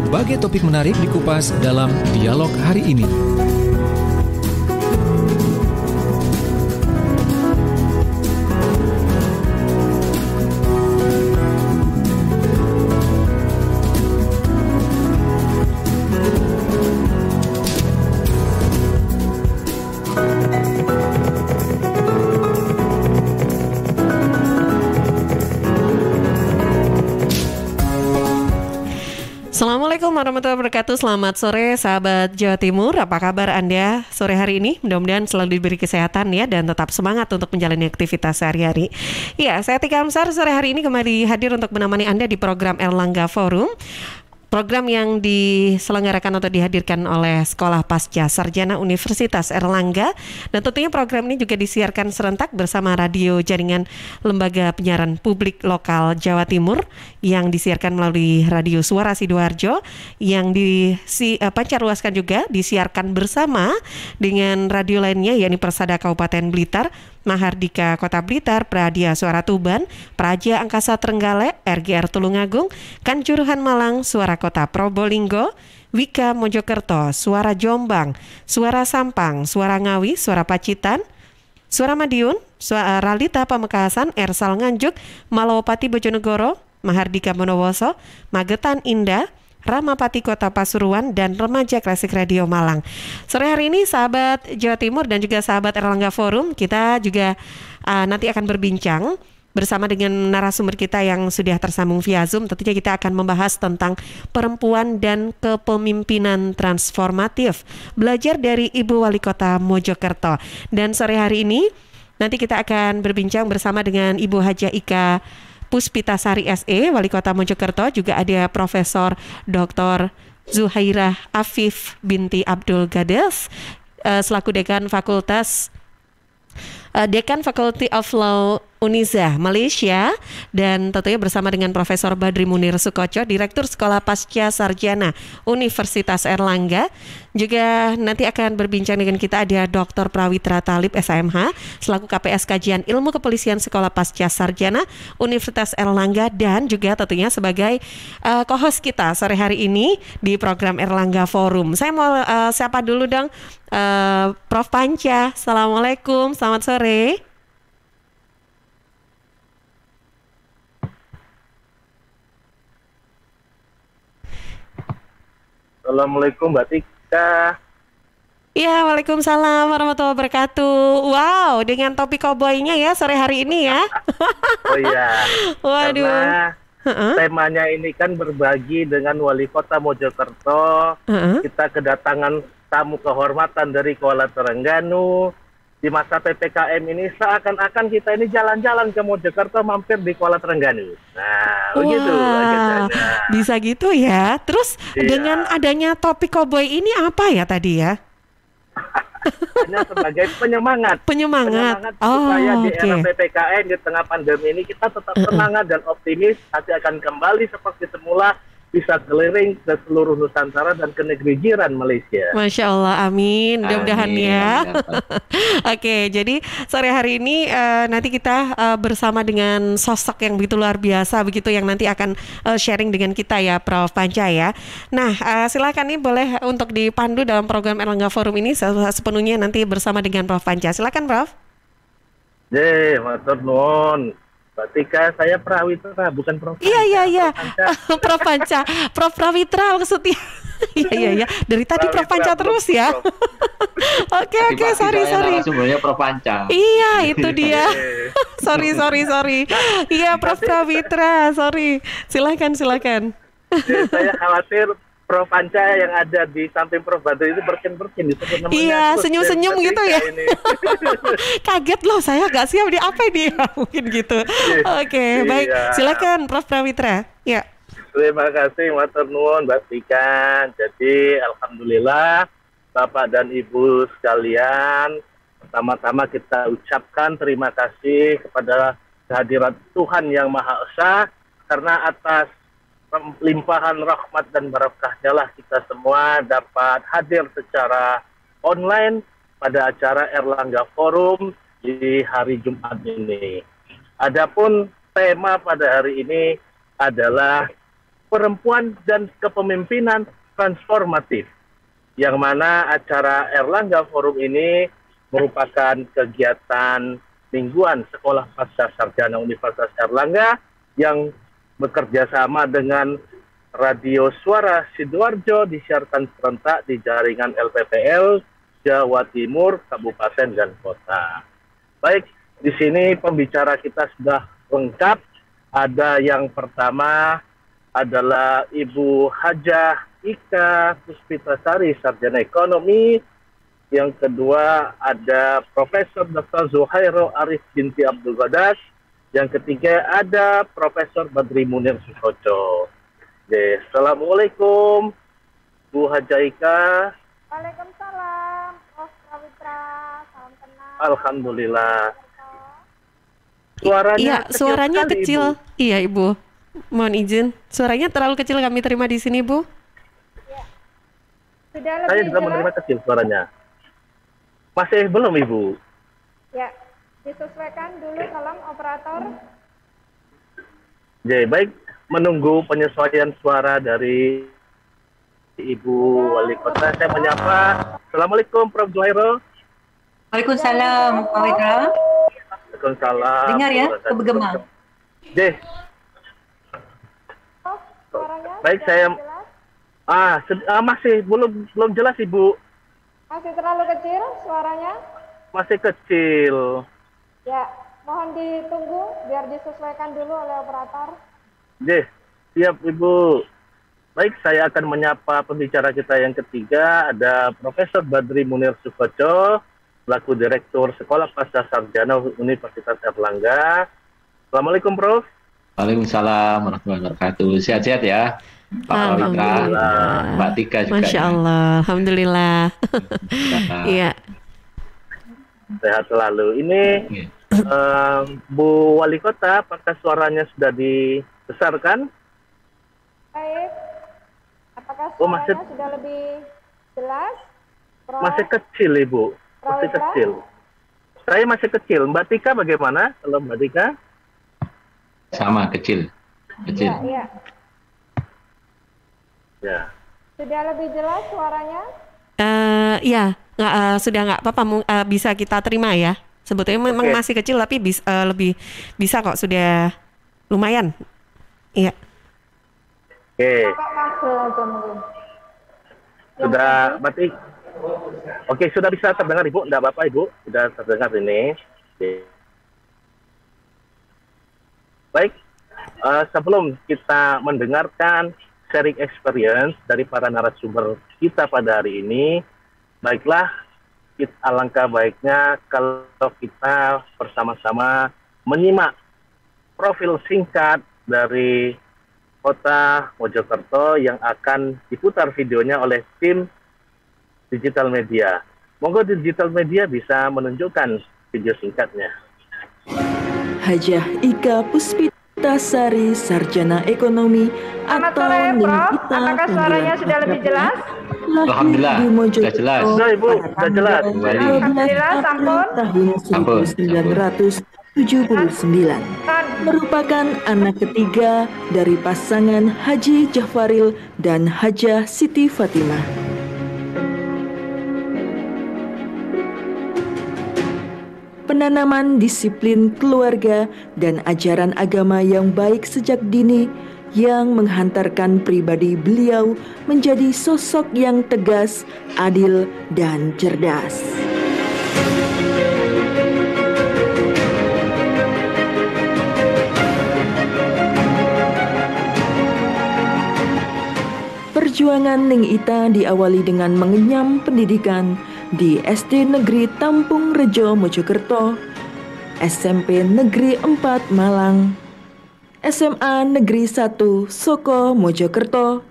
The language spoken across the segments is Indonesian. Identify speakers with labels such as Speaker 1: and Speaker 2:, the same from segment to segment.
Speaker 1: berbagai topik menarik dikupas dalam dialog hari ini.
Speaker 2: Assalamualaikum warahmatullahi wabarakatuh. Selamat sore sahabat Jawa Timur. Apa kabar Anda sore hari ini? Mudah-mudahan selalu diberi kesehatan ya, dan tetap semangat untuk menjalani aktivitas sehari-hari. Ya, saya Tika Amsar sore hari ini kembali hadir untuk menemani Anda di program Erlangga Forum. Program yang diselenggarakan atau dihadirkan oleh Sekolah Pasca Sarjana Universitas Erlangga. Dan tentunya program ini juga disiarkan serentak bersama radio jaringan Lembaga Penyiaran Publik Lokal Jawa Timur yang disiarkan melalui Radio Suara Sidoarjo, yang dipancarluaskan juga disiarkan bersama dengan radio lainnya, yakni Persada Kabupaten Blitar, Mahardika Kota Blitar, Pradia Suara Tuban, Praja Angkasa Trenggalek, RGR Tulungagung, Kanjuruhan Malang, Suara Kota Probolinggo, Wika Mojokerto, Suara Jombang, Suara Sampang, Suara Ngawi, Suara Pacitan, Suara Madiun, Suara Lita Pamekasan, Ersal Nganjuk, Malawapati Bojonegoro, Mahardika Bondowoso, Magetan Indah, Ramapati Kota Pasuruan, dan Remaja Klasik Radio Malang. Sore hari ini sahabat Jawa Timur dan juga sahabat Erlangga Forum, kita juga nanti akan berbincang bersama dengan narasumber kita yang sudah tersambung via Zoom. Tentunya kita akan membahas tentang perempuan dan kepemimpinan transformatif, belajar dari Ibu Wali Kota Mojokerto. Dan sore hari ini nanti kita akan berbincang bersama dengan Ibu Hajah Ika Puspitasari SE, Wali Kota Mojokerto. Juga ada Profesor Dr. Zuhairah Afif binti Abdul Gades, selaku Dekan Faculty of Law Uniza Malaysia, dan tentunya bersama dengan Profesor Badri Munir Sukoco, Direktur Sekolah Pasca Sarjana Universitas Erlangga. Juga nanti akan berbincang dengan kita ada Dr. Prawitra Talib SMH, selaku KPS Kajian Ilmu Kepolisian Sekolah Pasca Sarjana Universitas Erlangga, dan juga tentunya sebagai co-host kita sore hari ini di program Erlangga Forum. Saya mau siapa dulu dong? Prof Panca. Assalamualaikum, selamat sore.
Speaker 3: Assalamualaikum Mbak Tika.
Speaker 2: Ya, waalaikumsalam warahmatullahi wabarakatuh. Wow, dengan topik koboi-nya ya sore hari ini ya.
Speaker 3: Oh iya.
Speaker 2: Waduh.
Speaker 3: Karena temanya ini kan berbagi dengan Wali Kota Mojokerto. Kita kedatangan tamu kehormatan dari Kuala Terengganu. Di masa PPKM ini seakan-akan kita ini jalan-jalan ke Mojokerto, mampir di Kuala Terengganu. Nah, begitu agendanya.
Speaker 2: Bisa gitu ya. Terus dengan adanya topik koboi ini apa ya tadi ya?
Speaker 3: Hanya sebagai penyemangat supaya di era PPKM di tengah pandemi ini kita tetap semangat dan optimis, nanti akan kembali seperti semula, bisa keliling ke seluruh Nusantara dan ke negeri jiran Malaysia.
Speaker 2: Masya Allah, amin. Mudah-mudahan ya. Oke, jadi sore hari ini nanti kita bersama dengan sosok yang begitu luar biasa, begitu yang nanti akan sharing dengan kita ya, Prof Panca ya. Nah, silakan nih boleh untuk dipandu dalam program Erlangga Forum ini sepenuhnya nanti bersama dengan Prof Panca. Silakan, Prof.
Speaker 3: Matur nuwun. Mbak Tika, saya Prawitra, bukan Prof.
Speaker 2: Iya. Prof Panca, Prof Prawitra maksudnya. Iya. Dari tadi Prof Panca terus ya. Oke, sorry.
Speaker 4: Sebenarnya Prof Panca.
Speaker 2: Iya, itu dia. sorry. Iya, Prof Prawitra, sorry. Silakan.
Speaker 3: Saya khawatir Prof Panca yang ada di samping Prof Badri itu bersin-bersin disebut namanya.
Speaker 2: Iya, senyum-senyum gitu ya. Kaget loh, saya gak siap di apa dia. Mungkin gitu. Oke, baik. Silakan Prof Prawitra. Ya.
Speaker 3: Terima kasih matur nuwun Mbak Tika. Jadi alhamdulillah Bapak dan Ibu sekalian, pertama-tama kita ucapkan terima kasih kepada kehadirat Tuhan Yang Maha Esa, karena atas limpahan rahmat dan barakahnya lah kita semua dapat hadir secara online pada acara Erlangga Forum di hari Jumat ini. Adapun tema pada hari ini adalah perempuan dan kepemimpinan transformatif, yang mana acara Erlangga Forum ini merupakan kegiatan mingguan Sekolah Pasca Sarjana Universitas Erlangga yang bekerja sama dengan Radio Suara Sidoarjo disiarkan serentak di jaringan LPPL Jawa Timur, Kabupaten dan Kota. Baik, di sini pembicara kita sudah lengkap. Ada yang pertama adalah Ibu Hajah Ika Puspitasari, Sarjana Ekonomi. Yang kedua ada Profesor Dr. Zuhairo Arif binti Abdul Ghadas. Yang ketiga ada Profesor Badri Munir Sukoco. Assalamualaikum Bu Hajah Ika.
Speaker 5: Waalaikumsalam, Prof. Prawitra, salam kenal.
Speaker 3: Alhamdulillah.
Speaker 2: Suaranya
Speaker 3: sekali,
Speaker 2: kecil.
Speaker 3: Ibu.
Speaker 2: Iya, Ibu. Mohon izin. Suaranya terlalu kecil kami terima di sini, Bu.
Speaker 5: Sudah
Speaker 3: Saya
Speaker 5: lebih
Speaker 3: juga menerima
Speaker 5: jelas?
Speaker 3: kecil suaranya. Masih belum, Ibu?
Speaker 5: Ya, disesuaikan dulu tolong operator.
Speaker 3: Baik, menunggu penyesuaian suara dari Ibu Wali Kota. Saya menyapa. Assalamualaikum, Prof. Zuhairo.
Speaker 6: Waalaikumsalam, Pak Witra.
Speaker 3: Waalaikumsalam.
Speaker 6: Dengar ya, kebegema.
Speaker 5: Oh, suaranya
Speaker 3: Baik,
Speaker 5: sudah
Speaker 3: saya
Speaker 5: jelas?
Speaker 3: masih belum jelas, Ibu.
Speaker 5: Masih terlalu kecil suaranya?
Speaker 3: Masih kecil.
Speaker 5: Ya, mohon ditunggu biar disesuaikan dulu oleh operator.
Speaker 3: Siap, Ibu. Baik, saya akan menyapa pembicara kita yang ketiga. Ada Profesor Badri Munir Sukoco, selaku Direktur Sekolah Pasca Sarjana Universitas Erlangga. Assalamualaikum, Prof.
Speaker 4: Waalaikumsalam warahmatullahi wabarakatuh. Sehat-sehat ya, Pak Witra, Mbak Tika juga.
Speaker 2: Masya Allah, alhamdulillah. Iya.
Speaker 3: Sehat selalu. Ini Bu Wali Kota, apakah suaranya sudah dibesarkan?
Speaker 5: Baik. Apakah
Speaker 3: Oh, masih-
Speaker 5: suaranya sudah lebih jelas? Prof.
Speaker 3: Masih kecil, Ibu. Masih
Speaker 5: Prawitra?
Speaker 3: kecil. Saya masih kecil. Mbak Tika bagaimana? Kalau Mbak Tika?
Speaker 4: Sama, kecil. Kecil.
Speaker 5: Ya.
Speaker 3: Ya.
Speaker 5: Sudah lebih jelas suaranya?
Speaker 2: Sudah nggak apa-apa, bisa kita terima ya. Sebetulnya memang
Speaker 3: Oke.
Speaker 2: masih kecil tapi lebih bisa kok, sudah lumayan. Iya.
Speaker 3: Oke.
Speaker 5: Kabel aja mungkin.
Speaker 3: Sudah, berarti oke, sudah bisa terdengar, Ibu? Tidak apa-apa, Ibu. Sudah terdengar ini. Oke. Baik, sebelum kita mendengarkan sharing experience dari para narasumber kita pada hari ini, baiklah, alangkah baiknya kalau kita bersama-sama menyimak profil singkat dari Kota Mojokerto yang akan diputar videonya oleh tim digital media. Monggo digital media bisa menunjukkan video singkatnya.
Speaker 7: Hajah Ika Puspitasari, Sarjana Ekonomi
Speaker 5: Selamat
Speaker 7: atau
Speaker 5: sore, Prof.
Speaker 7: Ningita
Speaker 5: Apakah suaranya sudah lebih jelas?
Speaker 4: Alhamdulillah,
Speaker 7: di
Speaker 4: sudah jelas.
Speaker 7: Mojokerto
Speaker 3: Sudah, Ibu,
Speaker 7: pada
Speaker 3: sudah jelas.
Speaker 7: tanggal
Speaker 4: Kembali.
Speaker 7: 12
Speaker 5: Alhamdulillah,
Speaker 7: April
Speaker 5: sampun.
Speaker 7: tahun
Speaker 4: Sampun,
Speaker 7: 1979.
Speaker 5: Kan?
Speaker 7: Merupakan anak ketiga dari pasangan Haji Jahfaril dan Hajah Siti Fatimah. Penanaman disiplin keluarga dan ajaran agama yang baik sejak dini yang menghantarkan pribadi beliau menjadi sosok yang tegas, adil, dan cerdas. Perjuangan Ning Ita diawali dengan mengenyam pendidikan di SD Negeri Tampung Rejo Mojokerto, SMP Negeri 4 Malang, SMA Negeri 1 Soko Mojokerto,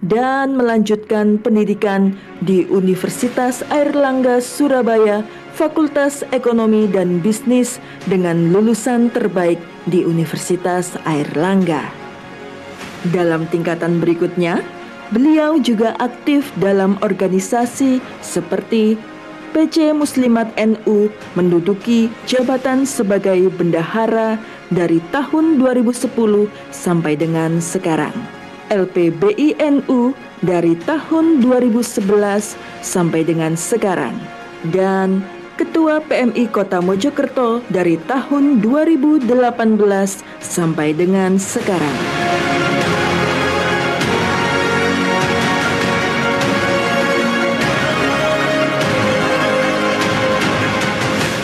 Speaker 7: dan melanjutkan pendidikan di Universitas Airlangga Surabaya, Fakultas Ekonomi dan Bisnis dengan lulusan terbaik di Universitas Airlangga. Dalam tingkatan berikutnya, beliau juga aktif dalam organisasi seperti PC Muslimat NU, menduduki jabatan sebagai bendahara dari tahun 2010 sampai dengan sekarang. LPBINU dari tahun 2011 sampai dengan sekarang, dan Ketua PMI Kota Mojokerto dari tahun 2018 sampai dengan sekarang.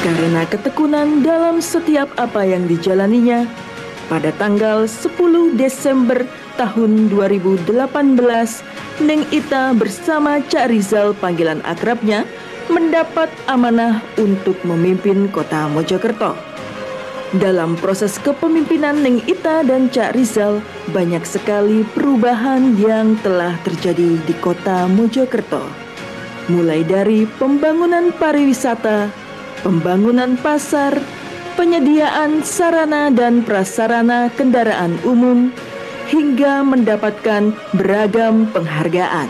Speaker 7: Karena ketekunan dalam setiap apa yang dijalaninya, pada tanggal 10 Desember tahun 2018, Neng Ita bersama Cak Rizal panggilan akrabnya mendapat amanah untuk memimpin Kota Mojokerto. Dalam proses kepemimpinan Neng Ita dan Cak Rizal, banyak sekali perubahan yang telah terjadi di Kota Mojokerto. Mulai dari pembangunan pariwisata, pembangunan pasar, penyediaan sarana dan prasarana kendaraan umum, hingga mendapatkan beragam penghargaan.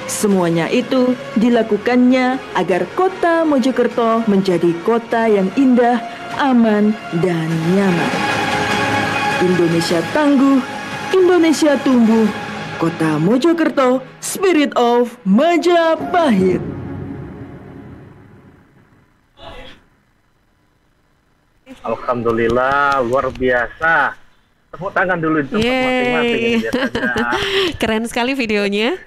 Speaker 7: Semuanya itu dilakukannya agar Kota Mojokerto menjadi kota yang indah, aman, dan nyaman. Indonesia tangguh, Indonesia tumbuh, Kota Mojokerto, Spirit of Majapahit.
Speaker 3: Alhamdulillah, luar biasa. Tepuk tangan dulu untuk masing-masing ini biasanya.
Speaker 2: Keren sekali videonya.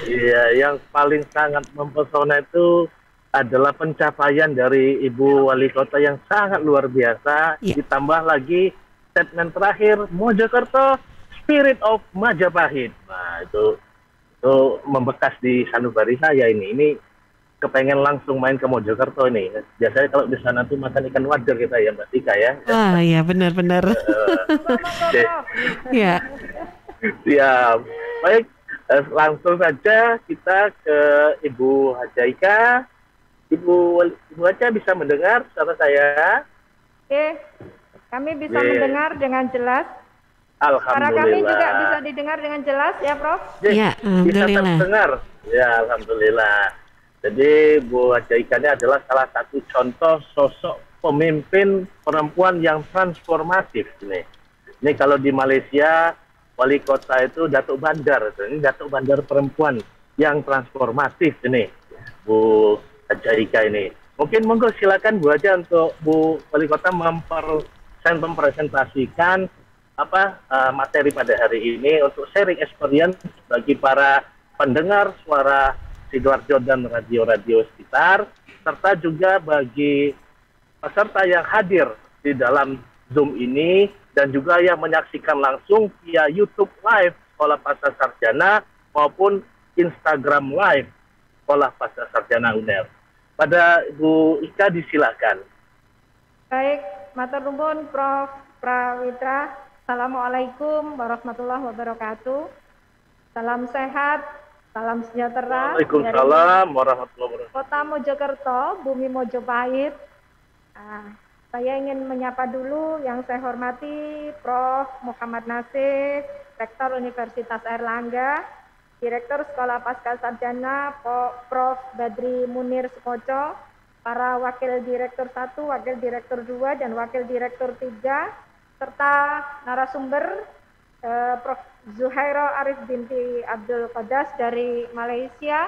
Speaker 3: Iya, yang paling sangat mempesona itu adalah pencapaian dari Ibu Wali Kota yang sangat luar biasa. Ditambah lagi statement terakhir, Mojokerto, Spirit of Majapahit. Nah, itu membekas di sanubari saya ini. Ini kepengen langsung main ke Mojokerto ini. Biasanya kalau di sana tuh makan ikan wader kita ya Mbak Tika ya.
Speaker 2: Ah ya benar-benar. Ya.
Speaker 3: Ya, baik. Langsung saja kita ke Ibu Hajaika. Ibu Haja bisa mendengar suara saya?
Speaker 5: Oke, kami bisa mendengar dengan jelas.
Speaker 3: Alhamdulillah.
Speaker 5: Suara kami juga bisa didengar dengan jelas ya Prof?
Speaker 2: Ya,
Speaker 3: bisa
Speaker 2: alhamdulillah.
Speaker 3: terdengar. Ya, alhamdulillah. Jadi Bu Hajaika ini adalah salah satu contoh sosok pemimpin perempuan yang transformatif nih. Ini kalau di Malaysia wali kota itu Datuk Bandar, ini Datuk Bandar perempuan yang transformatif ini, Bu Hajaika ini. Mungkin monggo silakan Bu Haja untuk Bu Wali Kota mempresentasikan materi pada hari ini untuk sharing experience bagi para pendengar suara Sidoarjo dan radio-radio sekitar, serta juga bagi peserta yang hadir di dalam Zoom ini dan juga yang menyaksikan langsung via YouTube Live Sekolah Pasca Sarjana maupun Instagram Live Sekolah Pasca Sarjana UNER. Pada Ibu Ika disilakan.
Speaker 5: Baik, matur nuwun Prof. Prawitra. Assalamualaikum warahmatullahi wabarakatuh. Salam sehat, salam sejahtera.
Speaker 3: Waalaikumsalam warahmatullahi wabarakatuh.
Speaker 5: Kota Mojokerto, Bumi Mojopahit. Saya ingin menyapa dulu yang saya hormati Prof. Muhammad Nasir, Rektor Universitas Airlangga, Direktur Sekolah Pasca Sarjana Prof. Badri Munir Sukoco, para Wakil Direktur 1, Wakil Direktur 2, dan Wakil Direktur 3, serta narasumber Prof. Zuhairo Arif binti Abdul Qadas dari Malaysia.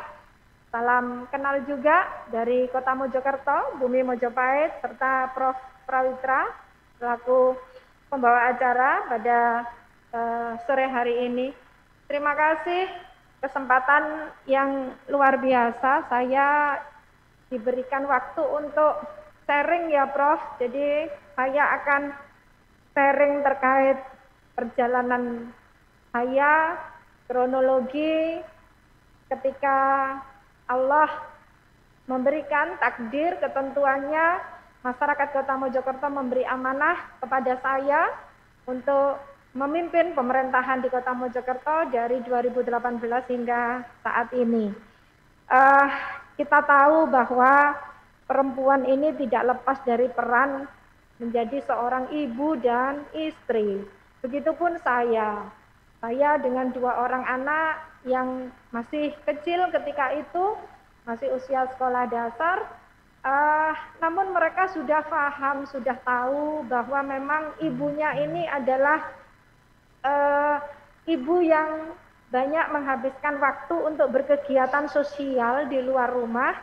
Speaker 5: Salam kenal juga dari Kota Mojokerto, Bumi Mojopahit, serta Prof. Prawitra selaku pembawa acara pada sore hari ini. Terima kasih kesempatan yang luar biasa. Saya diberikan waktu untuk sharing ya Prof. Jadi saya akan sharing terkait perjalanan saya, kronologi ketika Allah memberikan takdir ketentuannya, masyarakat Kota Mojokerto memberi amanah kepada saya untuk memimpin pemerintahan di Kota Mojokerto dari 2018 hingga saat ini. Kita tahu bahwa perempuan ini tidak lepas dari peran menjadi seorang ibu dan istri. Begitupun saya dengan 2 orang anak yang masih kecil ketika itu, masih usia sekolah dasar, namun mereka sudah paham, sudah tahu bahwa memang ibunya ini adalah ibu yang banyak menghabiskan waktu untuk berkegiatan sosial di luar rumah,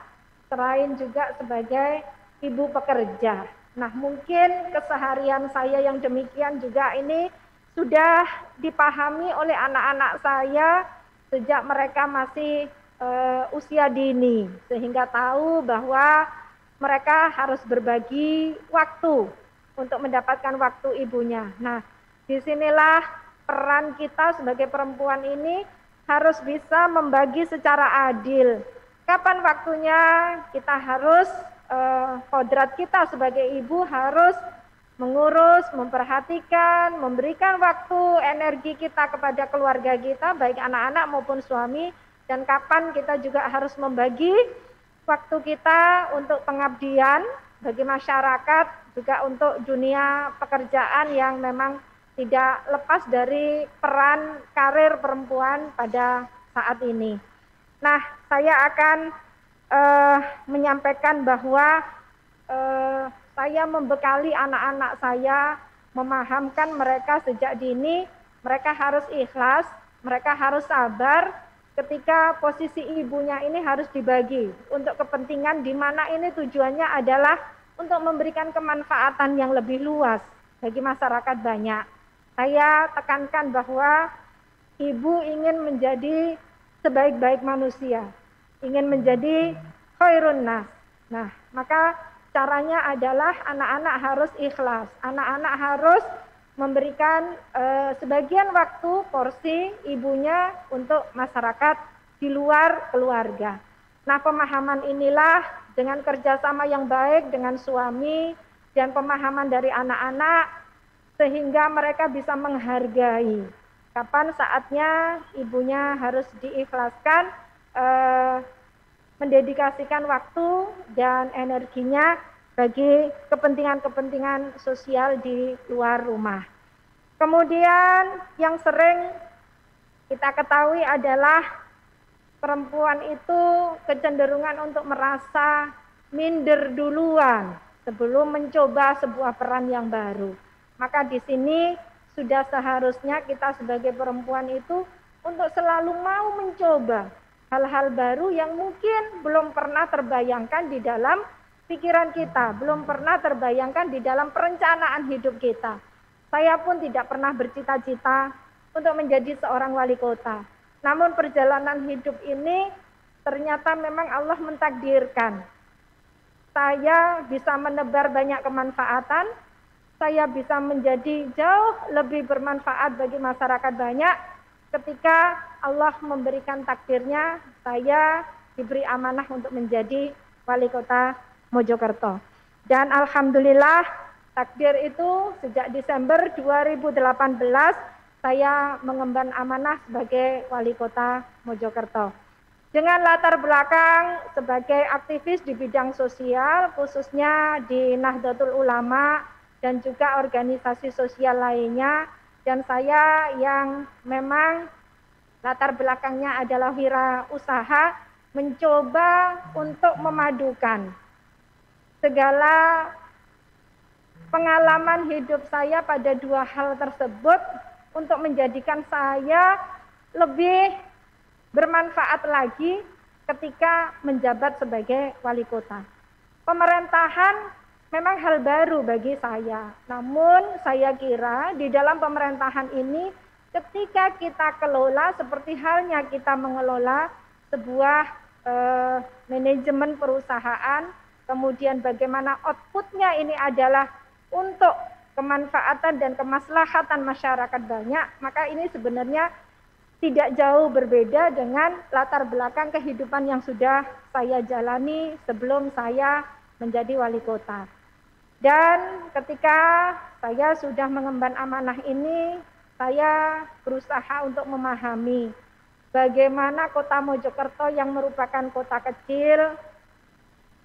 Speaker 5: selain juga sebagai ibu pekerja. Nah, mungkin keseharian saya yang demikian juga ini sudah dipahami oleh anak-anak saya sejak mereka masih usia dini, sehingga tahu bahwa mereka harus berbagi waktu untuk mendapatkan waktu ibunya. Nah, disinilah peran kita sebagai perempuan ini harus bisa membagi secara adil. Kapan waktunya kita harus, kodrat kita sebagai ibu harus mengurus, memperhatikan, memberikan waktu, energi kita kepada keluarga kita, baik anak-anak maupun suami, dan kapan kita juga harus membagi waktu kita untuk pengabdian bagi masyarakat, juga untuk dunia pekerjaan yang memang tidak lepas dari peran karir perempuan pada saat ini. Nah, saya akan menyampaikan bahwa saya membekali anak-anak saya, memahamkan mereka sejak dini, mereka harus ikhlas, mereka harus sabar, ketika posisi ibunya ini harus dibagi untuk kepentingan di mana ini tujuannya adalah untuk memberikan kemanfaatan yang lebih luas bagi masyarakat banyak. Saya tekankan bahwa ibu ingin menjadi sebaik-baik manusia, ingin menjadi khairun nas. Nah, maka caranya adalah anak-anak harus ikhlas, anak-anak harus memberikan sebagian waktu porsi ibunya untuk masyarakat di luar keluarga. Nah, pemahaman inilah dengan kerjasama yang baik dengan suami dan pemahaman dari anak-anak sehingga mereka bisa menghargai kapan saatnya ibunya harus diikhlaskan, mendedikasikan waktu dan energinya bagi kepentingan-kepentingan sosial di luar rumah. Kemudian yang sering kita ketahui adalah perempuan itu kecenderungan untuk merasa minder duluan sebelum mencoba sebuah peran yang baru. Maka di sini sudah seharusnya kita sebagai perempuan itu untuk selalu mau mencoba hal-hal baru yang mungkin belum pernah terbayangkan di dalam pikiran kita, belum pernah terbayangkan di dalam perencanaan hidup kita. Saya pun tidak pernah bercita-cita untuk menjadi seorang wali kota. Namun perjalanan hidup ini ternyata memang Allah mentakdirkan. Saya bisa menebar banyak kemanfaatan, saya bisa menjadi jauh lebih bermanfaat bagi masyarakat banyak ketika Allah memberikan takdirnya saya diberi amanah untuk menjadi wali kota Mojokerto. Dan alhamdulillah takdir itu sejak Desember 2018 saya mengemban amanah sebagai wali kota Mojokerto. Dengan latar belakang sebagai aktivis di bidang sosial khususnya di Nahdlatul Ulama dan juga organisasi sosial lainnya, dan saya yang memang latar belakangnya adalah wirausaha, mencoba untuk memadukan segala pengalaman hidup saya pada dua hal tersebut untuk menjadikan saya lebih bermanfaat lagi ketika menjabat sebagai wali kota. Pemerintahan memang hal baru bagi saya, namun saya kira di dalam pemerintahan ini ketika kita kelola seperti halnya kita mengelola sebuah manajemen perusahaan, kemudian bagaimana outputnya ini adalah untuk kemanfaatan dan kemaslahatan masyarakat banyak, maka ini sebenarnya tidak jauh berbeda dengan latar belakang kehidupan yang sudah saya jalani sebelum saya menjadi wali kota. Dan ketika saya sudah mengemban amanah ini, saya berusaha untuk memahami bagaimana kota Mojokerto yang merupakan kota kecil,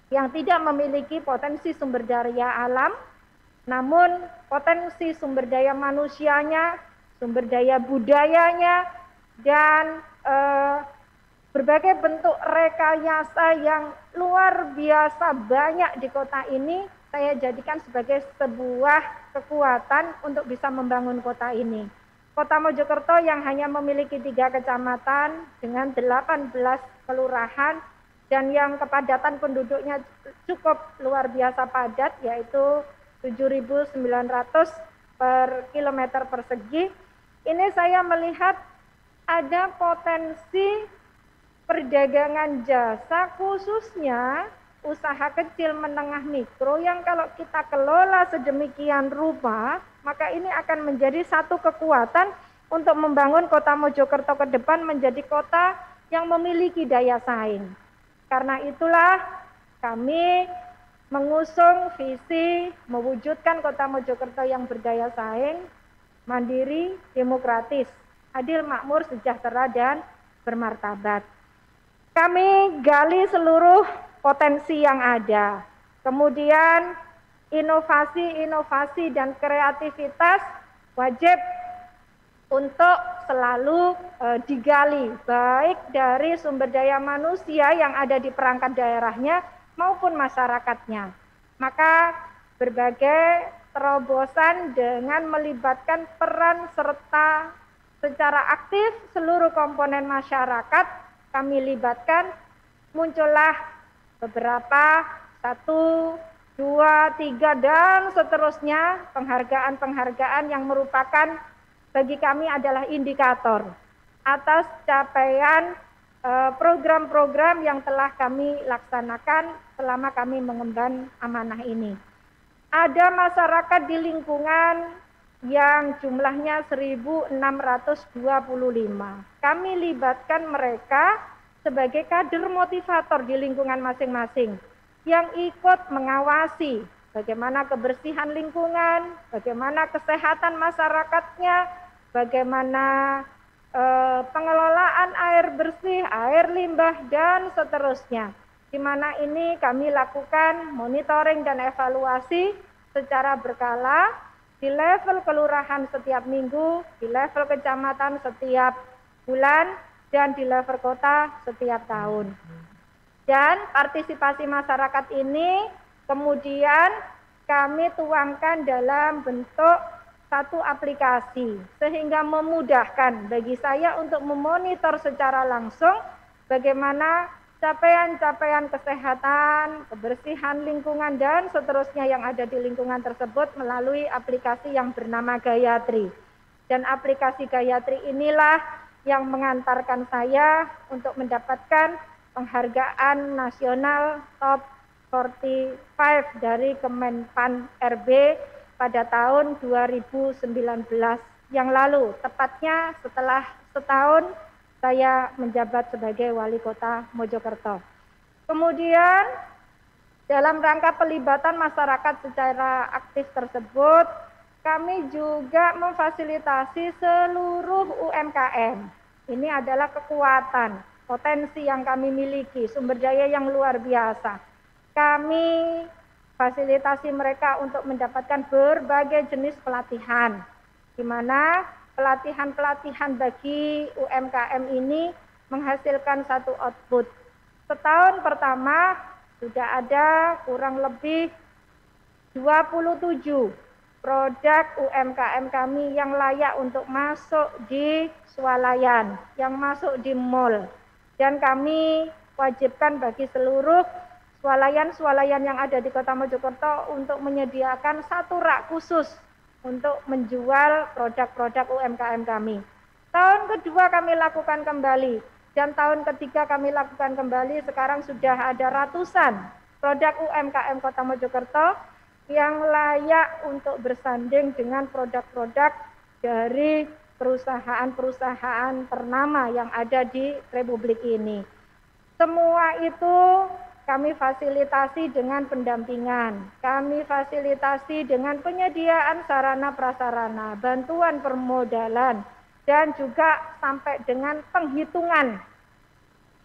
Speaker 5: yang tidak memiliki potensi sumber daya alam, namun potensi sumber daya manusianya, sumber daya budayanya, dan berbagai bentuk rekayasa yang luar biasa banyak di kota ini, saya jadikan sebagai sebuah kekuatan untuk bisa membangun kota ini. Kota Mojokerto yang hanya memiliki 3 kecamatan dengan 18 kelurahan dan yang kepadatan penduduknya cukup luar biasa padat, yaitu 7.900 per kilometer persegi. Ini saya melihat ada potensi perdagangan jasa, khususnya usaha kecil menengah mikro, yang kalau kita kelola sedemikian rupa, maka ini akan menjadi satu kekuatan untuk membangun kota Mojokerto ke depan menjadi kota yang memiliki daya saing. Karena itulah kami mengusung visi mewujudkan kota Mojokerto yang berdaya saing, mandiri, demokratis, adil, makmur, sejahtera, dan bermartabat. Kami gali seluruh potensi yang ada. Kemudian inovasi dan kreativitas wajib untuk selalu digali, baik dari sumber daya manusia yang ada di perangkat daerahnya maupun masyarakatnya. Maka berbagai terobosan dengan melibatkan peran serta secara aktif seluruh komponen masyarakat kami libatkan, muncullah beberapa 1, 2, 3 dan seterusnya penghargaan-penghargaan yang merupakan bagi kami adalah indikator atas capaian program-program yang telah kami laksanakan selama kami mengemban amanah ini. Ada masyarakat di lingkungan yang jumlahnya 1.625. Kami libatkan mereka sebagai kader motivator di lingkungan masing-masing yang ikut mengawasi bagaimana kebersihan lingkungan, bagaimana kesehatan masyarakatnya, bagaimana pengelolaan air bersih, air limbah, dan seterusnya. Di mana ini kami lakukan monitoring dan evaluasi secara berkala di level kelurahan setiap minggu, di level kecamatan setiap bulan, dan di level kota setiap tahun. Dan partisipasi masyarakat ini kemudian kami tuangkan dalam bentuk satu aplikasi, sehingga memudahkan bagi saya untuk memonitor secara langsung bagaimana capaian-capaian kesehatan, kebersihan lingkungan, dan seterusnya yang ada di lingkungan tersebut melalui aplikasi yang bernama Gayatri. Dan aplikasi Gayatri inilah yang mengantarkan saya untuk mendapatkan penghargaan nasional top 45 dari Kemenpan RB pada tahun 2019 yang lalu, tepatnya setelah setahun saya menjabat sebagai wali kota Mojokerto. Kemudian dalam rangka pelibatan masyarakat secara aktif tersebut, kami juga memfasilitasi seluruh UMKM. Ini adalah kekuatan, potensi yang kami miliki, sumber daya yang luar biasa. Kami fasilitasi mereka untuk mendapatkan berbagai jenis pelatihan, di mana pelatihan-pelatihan bagi UMKM ini menghasilkan satu output. Setahun pertama sudah ada kurang lebih 27 produk UMKM kami yang layak untuk masuk di swalayan, yang masuk di mall. Dan kami wajibkan bagi seluruh swalayan-swalayan yang ada di Kota Mojokerto untuk menyediakan satu rak khusus untuk menjual produk-produk UMKM kami. Tahun kedua kami lakukan kembali, dan tahun ketiga kami lakukan kembali. Sekarang sudah ada ratusan produk UMKM Kota Mojokerto yang layak untuk bersanding dengan produk-produk dari perusahaan-perusahaan ternama yang ada di Republik ini. Semua itu kami fasilitasi dengan pendampingan, kami fasilitasi dengan penyediaan sarana prasarana, bantuan permodalan, dan juga sampai dengan penghitungan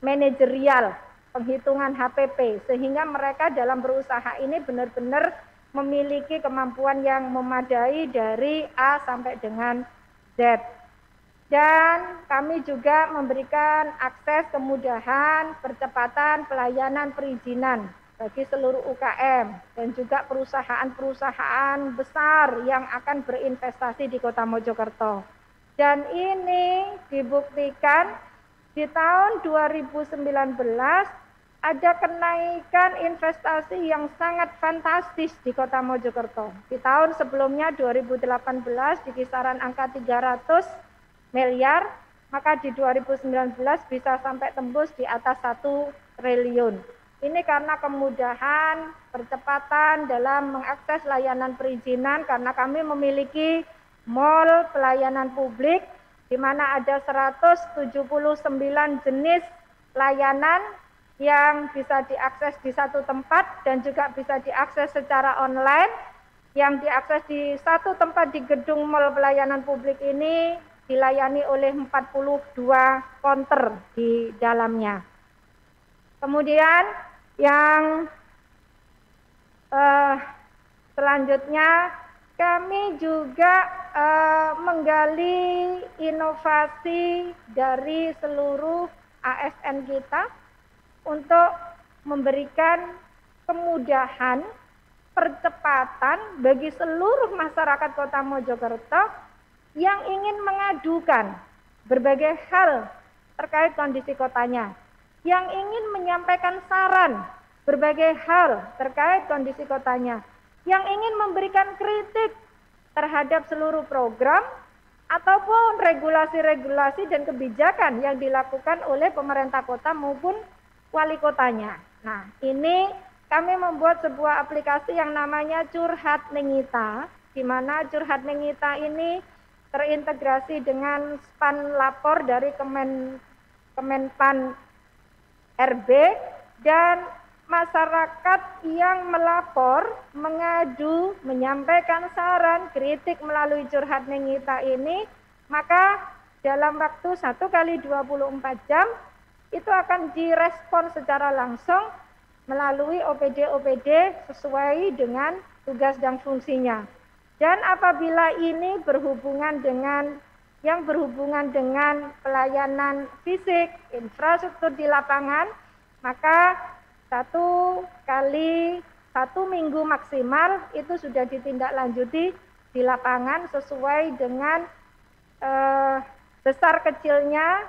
Speaker 5: manajerial, penghitungan HPP, sehingga mereka dalam berusaha ini benar-benar memiliki kemampuan yang memadai dari A sampai dengan Z. Dan kami juga memberikan akses kemudahan, percepatan, pelayanan, perizinan bagi seluruh UKM dan juga perusahaan-perusahaan besar yang akan berinvestasi di Kota Mojokerto. Dan ini dibuktikan di tahun 2019 ada kenaikan investasi yang sangat fantastis di Kota Mojokerto. Di tahun sebelumnya 2018 di kisaran angka 300 miliar, maka di 2019 bisa sampai tembus di atas 1 triliun. Ini karena kemudahan, percepatan dalam mengakses layanan perizinan karena kami memiliki mall pelayanan publik di mana ada 179 jenis layanan yang bisa diakses di satu tempat dan juga bisa diakses secara online. Yang diakses di satu tempat di gedung mall pelayanan publik ini dilayani oleh 42 counter di dalamnya. Kemudian yang selanjutnya kami juga menggali inovasi dari seluruh ASN kita untuk memberikan kemudahan, percepatan bagi seluruh masyarakat Kota Mojokerto yang ingin mengadukan berbagai hal terkait kondisi kotanya, yang ingin menyampaikan saran berbagai hal terkait kondisi kotanya, yang ingin memberikan kritik terhadap seluruh program ataupun regulasi-regulasi dan kebijakan yang dilakukan oleh pemerintah kota maupun wali kotanya. Nah, ini kami membuat sebuah aplikasi yang namanya Curhat Nengita, di mana Curhat Nengita ini terintegrasi dengan span lapor dari Kemenpan RB, dan masyarakat yang melapor, mengadu, menyampaikan saran, kritik melalui Curhat Nengita ini, maka dalam waktu 1 kali 24 jam itu akan direspon secara langsung melalui OPD-OPD sesuai dengan tugas dan fungsinya. Dan apabila ini berhubungan dengan pelayanan fisik, infrastruktur di lapangan, maka 1 kali 1 minggu maksimal itu sudah ditindaklanjuti di lapangan sesuai dengan besar kecilnya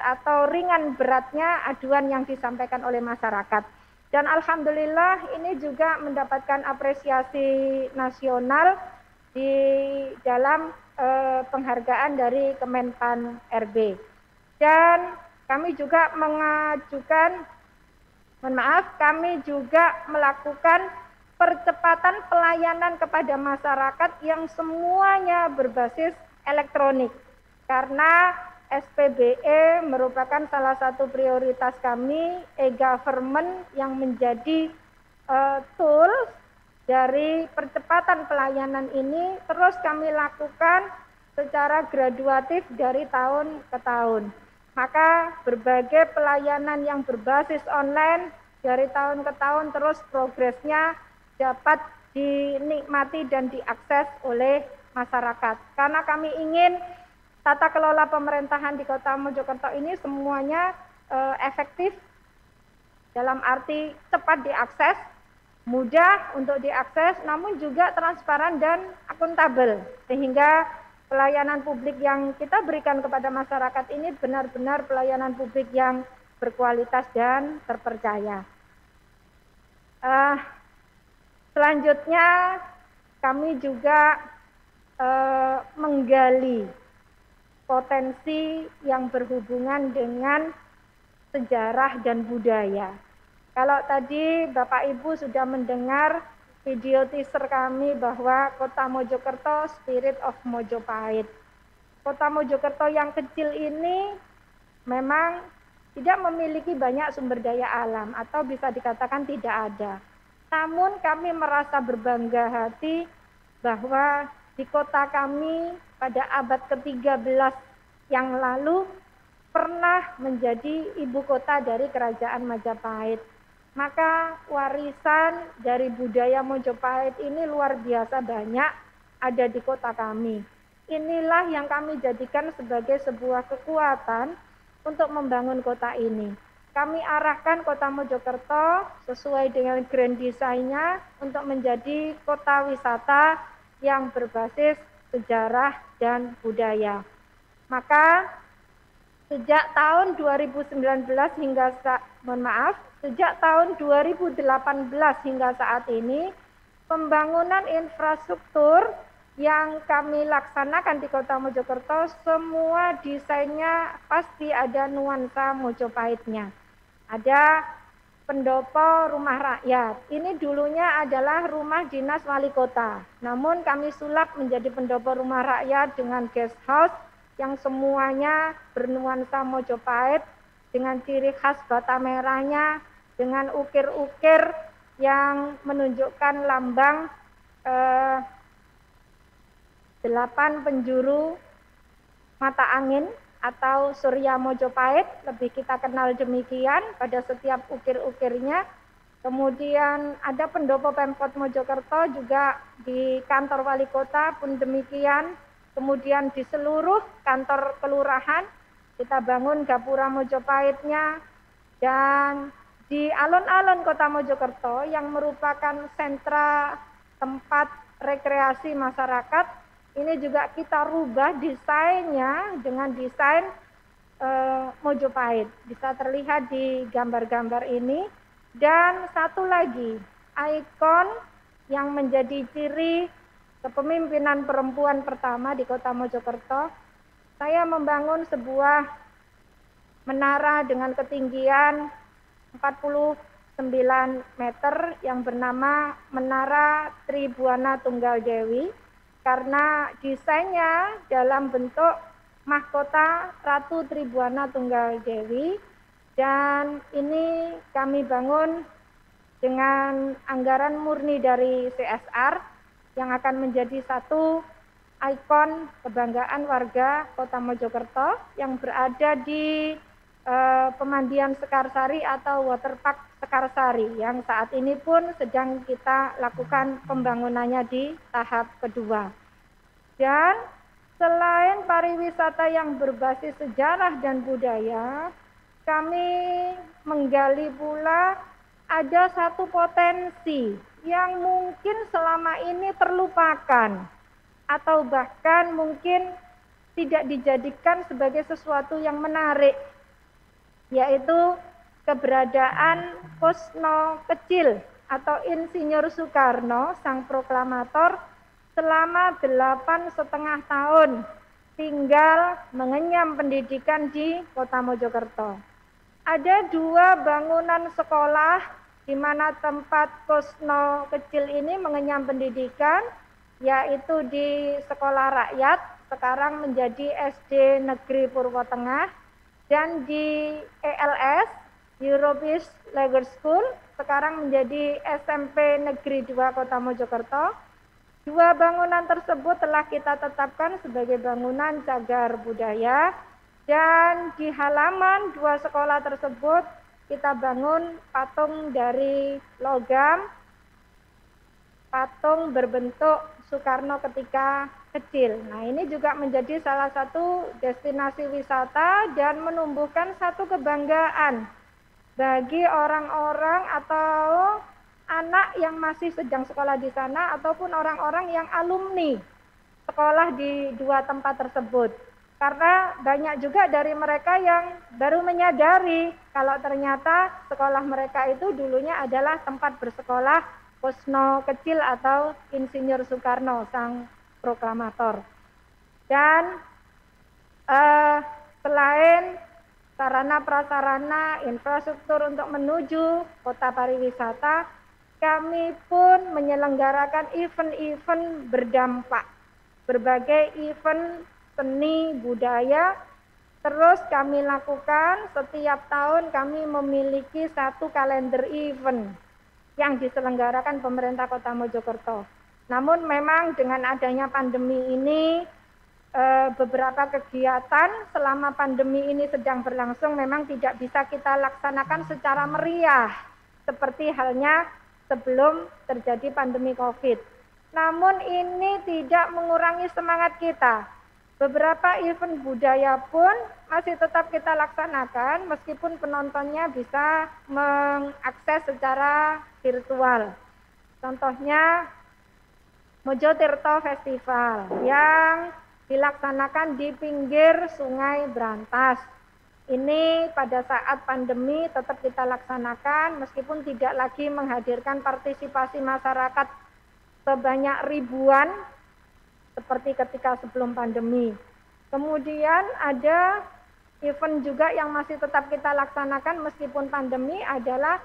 Speaker 5: atau ringan beratnya aduan yang disampaikan oleh masyarakat. Dan alhamdulillah ini juga mendapatkan apresiasi nasional di dalam penghargaan dari Kemenpan RB. Dan kami juga kami juga melakukan percepatan pelayanan kepada masyarakat yang semuanya berbasis elektronik. Karena SPBE merupakan salah satu prioritas kami, e-government yang menjadi tools dari percepatan pelayanan ini terus kami lakukan secara graduatif dari tahun ke tahun. Maka berbagai pelayanan yang berbasis online dari tahun ke tahun terus progresnya dapat dinikmati dan diakses oleh masyarakat. Karena kami ingin tata kelola pemerintahan di Kota Mojokerto ini semuanya efektif dalam arti cepat diakses, mudah untuk diakses, namun juga transparan dan akuntabel. Sehingga pelayanan publik yang kita berikan kepada masyarakat ini benar-benar pelayanan publik yang berkualitas dan terpercaya. Selanjutnya kami juga menggali potensi yang berhubungan dengan sejarah dan budaya. Kalau tadi Bapak Ibu sudah mendengar video teaser kami bahwa Kota Mojokerto Spirit of Mojopahit. Kota Mojokerto yang kecil ini memang tidak memiliki banyak sumber daya alam atau bisa dikatakan tidak ada. Namun kami merasa berbangga hati bahwa di kota kami pada abad ke-13 yang lalu pernah menjadi ibu kota dari Kerajaan Majapahit. Maka warisan dari budaya Mojopahit ini luar biasa banyak ada di kota kami. Inilah yang kami jadikan sebagai sebuah kekuatan untuk membangun kota ini. Kami arahkan Kota Mojokerto sesuai dengan grand design-nya untuk menjadi kota wisata yang berbasis sejarah dan budaya. Maka sejak tahun 2019 hingga sejak tahun 2018 hingga saat ini, pembangunan infrastruktur yang kami laksanakan di Kota Mojokerto semua desainnya pasti ada nuansa Mojopahitnya. Ada pendopo rumah rakyat. Ini dulunya adalah rumah dinas wali kota. Namun kami sulap menjadi pendopo rumah rakyat dengan guest house yang semuanya bernuansa Mojopahit dengan ciri khas bata merahnya, dengan ukir-ukir yang menunjukkan lambang 8 penjuru mata angin atau Surya Mojopahit, lebih kita kenal demikian pada setiap ukir-ukirnya. Kemudian ada pendopo Pemkot Mojokerto juga di kantor wali kota pun demikian. Kemudian di seluruh kantor kelurahan kita bangun gapura Mojopahitnya, dan di alun-alun Kota Mojokerto yang merupakan sentra tempat rekreasi masyarakat, ini juga kita rubah desainnya dengan desain Mojopahit. Bisa terlihat di gambar-gambar ini. Dan satu lagi, ikon yang menjadi ciri kepemimpinan perempuan pertama di Kota Mojokerto, saya membangun sebuah menara dengan ketinggian 49 meter yang bernama Menara Tribuana Tunggal Dewi, karena desainnya dalam bentuk mahkota Ratu Tribuana Tunggal Dewi, dan ini kami bangun dengan anggaran murni dari CSR yang akan menjadi satu ikon kebanggaan warga Kota Mojokerto yang berada di Pemandian Sekarsari atau Waterpark Sekarsari yang saat ini pun sedang kita lakukan pembangunannya di tahap kedua. Dan selain pariwisata yang berbasis sejarah dan budaya, kami menggali pula ada satu potensi yang mungkin selama ini terlupakan atau bahkan mungkin tidak dijadikan sebagai sesuatu yang menarik, yaitu keberadaan Posno Kecil atau Insinyur Soekarno, sang proklamator, selama 8,5 tahun tinggal mengenyam pendidikan di Kota Mojokerto. Ada 2 bangunan sekolah di mana tempat Posno Kecil ini mengenyam pendidikan, yaitu di Sekolah Rakyat, sekarang menjadi SD Negeri Purwo Tengah, dan di ELS, European Language School, sekarang menjadi SMP Negeri 2 Kota Mojokerto. 2 bangunan tersebut telah kita tetapkan sebagai bangunan cagar budaya, dan di halaman 2 sekolah tersebut kita bangun patung dari logam, patung berbentuk Soekarno ketika kecil. Nah, ini juga menjadi salah satu destinasi wisata dan menumbuhkan satu kebanggaan bagi orang-orang atau anak yang masih sedang sekolah di sana ataupun orang-orang yang alumni sekolah di 2 tempat tersebut. Karena banyak juga dari mereka yang baru menyadari kalau ternyata sekolah mereka itu dulunya adalah tempat bersekolah Posno Kecil atau Insinyur Soekarno, sang proklamator. Dan selain sarana prasarana infrastruktur untuk menuju kota pariwisata, kami pun menyelenggarakan event-event berdampak, berbagai event seni budaya. Terus kami lakukan setiap tahun, kami memiliki satu kalender event yang diselenggarakan pemerintah Kota Mojokerto. Namun memang dengan adanya pandemi ini, beberapa kegiatan selama pandemi ini sedang berlangsung memang tidak bisa kita laksanakan secara meriah seperti halnya sebelum terjadi pandemi COVID. Namun ini tidak mengurangi semangat kita. Beberapa event budaya pun masih tetap kita laksanakan meskipun penontonnya bisa mengakses secara virtual. Contohnya Mojo Tirto Festival yang dilaksanakan di pinggir Sungai Brantas. Ini pada saat pandemi tetap kita laksanakan meskipun tidak lagi menghadirkan partisipasi masyarakat sebanyak ribuan seperti ketika sebelum pandemi. Kemudian ada event juga yang masih tetap kita laksanakan meskipun pandemi adalah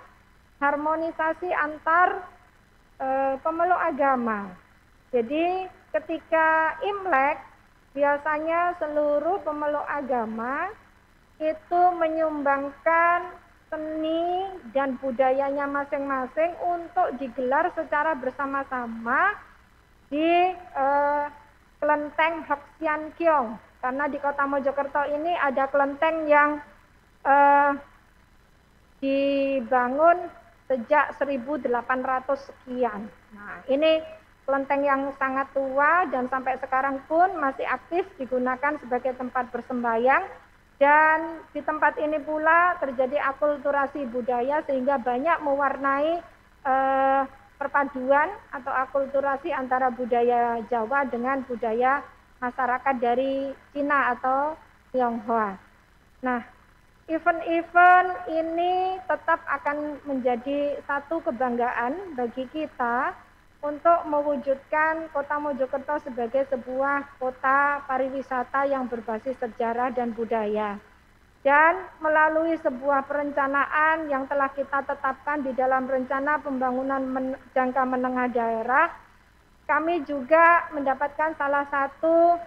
Speaker 5: harmonisasi antar pemeluk agama. Jadi ketika Imlek biasanya seluruh pemeluk agama itu menyumbangkan seni dan budayanya masing-masing untuk digelar secara bersama-sama di kelenteng Hoksian Kiong. Karena di Kota Mojokerto ini ada kelenteng yang dibangun sejak 1800 sekian. Nah, ini kelenteng yang sangat tua dan sampai sekarang pun masih aktif digunakan sebagai tempat bersembayang. Dan di tempat ini pula terjadi akulturasi budaya sehingga banyak mewarnai perpaduan atau akulturasi antara budaya Jawa dengan budaya masyarakat dari Cina atau Tionghoa. Nah, event-event ini tetap akan menjadi satu kebanggaan bagi kita untuk mewujudkan Kota Mojokerto sebagai sebuah kota pariwisata yang berbasis sejarah dan budaya. Dan melalui sebuah perencanaan yang telah kita tetapkan di dalam rencana pembangunan jangka menengah daerah, kami juga mendapatkan salah satu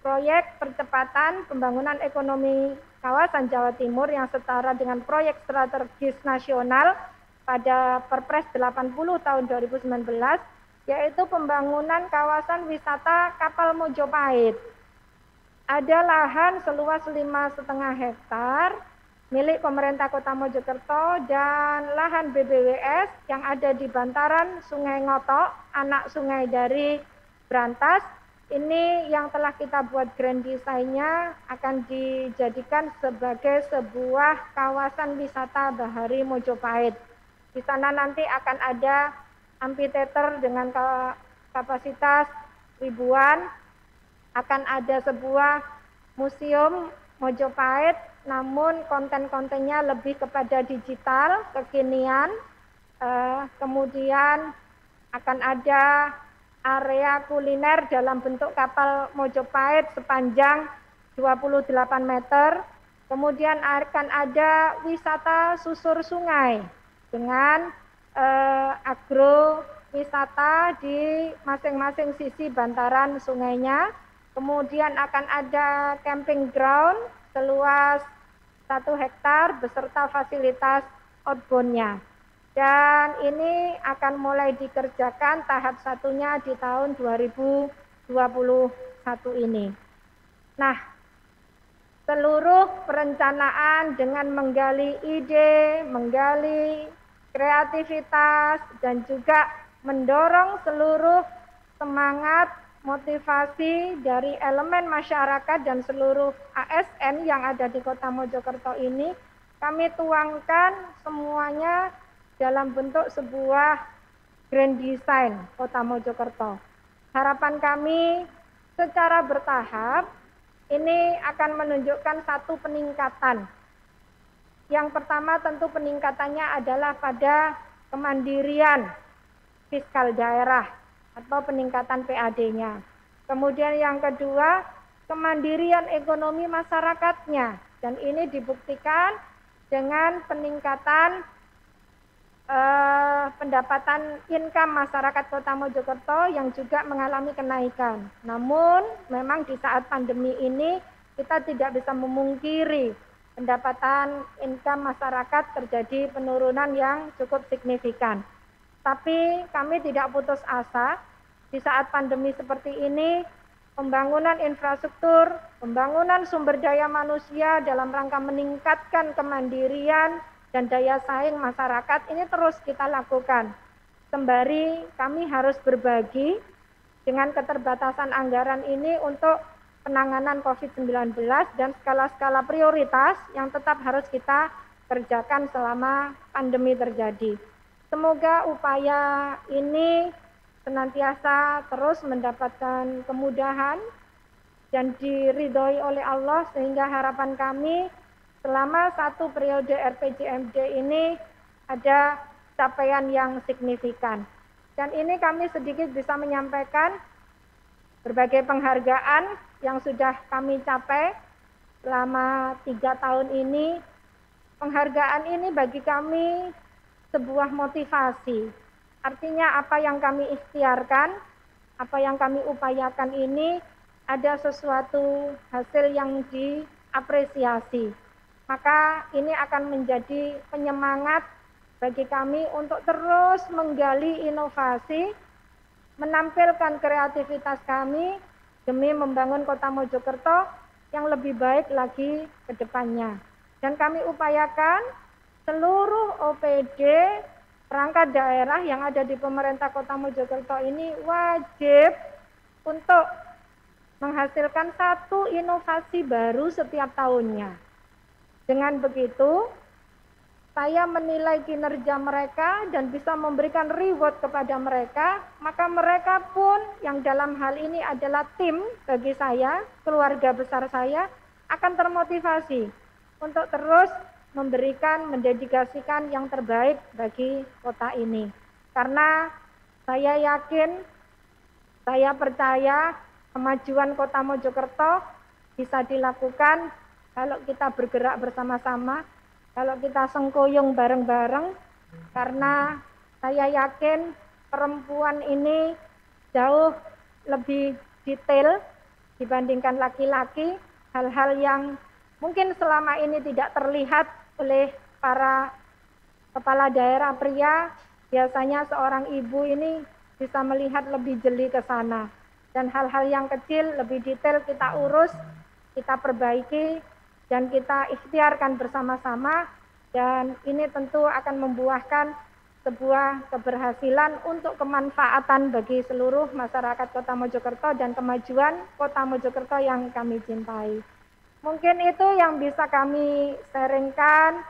Speaker 5: proyek percepatan pembangunan ekonomi kawasan Jawa Timur yang setara dengan proyek strategis nasional pada Perpres 80 tahun 2019, yaitu pembangunan kawasan wisata Kapal Mojopahit. Ada lahan seluas 5,5 hektar milik pemerintah Kota Mojokerto dan lahan BBWS yang ada di bantaran Sungai Ngotok, anak sungai dari Brantas. Ini yang telah kita buat grand design-nya akan dijadikan sebagai sebuah kawasan wisata Bahari Mojopahit. Di sana nanti akan ada amphitheater dengan kapasitas ribuan, akan ada sebuah museum Mojopahit, namun konten-kontennya lebih kepada digital, kekinian. Kemudian akan ada area kuliner dalam bentuk kapal Mojopahit sepanjang 28 meter. Kemudian akan ada wisata susur sungai dengan agrowisata di masing-masing sisi bantaran sungainya. Kemudian akan ada camping ground seluas 1 hektar beserta fasilitas outbound-nya. Dan ini akan mulai dikerjakan tahap satunya di tahun 2021 ini. Nah, seluruh perencanaan dengan menggali ide, menggali kreativitas, dan juga mendorong seluruh semangat motivasi dari elemen masyarakat dan seluruh ASN yang ada di Kota Mojokerto ini, kami tuangkan semuanya dalam bentuk sebuah grand design Kota Mojokerto. Harapan kami secara bertahap ini akan menunjukkan satu peningkatan. Yang pertama tentu peningkatannya adalah pada kemandirian fiskal daerah atau peningkatan PAD-nya. Kemudian yang kedua, kemandirian ekonomi masyarakatnya. Dan ini dibuktikan dengan peningkatan pendapatan income masyarakat Kota Mojokerto yang juga mengalami kenaikan. Namun memang di saat pandemi ini kita tidak bisa memungkiri pendapatan income masyarakat terjadi penurunan yang cukup signifikan. Tapi kami tidak putus asa. Di saat pandemi seperti ini, pembangunan infrastruktur, pembangunan sumber daya manusia dalam rangka meningkatkan kemandirian dan daya saing masyarakat ini terus kita lakukan. Sembari kami harus berbagi dengan keterbatasan anggaran ini untuk penanganan COVID-19 dan skala-skala prioritas yang tetap harus kita kerjakan selama pandemi terjadi. Semoga upaya ini senantiasa terus mendapatkan kemudahan dan diridhoi oleh Allah, sehingga harapan kami selama 1 periode RPJMD ini ada capaian yang signifikan. Dan ini kami sedikit bisa menyampaikan berbagai penghargaan yang sudah kami capai selama 3 tahun ini. Penghargaan ini bagi kami sebuah motivasi. Artinya apa yang kami ikhtiarkan, apa yang kami upayakan ini ada sesuatu hasil yang diapresiasi. Maka ini akan menjadi penyemangat bagi kami untuk terus menggali inovasi, menampilkan kreativitas kami demi membangun Kota Mojokerto yang lebih baik lagi ke depannya. Dan kami upayakan seluruh OPD perangkat daerah yang ada di pemerintah Kota Mojokerto ini wajib untuk menghasilkan satu inovasi baru setiap tahunnya. Dengan begitu, saya menilai kinerja mereka dan bisa memberikan reward kepada mereka, maka mereka pun yang dalam hal ini adalah tim bagi saya, keluarga besar saya, akan termotivasi untuk terus memberikan, mendedikasikan yang terbaik bagi kota ini. Karena saya yakin, saya percaya kemajuan Kota Mojokerto bisa dilakukan kalau kita bergerak bersama-sama, kalau kita sengkuyung bareng-bareng, karena saya yakin perempuan ini jauh lebih detail dibandingkan laki-laki, hal-hal yang mungkin selama ini tidak terlihat oleh para kepala daerah pria, biasanya seorang ibu ini bisa melihat lebih jeli ke sana. Dan hal-hal yang kecil, lebih detail kita urus, kita perbaiki, dan kita ikhtiarkan bersama-sama, dan ini tentu akan membuahkan sebuah keberhasilan untuk kemanfaatan bagi seluruh masyarakat Kota Mojokerto dan kemajuan Kota Mojokerto yang kami cintai. Mungkin itu yang bisa kami sharingkan,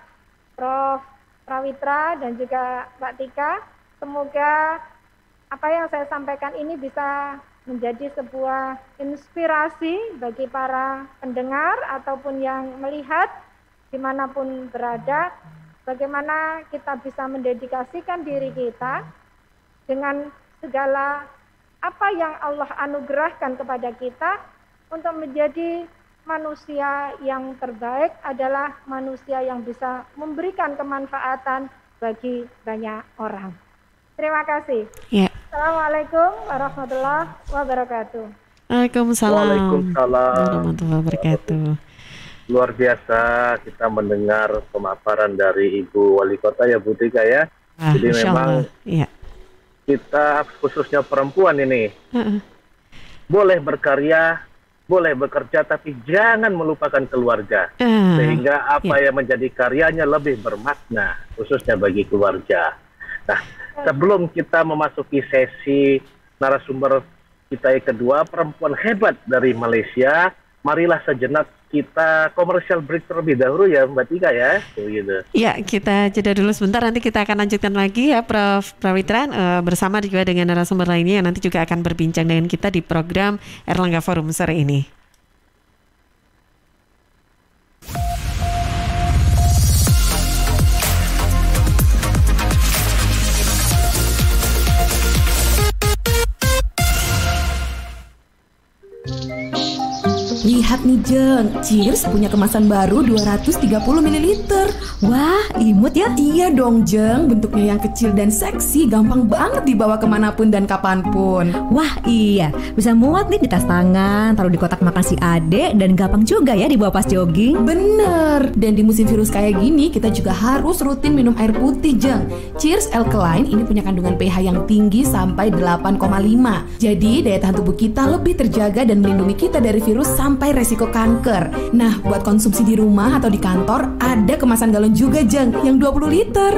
Speaker 5: Prof. Prawitra dan juga Mbak Tika. Semoga apa yang saya sampaikan ini bisa menjadi sebuah inspirasi bagi para pendengar ataupun yang melihat dimanapun berada, bagaimana kita bisa mendedikasikan diri kita dengan segala apa yang Allah anugerahkan kepada kita untuk menjadi manusia yang terbaik, adalah manusia yang bisa memberikan kemanfaatan bagi banyak orang. Terima kasih.
Speaker 2: Ya.
Speaker 5: Assalamualaikum warahmatullahi wabarakatuh.
Speaker 2: Waalaikumsalam warahmatullahi wabarakatuh.
Speaker 3: Luar biasa kita mendengar pemaparan dari Ibu Wali Kota ya Bu Tika ya. Jadi memang kita khususnya perempuan ini boleh berkarya, boleh bekerja, tapi jangan melupakan keluarga. Sehingga apa yang menjadi karyanya lebih bermakna, khususnya bagi keluarga. Nah, sebelum kita memasuki sesi narasumber kita yang kedua, perempuan hebat dari Malaysia, marilah sejenak kita komersial break terlebih dahulu ya Mbak Tika ya. Gitu.
Speaker 2: Ya, kita jeda dulu sebentar, nanti kita akan lanjutkan lagi ya Prof. Prawitra bersama juga dengan narasumber lainnya yang nanti juga akan berbincang dengan kita di program Erlangga Forum sore ini.
Speaker 8: Lihat nih Jeng, Cheers punya kemasan baru 230 ml. Wah, imut ya? Iya dong Jeng, bentuknya yang kecil dan seksi, gampang banget dibawa kemanapun dan kapanpun.
Speaker 9: Wah iya, bisa muat nih di tas tangan, taruh di kotak makan si adek, dan gampang juga ya dibawa pas jogging.
Speaker 8: Bener, dan di musim virus kayak gini, kita juga harus rutin minum air putih Jeng. Cheers Alkaline ini punya kandungan pH yang tinggi sampai 8,5. Jadi daya tahan tubuh kita lebih terjaga dan melindungi kita dari virus sampai resiko kanker. Nah, buat konsumsi di rumah atau di kantor, ada kemasan galon juga Jeng, yang 20 liter.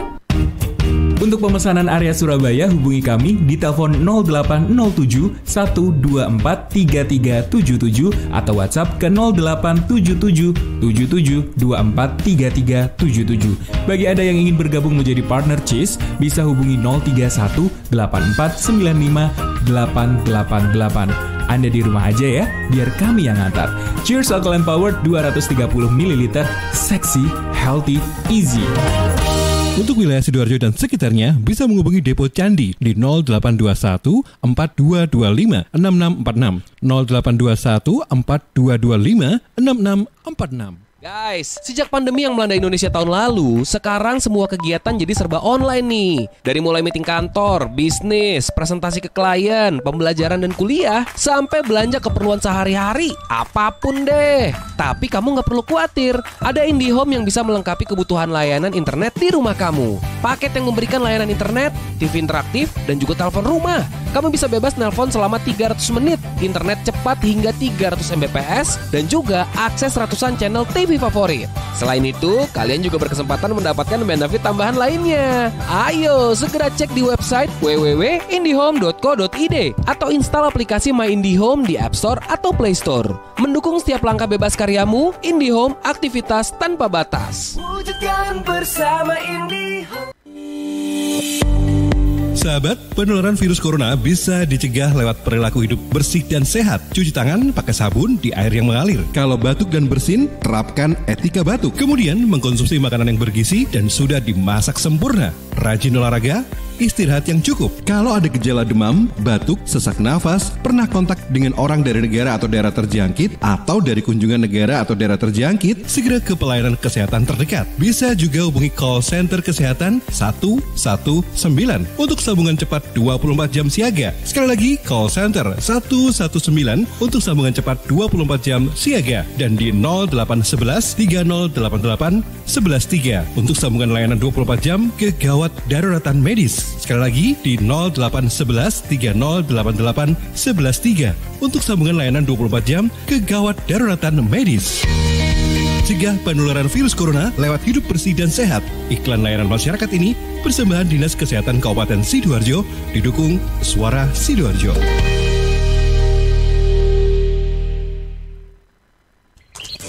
Speaker 1: Untuk pemesanan area Surabaya hubungi kami di telepon 0807 124 3377 atau WhatsApp ke 0877 77 24 3377. Bagi Anda yang ingin bergabung menjadi partner Cheers, bisa hubungi 031 84 95 888. Anda di rumah aja ya, biar kami yang ngantar. Cheers Alkaline Powered 230 ml, seksi, healthy, easy.
Speaker 10: Untuk wilayah Sidoarjo dan sekitarnya bisa menghubungi Depo Candi di 0821 4225 6646 0821 4225 6646.
Speaker 11: Guys, sejak pandemi yang melanda Indonesia tahun lalu, sekarang semua kegiatan jadi serba online nih. Dari mulai meeting kantor, bisnis, presentasi ke klien, pembelajaran dan kuliah, sampai belanja keperluan sehari-hari, apapun deh. Tapi kamu nggak perlu khawatir, ada IndiHome yang bisa melengkapi kebutuhan layanan internet di rumah kamu. Paket yang memberikan layanan internet, TV interaktif, dan juga telepon rumah. Kamu bisa bebas nelpon selama 300 menit, internet cepat hingga 300 Mbps, dan juga akses ratusan channel TV favorit. Selain itu, kalian juga berkesempatan mendapatkan benefit tambahan lainnya. Ayo, segera cek di website www.indihome.co.id atau install aplikasi My IndiHome di App Store atau Play Store. Mendukung setiap langkah bebas karyamu, IndiHome, aktivitas tanpa batas.
Speaker 12: Wujudkan bersama IndiHome.
Speaker 10: Sahabat, penularan virus corona bisa dicegah lewat perilaku hidup bersih dan sehat. Cuci tangan pakai sabun di air yang mengalir. Kalau batuk dan bersin, terapkan etika batuk. Kemudian mengkonsumsi makanan yang bergizi dan sudah dimasak sempurna. Rajin olahraga, istirahat yang cukup. Kalau ada gejala demam, batuk, sesak nafas, pernah kontak dengan orang dari negara atau daerah terjangkit, atau dari kunjungan negara atau daerah terjangkit, segera ke pelayanan kesehatan terdekat. Bisa juga hubungi call center kesehatan 119 untuk sambungan cepat 24 jam siaga. Sekali lagi, call center 119 untuk sambungan cepat 24 jam siaga. Dan di 0811 3088 113 untuk sambungan layanan 24 jam kegawat daruratan medis. Sekali lagi di 0811 3088 113 untuk sambungan layanan 24 jam kegawat daruratan medis. Cegah penularan virus corona lewat hidup bersih dan sehat. Iklan layanan masyarakat ini persembahan Dinas Kesehatan Kabupaten Sidoarjo didukung Suara Sidoarjo.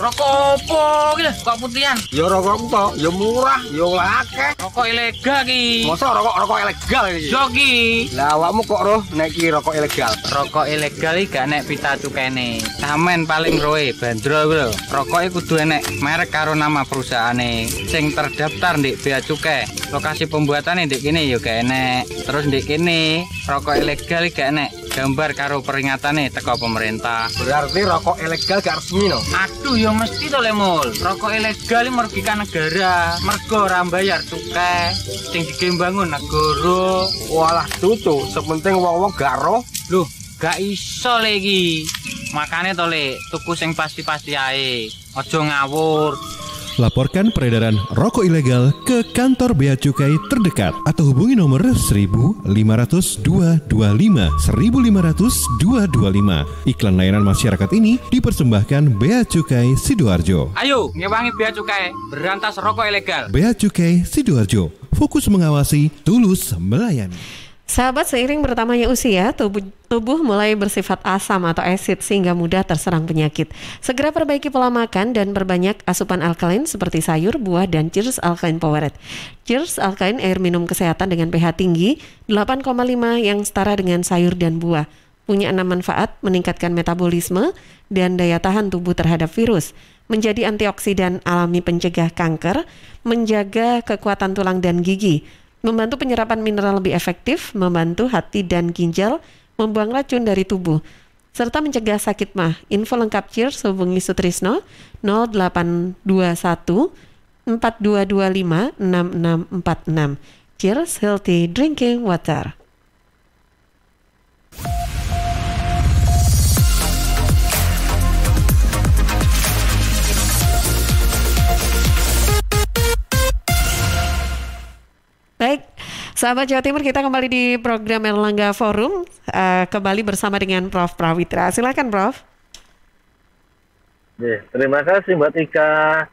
Speaker 13: Rokok opo iki lho, kok putihan? Ya rokok kok, ya murah, ya akeh. Rokok ilegal iki. Masa rokok ilegal iki? Yo iki. Lah awakmu kok roh nek iki rokok ilegal? Rokok ilegal iki gak nek pita cukene. Samen paling roe bandrol kuwi lho. Rokok iki kudu enek merek karo nama perusahaane sing terdaftar ndek bea cukai. Lokasi pembuatane ndek kene ya gak enek. Terus ndek kene rokok ilegal iki gak enek gambar karo peringatane teko pemerintah. Berarti rokok ilegal gak resmi no? Aduh ya mesti to Lemul. Rokok ilegal iki merugikan negara. Mergo ora bayar cukai sing digembangun negara. Walah tutu, sepenting wong-wong gak roh. Loh, gak iso le iki. Makane to le, tuku sing pasti-pasti ae. Aja ngawur.
Speaker 10: Laporkan peredaran rokok ilegal ke kantor bea cukai terdekat atau hubungi nomor 1500 225 1500 225. Iklan layanan masyarakat ini dipersembahkan Bea Cukai Sidoarjo.
Speaker 13: Ayo, ngewangi bea cukai, berantas rokok ilegal.
Speaker 10: Bea Cukai Sidoarjo, fokus mengawasi, tulus melayani.
Speaker 2: Sahabat, seiring bertambahnya usia, tubuh mulai bersifat asam atau asid sehingga mudah terserang penyakit. Segera perbaiki pola makan dan perbanyak asupan alkalin seperti sayur, buah, dan Cheers Alkaline Powered. Cheers Alkaline air minum kesehatan dengan pH tinggi 8,5 yang setara dengan sayur dan buah. Punya 6 manfaat: meningkatkan metabolisme dan daya tahan tubuh terhadap virus, menjadi antioksidan alami pencegah kanker, menjaga kekuatan tulang dan gigi, membantu penyerapan mineral lebih efektif, membantu hati dan ginjal, membuang racun dari tubuh, serta mencegah sakit mah. Info lengkap Cheers hubungi Sutrisno 0821 4225 6646. Cheers Healthy Drinking Water. Baik, sahabat Jawa Timur, kita kembali di program Erlangga Forum, kembali bersama dengan Prof. Prawitra. Silakan, Prof.
Speaker 3: Terima kasih Mbak Tika.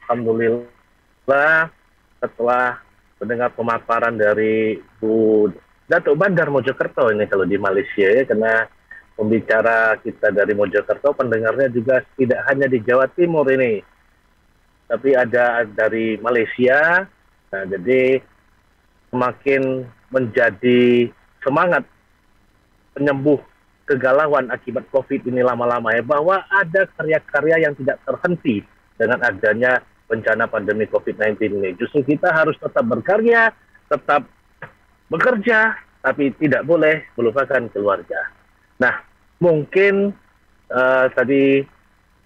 Speaker 3: Alhamdulillah setelah mendengar pemaparan dari Bu Datuk Bandar Mojokerto ini kalau di Malaysia ya, karena pembicara kita dari Mojokerto pendengarnya juga tidak hanya di Jawa Timur ini, tapi ada dari Malaysia. Nah, jadi semakin menjadi semangat penyembuh kegalauan akibat COVID ini lama-lama ya, bahwa ada karya-karya yang tidak terhenti dengan adanya bencana pandemi COVID-19 ini. Justru kita harus tetap berkarya, tetap bekerja, tapi tidak boleh melupakan keluarga. Nah, mungkin tadi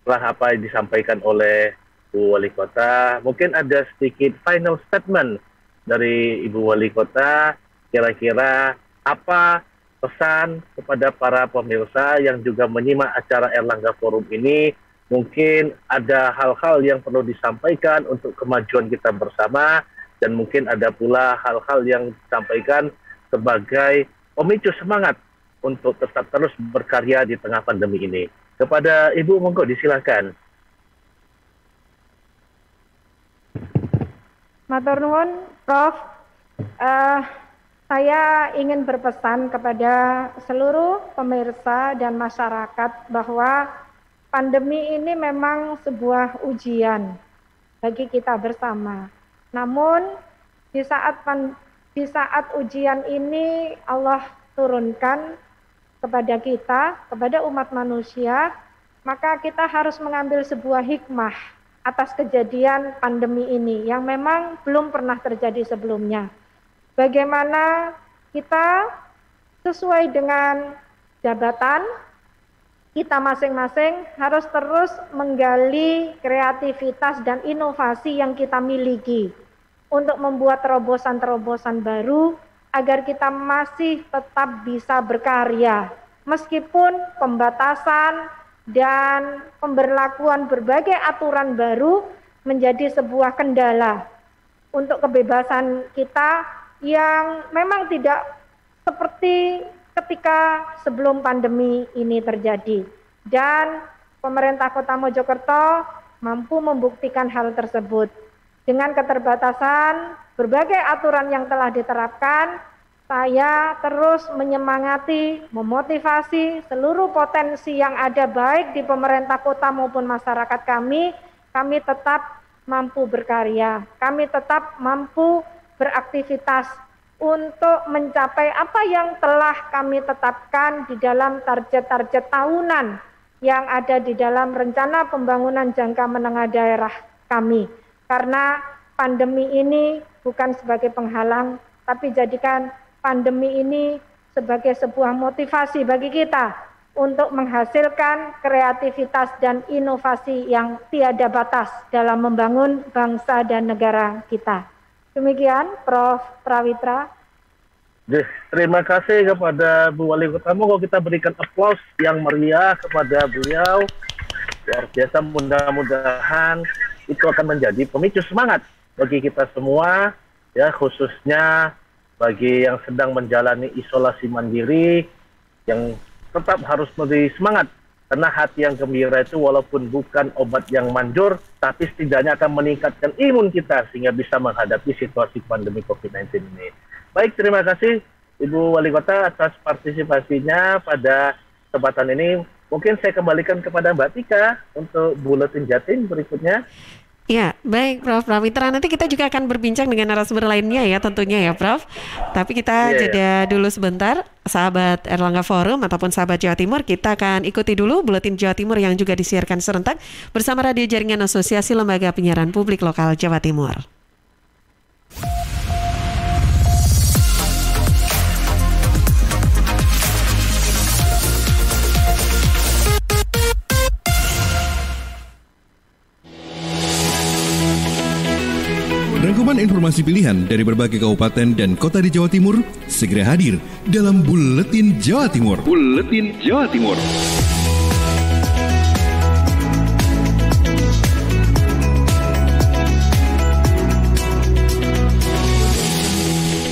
Speaker 3: setelah apa yang disampaikan oleh Bu Wali Kota, mungkin ada sedikit final statement dari Ibu Wali Kota, kira-kira apa pesan kepada para pemirsa yang juga menyimak acara Erlangga Forum ini. Mungkin ada hal-hal yang perlu disampaikan untuk kemajuan kita bersama, dan mungkin ada pula hal-hal yang disampaikan sebagai pemicu semangat untuk tetap terus berkarya di tengah pandemi ini. Kepada Ibu, monggo disilakan.
Speaker 5: Matur nuwun, Prof. Saya ingin berpesan kepada seluruh pemirsa dan masyarakat bahwa pandemi ini memang sebuah ujian bagi kita bersama. Namun di saat ujian ini Allah turunkan kepada kita, kepada umat manusia, maka kita harus mengambil sebuah hikmah atas kejadian pandemi ini yang memang belum pernah terjadi sebelumnya. Bagaimana kita sesuai dengan jabatan kita masing-masing harus terus menggali kreativitas dan inovasi yang kita miliki untuk membuat terobosan-terobosan baru agar kita masih tetap bisa berkarya meskipun pembatasan dan pemberlakuan berbagai aturan baru menjadi sebuah kendala untuk kebebasan kita yang memang tidak seperti ketika sebelum pandemi ini terjadi. Dan pemerintah Kota Mojokerto mampu membuktikan hal tersebut. Dengan keterbatasan berbagai aturan yang telah diterapkan, saya terus menyemangati, memotivasi seluruh potensi yang ada baik di pemerintah kota maupun masyarakat kami tetap mampu berkarya, kami tetap mampu beraktivitas untuk mencapai apa yang telah kami tetapkan di dalam target-target tahunan yang ada di dalam rencana pembangunan jangka menengah daerah kami. Karena pandemi ini bukan sebagai penghalang, tapi jadikan pandemi ini sebagai sebuah motivasi bagi kita untuk menghasilkan kreativitas dan inovasi yang tiada batas dalam membangun bangsa dan negara kita. Demikian, Prof. Prawitra.
Speaker 3: Terima kasih kepada Bu Wali Kota. Moga kita berikan aplaus yang meriah kepada beliau. Luar biasa, mudah-mudahan itu akan menjadi pemicu semangat bagi kita semua, ya, khususnya bagi yang sedang menjalani isolasi mandiri, yang tetap harus memberi semangat. Karena hati yang gembira itu walaupun bukan obat yang manjur, tapi setidaknya akan meningkatkan imun kita sehingga bisa menghadapi situasi pandemi COVID-19 ini. Baik, terima kasih Ibu Wali Kota atas partisipasinya pada kesempatan ini. Mungkin saya kembalikan kepada Mbak Tika untuk buletin Jatim berikutnya.
Speaker 2: Ya, baik Prof. Prawitra. Nanti kita juga akan berbincang dengan narasumber lainnya ya tentunya ya Prof. Tapi kita jeda dulu sebentar. Sahabat Erlangga Forum ataupun sahabat Jawa Timur, kita akan ikuti dulu buletin Jawa Timur yang juga disiarkan serentak bersama Radio Jaringan Asosiasi Lembaga Penyiaran Publik Lokal Jawa Timur.
Speaker 10: Rangkuman informasi pilihan dari berbagai kabupaten dan kota di Jawa Timur segera hadir dalam Buletin Jawa Timur. Buletin Jawa Timur.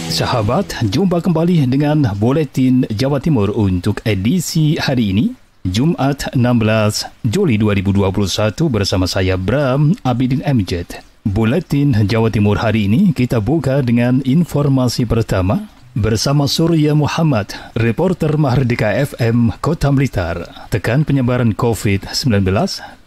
Speaker 14: Sahabat, jumpa kembali dengan Buletin Jawa Timur untuk edisi hari ini, Jumat 16 Juli 2021 bersama saya Bram Abidin Amjad. Buletin Jawa Timur hari ini kita buka dengan informasi pertama bersama Surya Muhammad, reporter Mahardika FM Kota Blitar. Tekan penyebaran COVID-19,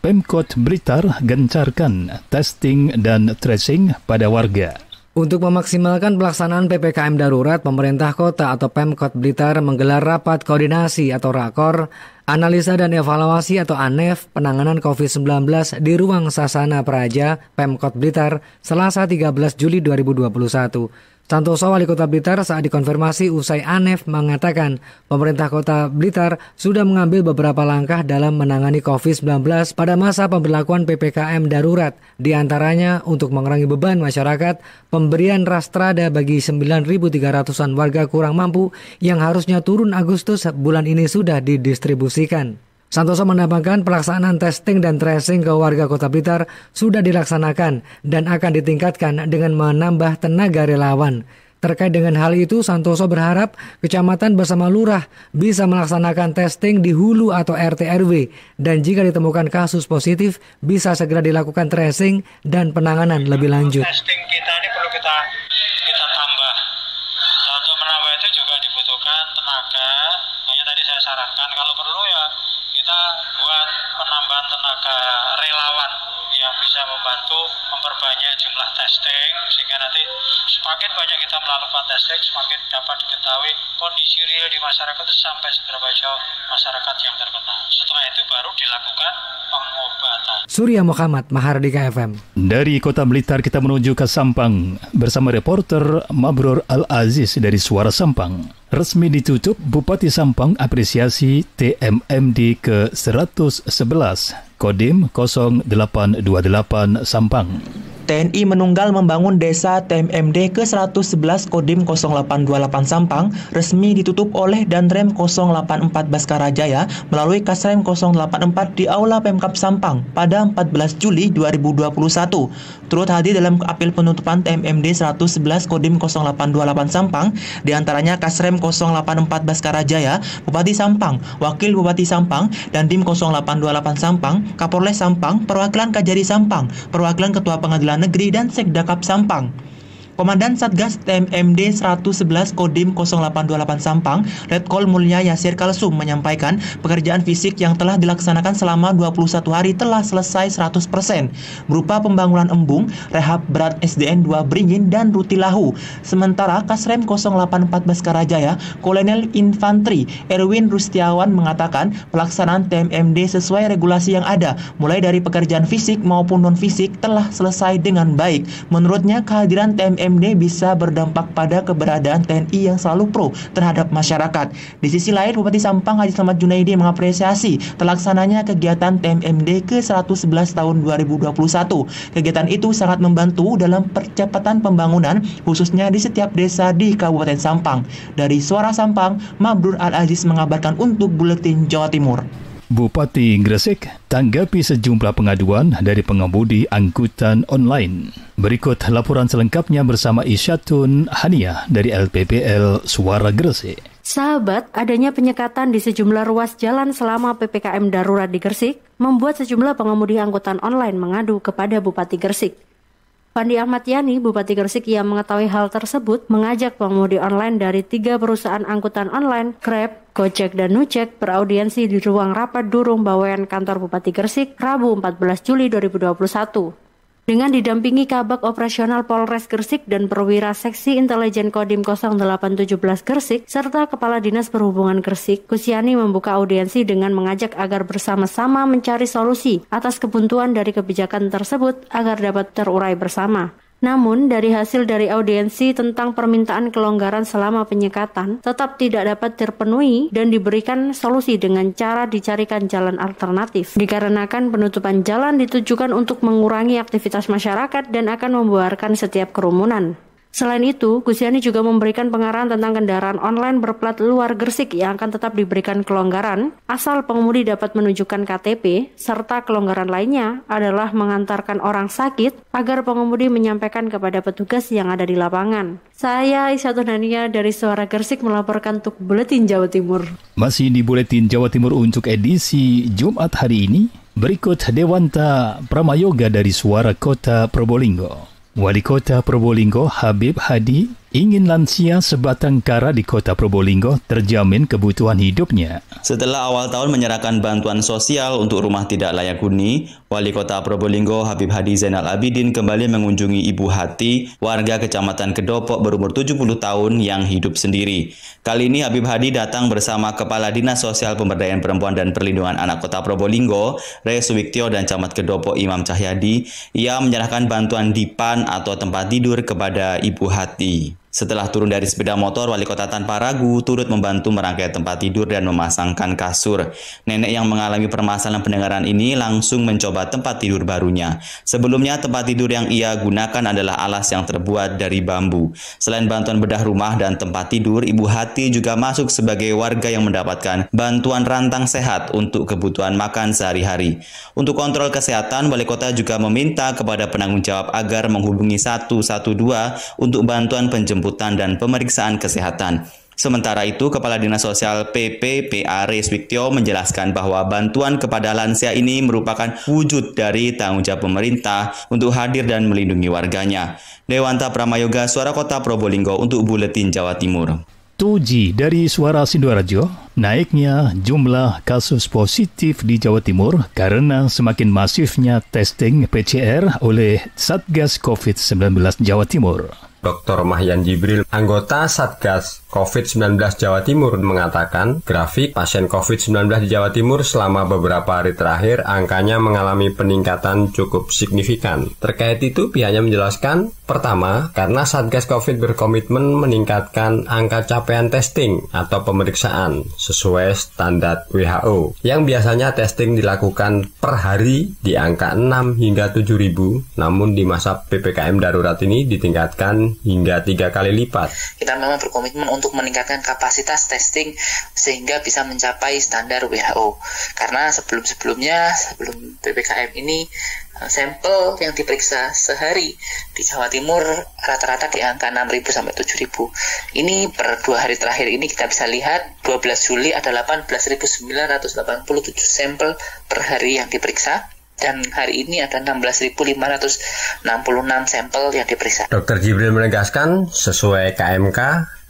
Speaker 14: Pemkot Blitar gencarkan testing dan tracing pada warga.
Speaker 15: Untuk memaksimalkan pelaksanaan PPKM darurat, pemerintah kota atau Pemkot Blitar menggelar rapat koordinasi atau rakor, analisa dan evaluasi atau ANEV penanganan COVID-19 di ruang Sasana Praja, Pemkot Blitar, Selasa 13 Juli 2021. Santoso, Wali Kota Blitar, saat dikonfirmasi usai ANEV mengatakan pemerintah Kota Blitar sudah mengambil beberapa langkah dalam menangani COVID-19 pada masa pemberlakuan PPKM darurat, di antaranya untuk mengurangi beban masyarakat, pemberian rastrada bagi 9.300-an warga kurang mampu yang harusnya turun Agustus bulan ini sudah didistribusikan. Santoso menambahkan pelaksanaan testing dan tracing ke warga Kota Blitar sudah dilaksanakan dan akan ditingkatkan dengan menambah tenaga relawan. Terkait dengan hal itu, Santoso berharap kecamatan bersama lurah bisa melaksanakan testing di hulu atau RT/RW dan jika ditemukan kasus positif bisa segera dilakukan tracing dan penanganan lebih lanjut.
Speaker 16: Testing kita ini perlu kita tambah. Untuk menambah itu juga dibutuhkan tenaga. Makanya tadi saya sarankan kalau perlu ya kita buat penambahan tenaga relawan yang bisa membantu memperbanyak jumlah testing sehingga nanti semakin banyak kita melakukan testing semakin dapat diketahui kondisi real di masyarakat itu sampai seberapa jauh masyarakat yang terkena. Setelah itu baru dilakukan pengobatan.
Speaker 15: Surya Muhammad, Mahardika FM.
Speaker 14: Dari Kota Blitar kita menuju ke Sampang bersama reporter Mabrur Al-Aziz dari Suara Sampang. Resmi ditutup, Bupati Sampang apresiasi TMMD ke-111, Kodim 0828 Sampang.
Speaker 17: TNI menunggal membangun desa TMMD ke-111 Kodim 0828 Sampang resmi ditutup oleh Danrem 084 Baskarajaya melalui Kasrem 084 di Aula Pemkab Sampang pada 14 Juli 2021. Turut hadir dalam apel penutupan TMMD 111 Kodim 0828 Sampang diantaranya Kasrem 084 Baskarajaya, Bupati Sampang, Wakil Bupati Sampang, dan Dim 0828 Sampang, Kapolres Sampang, Perwakilan Kajari Sampang, Perwakilan Ketua Pengadilan Negeri dan Sekdakap Sampang. Komandan Satgas TMMD 111 Kodim 0828 Sampang, Letkol Mulya Yasir Kalsum menyampaikan pekerjaan fisik yang telah dilaksanakan selama 21 hari telah selesai 100%, berupa pembangunan embung, rehab berat SDN 2 Beringin dan Rutilahu. Sementara Kasrem 084 Baskarajaya, Kolonel Infantri Erwin Rustiawan mengatakan pelaksanaan TMMD sesuai regulasi yang ada, mulai dari pekerjaan fisik maupun non-fisik telah selesai dengan baik. Menurutnya kehadiran TMMD bisa berdampak pada keberadaan TNI yang selalu pro terhadap masyarakat. Di sisi lain, Bupati Sampang Haji Slamet Junaidi mengapresiasi terlaksananya kegiatan TMMD ke-111 tahun 2021. Kegiatan itu sangat membantu dalam percepatan pembangunan, khususnya di setiap desa di Kabupaten Sampang. Dari Suara Sampang, Mabrur Al-Aziz mengabarkan untuk Buletin Jawa Timur.
Speaker 14: Bupati Gresik tanggapi sejumlah pengaduan dari pengemudi angkutan online. Berikut laporan selengkapnya bersama Isyatun Haniah dari LPPL Suara Gresik.
Speaker 18: Sahabat, adanya penyekatan di sejumlah ruas jalan selama PPKM darurat di Gresik membuat sejumlah pengemudi angkutan online mengadu kepada Bupati Gresik. Pandi Ahmad Yani, Bupati Gresik yang mengetahui hal tersebut, mengajak pengemudi online dari 3 perusahaan angkutan online, Grab, Gojek, dan Nucek beraudiensi di ruang rapat Durung Bawean kantor Bupati Gresik, Rabu 14 Juli 2021. Dengan didampingi Kabag Operasional Polres Gresik dan Perwira Seksi Intelijen Kodim 0817 Gresik, serta Kepala Dinas Perhubungan Gresik, Kusiani membuka audiensi dengan mengajak agar bersama-sama mencari solusi atas kebuntuan dari kebijakan tersebut agar dapat terurai bersama. Namun, dari hasil dari audiensi tentang permintaan kelonggaran selama penyekatan tetap tidak dapat terpenuhi dan diberikan solusi dengan cara dicarikan jalan alternatif. Dikarenakan penutupan jalan ditujukan untuk mengurangi aktivitas masyarakat dan akan membuarkan setiap kerumunan. Selain itu, Kusiani juga memberikan pengarahan tentang kendaraan online berplat luar Gresik yang akan tetap diberikan kelonggaran, asal pengemudi dapat menunjukkan KTP, serta kelonggaran lainnya adalah mengantarkan orang sakit agar pengemudi menyampaikan kepada petugas yang ada di lapangan. Saya Isyatun Haniah dari Suara Gresik melaporkan untuk Buletin Jawa Timur.
Speaker 14: Masih di Buletin Jawa Timur untuk edisi Jumat hari ini, Berikut Dewanta Pramayoga dari Suara Kota Probolinggo. Wali Kota Probolinggo Habib Hadi ingin lansia sebatang kara di Kota Probolinggo terjamin kebutuhan hidupnya.
Speaker 19: Setelah awal tahun menyerahkan bantuan sosial untuk rumah tidak layak huni, Wali Kota Probolinggo Habib Hadi Zainal Abidin kembali mengunjungi Ibu Hati, warga Kecamatan Kedopok berumur 70 tahun yang hidup sendiri. Kali ini Habib Hadi datang bersama Kepala Dinas Sosial Pemberdayaan Perempuan dan Perlindungan Anak Kota Probolinggo, Re Suwiktio dan Camat Kedopok Imam Cahyadi. Ia menyerahkan bantuan dipan atau tempat tidur kepada Ibu Hati. Setelah turun dari sepeda motor, Wali Kota tanpa ragu turut membantu merangkai tempat tidur dan memasangkan kasur. Nenek yang mengalami permasalahan pendengaran ini langsung mencoba tempat tidur barunya. Sebelumnya, tempat tidur yang ia gunakan adalah alas yang terbuat dari bambu. Selain bantuan bedah rumah dan tempat tidur, Ibu Hati juga masuk sebagai warga yang mendapatkan bantuan rantang sehat untuk kebutuhan makan sehari-hari. Untuk kontrol kesehatan, Wali Kota juga meminta kepada penanggung jawab agar menghubungi 112 untuk bantuan penjemputan dan pemeriksaan kesehatan. Sementara itu, Kepala Dinas Sosial PPPA Re Suwiktio menjelaskan bahwa bantuan kepada lansia ini merupakan wujud dari tanggung jawab pemerintah untuk hadir dan melindungi warganya. Dewanta Pramayoga, Suara Kota Probolinggo untuk Buletin Jawa Timur.
Speaker 14: Tuji dari Suara Sidoarjo, naiknya jumlah kasus positif di Jawa Timur karena semakin masifnya testing PCR oleh Satgas COVID-19 Jawa Timur.
Speaker 20: Dr. Mahyan Jibril, anggota Satgas COVID-19 Jawa Timur mengatakan grafik pasien COVID-19 di Jawa Timur selama beberapa hari terakhir angkanya mengalami peningkatan cukup signifikan. Terkait itu pihaknya menjelaskan, pertama, karena Satgas COVID berkomitmen meningkatkan angka capaian testing atau pemeriksaan sesuai standar WHO yang biasanya testing dilakukan per hari di angka 6 hingga 7.000, namun di masa PPKM darurat ini ditingkatkan hingga 3 kali lipat.
Speaker 21: Kita memang berkomitmen untuk meningkatkan kapasitas testing sehingga bisa mencapai standar WHO. Karena sebelum PPKM ini sampel yang diperiksa sehari di Jawa Timur rata-rata di angka 6.000 sampai 7.000. Ini per 2 hari terakhir ini kita bisa lihat 12 Juli ada 18.987 sampel per hari yang diperiksa. Dan hari ini ada 16.566 sampel yang diperiksa.
Speaker 20: Dr. Jibril menegaskan, sesuai KMK,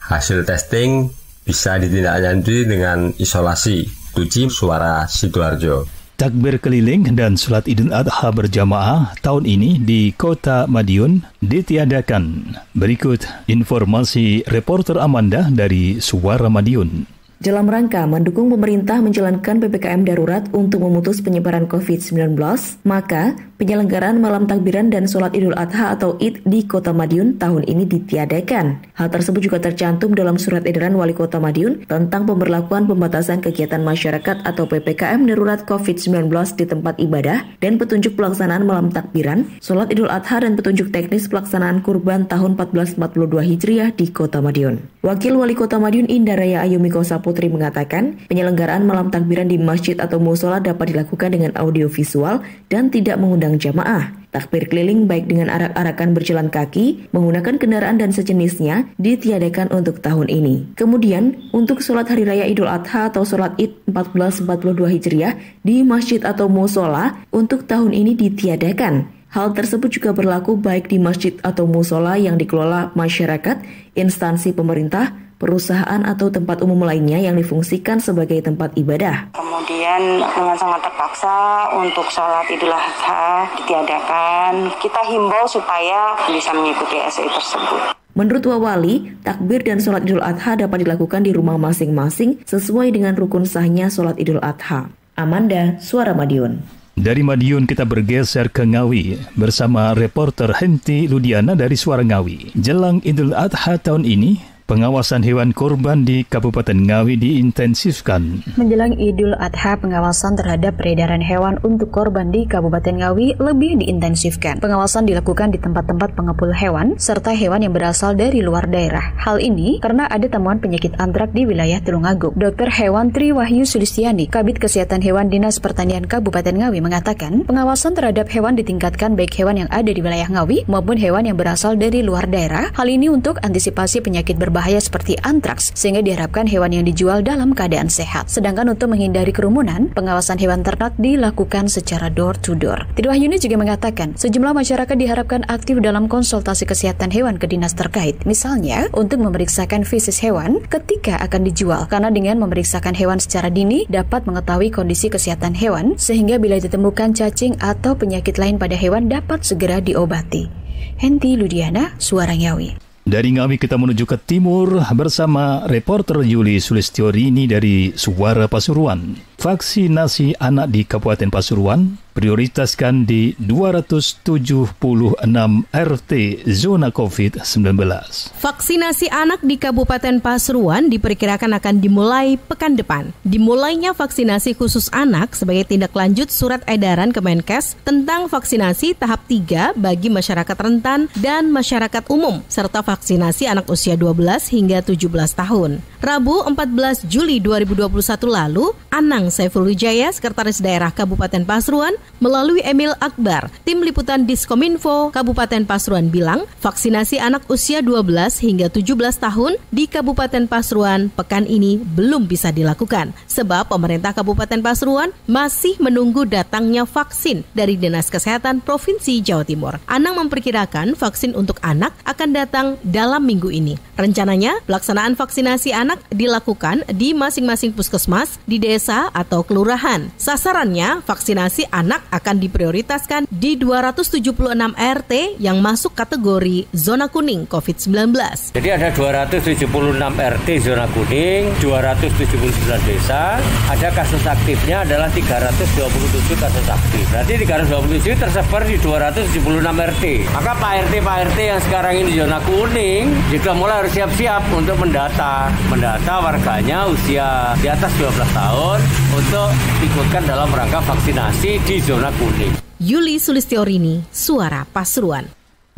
Speaker 20: hasil testing bisa ditindaklanjuti dengan isolasi. Tuji, Suara Sidoarjo.
Speaker 14: Takbir keliling dan sholat Idul Adha berjamaah tahun ini di Kota Madiun ditiadakan. Berikut informasi reporter Amanda dari Suara Madiun.
Speaker 22: Dalam rangka mendukung pemerintah menjalankan PPKM darurat untuk memutus penyebaran COVID-19, maka penyelenggaraan malam takbiran dan sholat Idul Adha atau Id di Kota Madiun tahun ini ditiadakan. Hal tersebut juga tercantum dalam surat edaran Wali Kota Madiun tentang pemberlakuan pembatasan kegiatan masyarakat atau PPKM darurat COVID-19 di tempat ibadah dan petunjuk pelaksanaan malam takbiran, sholat Idul Adha dan petunjuk teknis pelaksanaan kurban tahun 1442 Hijriah di Kota Madiun. Wakil Wali Kota Madiun Indaraya Ayumiko Saputri mengatakan, penyelenggaraan malam takbiran di masjid atau musola dapat dilakukan dengan audio visual dan tidak mengundang jamaah. Takbir keliling baik dengan arak-arakan berjalan kaki, menggunakan kendaraan dan sejenisnya ditiadakan untuk tahun ini. Kemudian, untuk sholat Hari Raya Idul Adha atau sholat Id 1442 Hijriah di masjid atau musola untuk tahun ini ditiadakan. Hal tersebut juga berlaku baik di masjid atau musola yang dikelola masyarakat, instansi pemerintah, perusahaan atau tempat umum lainnya yang difungsikan sebagai tempat ibadah.
Speaker 23: Kemudian dengan sangat terpaksa untuk sholat Idul Adha ditiadakan, kita himbau supaya bisa mengikuti SOP tersebut.
Speaker 22: Menurut Wawali, takbir dan sholat Idul Adha dapat dilakukan di rumah masing-masing sesuai dengan rukun sahnya sholat Idul Adha. Amanda, Suara Madiun.
Speaker 14: Dari Madiun kita bergeser ke Ngawi bersama reporter Henti Ludiana dari Suara Ngawi. Jelang Idul Adha tahun ini, pengawasan hewan kurban di Kabupaten Ngawi diintensifkan.
Speaker 24: Menjelang Idul Adha, pengawasan terhadap peredaran hewan untuk korban di Kabupaten Ngawi lebih diintensifkan. Pengawasan dilakukan di tempat-tempat pengepul hewan, serta hewan yang berasal dari luar daerah. Hal ini karena ada temuan penyakit antrak di wilayah Tulungagung. Dr. Hewan Tri Wahyu Sulistiani, Kabid Kesehatan Hewan Dinas Pertanian Kabupaten Ngawi mengatakan, pengawasan terhadap hewan ditingkatkan baik hewan yang ada di wilayah Ngawi maupun hewan yang berasal dari luar daerah. Hal ini untuk antisipasi penyakit berbagai berbahaya seperti antraks, sehingga diharapkan hewan yang dijual dalam keadaan sehat. Sedangkan untuk menghindari kerumunan, pengawasan hewan ternak dilakukan secara door to door. Titi Wahyuni juga mengatakan, sejumlah masyarakat diharapkan aktif dalam konsultasi kesehatan hewan ke dinas terkait, misalnya untuk memeriksakan fesis hewan ketika akan dijual, karena dengan memeriksakan hewan secara dini dapat mengetahui kondisi kesehatan hewan, sehingga bila ditemukan cacing atau penyakit lain pada hewan dapat segera diobati. Henti Ludiana, Suara Ngawi.
Speaker 14: Dari Ngawi kita menuju ke timur bersama reporter Yuli Sulistiorini dari Suara Pasuruan. Vaksinasi anak di Kabupaten Pasuruan prioritaskan di 276 RT zona COVID-19.
Speaker 4: Vaksinasi anak di Kabupaten Pasuruan diperkirakan akan dimulai pekan depan. Dimulainya vaksinasi khusus anak sebagai tindak lanjut surat edaran Kemenkes tentang vaksinasi tahap 3 bagi masyarakat rentan dan masyarakat umum, serta vaksinasi anak usia 12 hingga 17 tahun. Rabu 14 Juli 2021 lalu, Anang Saiful Wijaya, Sekretaris Daerah Kabupaten Pasuruan, melalui Emil Akbar, tim liputan Diskominfo Kabupaten Pasuruan bilang, vaksinasi anak usia 12 hingga 17 tahun di Kabupaten Pasuruan pekan ini belum bisa dilakukan, sebab pemerintah Kabupaten Pasuruan masih menunggu datangnya vaksin dari Dinas Kesehatan Provinsi Jawa Timur. Anang memperkirakan vaksin untuk anak akan datang dalam minggu ini. Rencananya, pelaksanaan vaksinasi anak dilakukan di masing-masing puskesmas, di desa atau kelurahan. Sasarannya, vaksinasi anak akan diprioritaskan di 276 RT yang masuk kategori zona kuning COVID-19.
Speaker 6: Jadi ada 276 RT zona kuning, 279 desa, ada kasus aktifnya adalah 327 kasus aktif. Berarti 327 tersebar di 276 RT. Maka Pak RT yang sekarang ini zona kuning juga mulai harus siap-siap untuk mendata warganya usia di atas 12 tahun untuk ikutkan dalam rangka vaksinasi di zona kuning.
Speaker 4: Yuli Sulistiorini, Suara Pasuruan.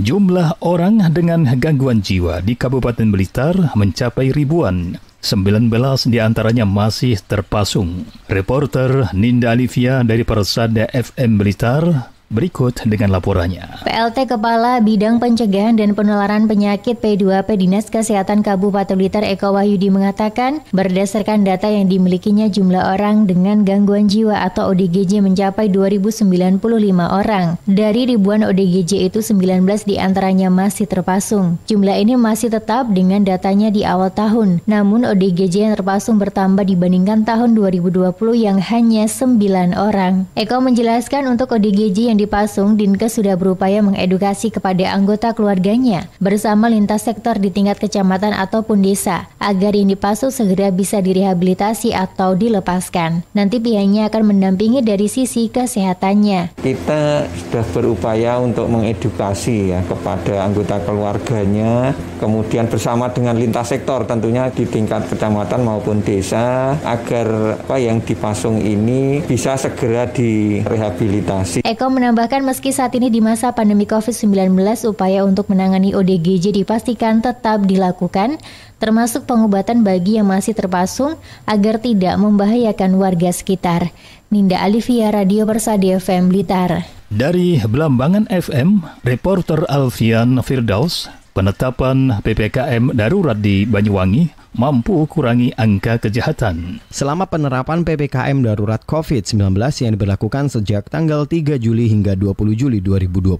Speaker 14: Jumlah orang dengan gangguan jiwa di Kabupaten Blitar mencapai ribuan. 19 diantaranya masih terpasung. Reporter Ninda Alivia dari Persada FM Blitar berikut dengan laporannya.
Speaker 7: PLT Kepala Bidang Pencegahan dan Penularan Penyakit P2P Dinas Kesehatan Kabupaten Blitar Eko Wahyudi mengatakan, berdasarkan data yang dimilikinya jumlah orang dengan gangguan jiwa atau ODGJ mencapai 2.095 orang. Dari ribuan ODGJ itu 19 diantaranya masih terpasung. Jumlah ini masih tetap dengan datanya di awal tahun. Namun ODGJ yang terpasung bertambah dibandingkan tahun 2020 yang hanya 9 orang. Eko menjelaskan untuk ODGJ yang dipasung, Dinkes sudah berupaya mengedukasi kepada anggota keluarganya bersama lintas sektor di tingkat kecamatan ataupun desa agar yang dipasung segera bisa direhabilitasi atau dilepaskan. Nanti pihaknya akan mendampingi dari sisi kesehatannya.
Speaker 9: Kita sudah berupaya untuk mengedukasi ya kepada anggota keluarganya, kemudian bersama dengan lintas sektor tentunya di tingkat kecamatan maupun desa agar yang dipasung ini bisa segera direhabilitasi.
Speaker 7: Eko menambahkan meski saat ini di masa pandemi COVID-19, upaya untuk menangani ODGJ dipastikan tetap dilakukan, termasuk pengobatan bagi yang masih terpasung agar tidak membahayakan warga sekitar. Ninda Alivia, Radio Persada FM Blitar.
Speaker 14: Dari Belambangan FM, reporter Alfian Firdaus, penetapan PPKM darurat di Banyuwangi mampu kurangi angka kejahatan.
Speaker 25: Selama penerapan PPKM darurat COVID-19 yang diberlakukan sejak tanggal 3 Juli hingga 20 Juli 2021,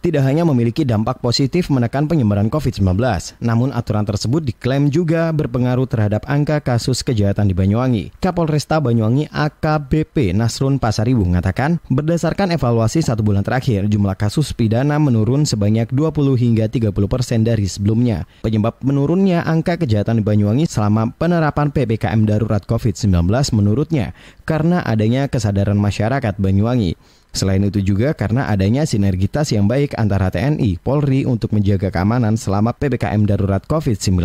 Speaker 25: tidak hanya memiliki dampak positif menekan penyebaran COVID-19, namun aturan tersebut diklaim juga berpengaruh terhadap angka kasus kejahatan di Banyuwangi. Kapolresta Banyuwangi AKBP Nasrun Pasaribu mengatakan, berdasarkan evaluasi 1 bulan terakhir, jumlah kasus pidana menurun sebanyak 20 hingga 30% dari sebelumnya. Penyebab menurunnya angka kejahatan di Banyuwangi selama penerapan PPKM darurat COVID-19 menurutnya karena adanya kesadaran masyarakat Banyuwangi. Selain itu juga karena adanya sinergitas yang baik antara TNI, Polri untuk menjaga keamanan selama PPKM darurat COVID-19.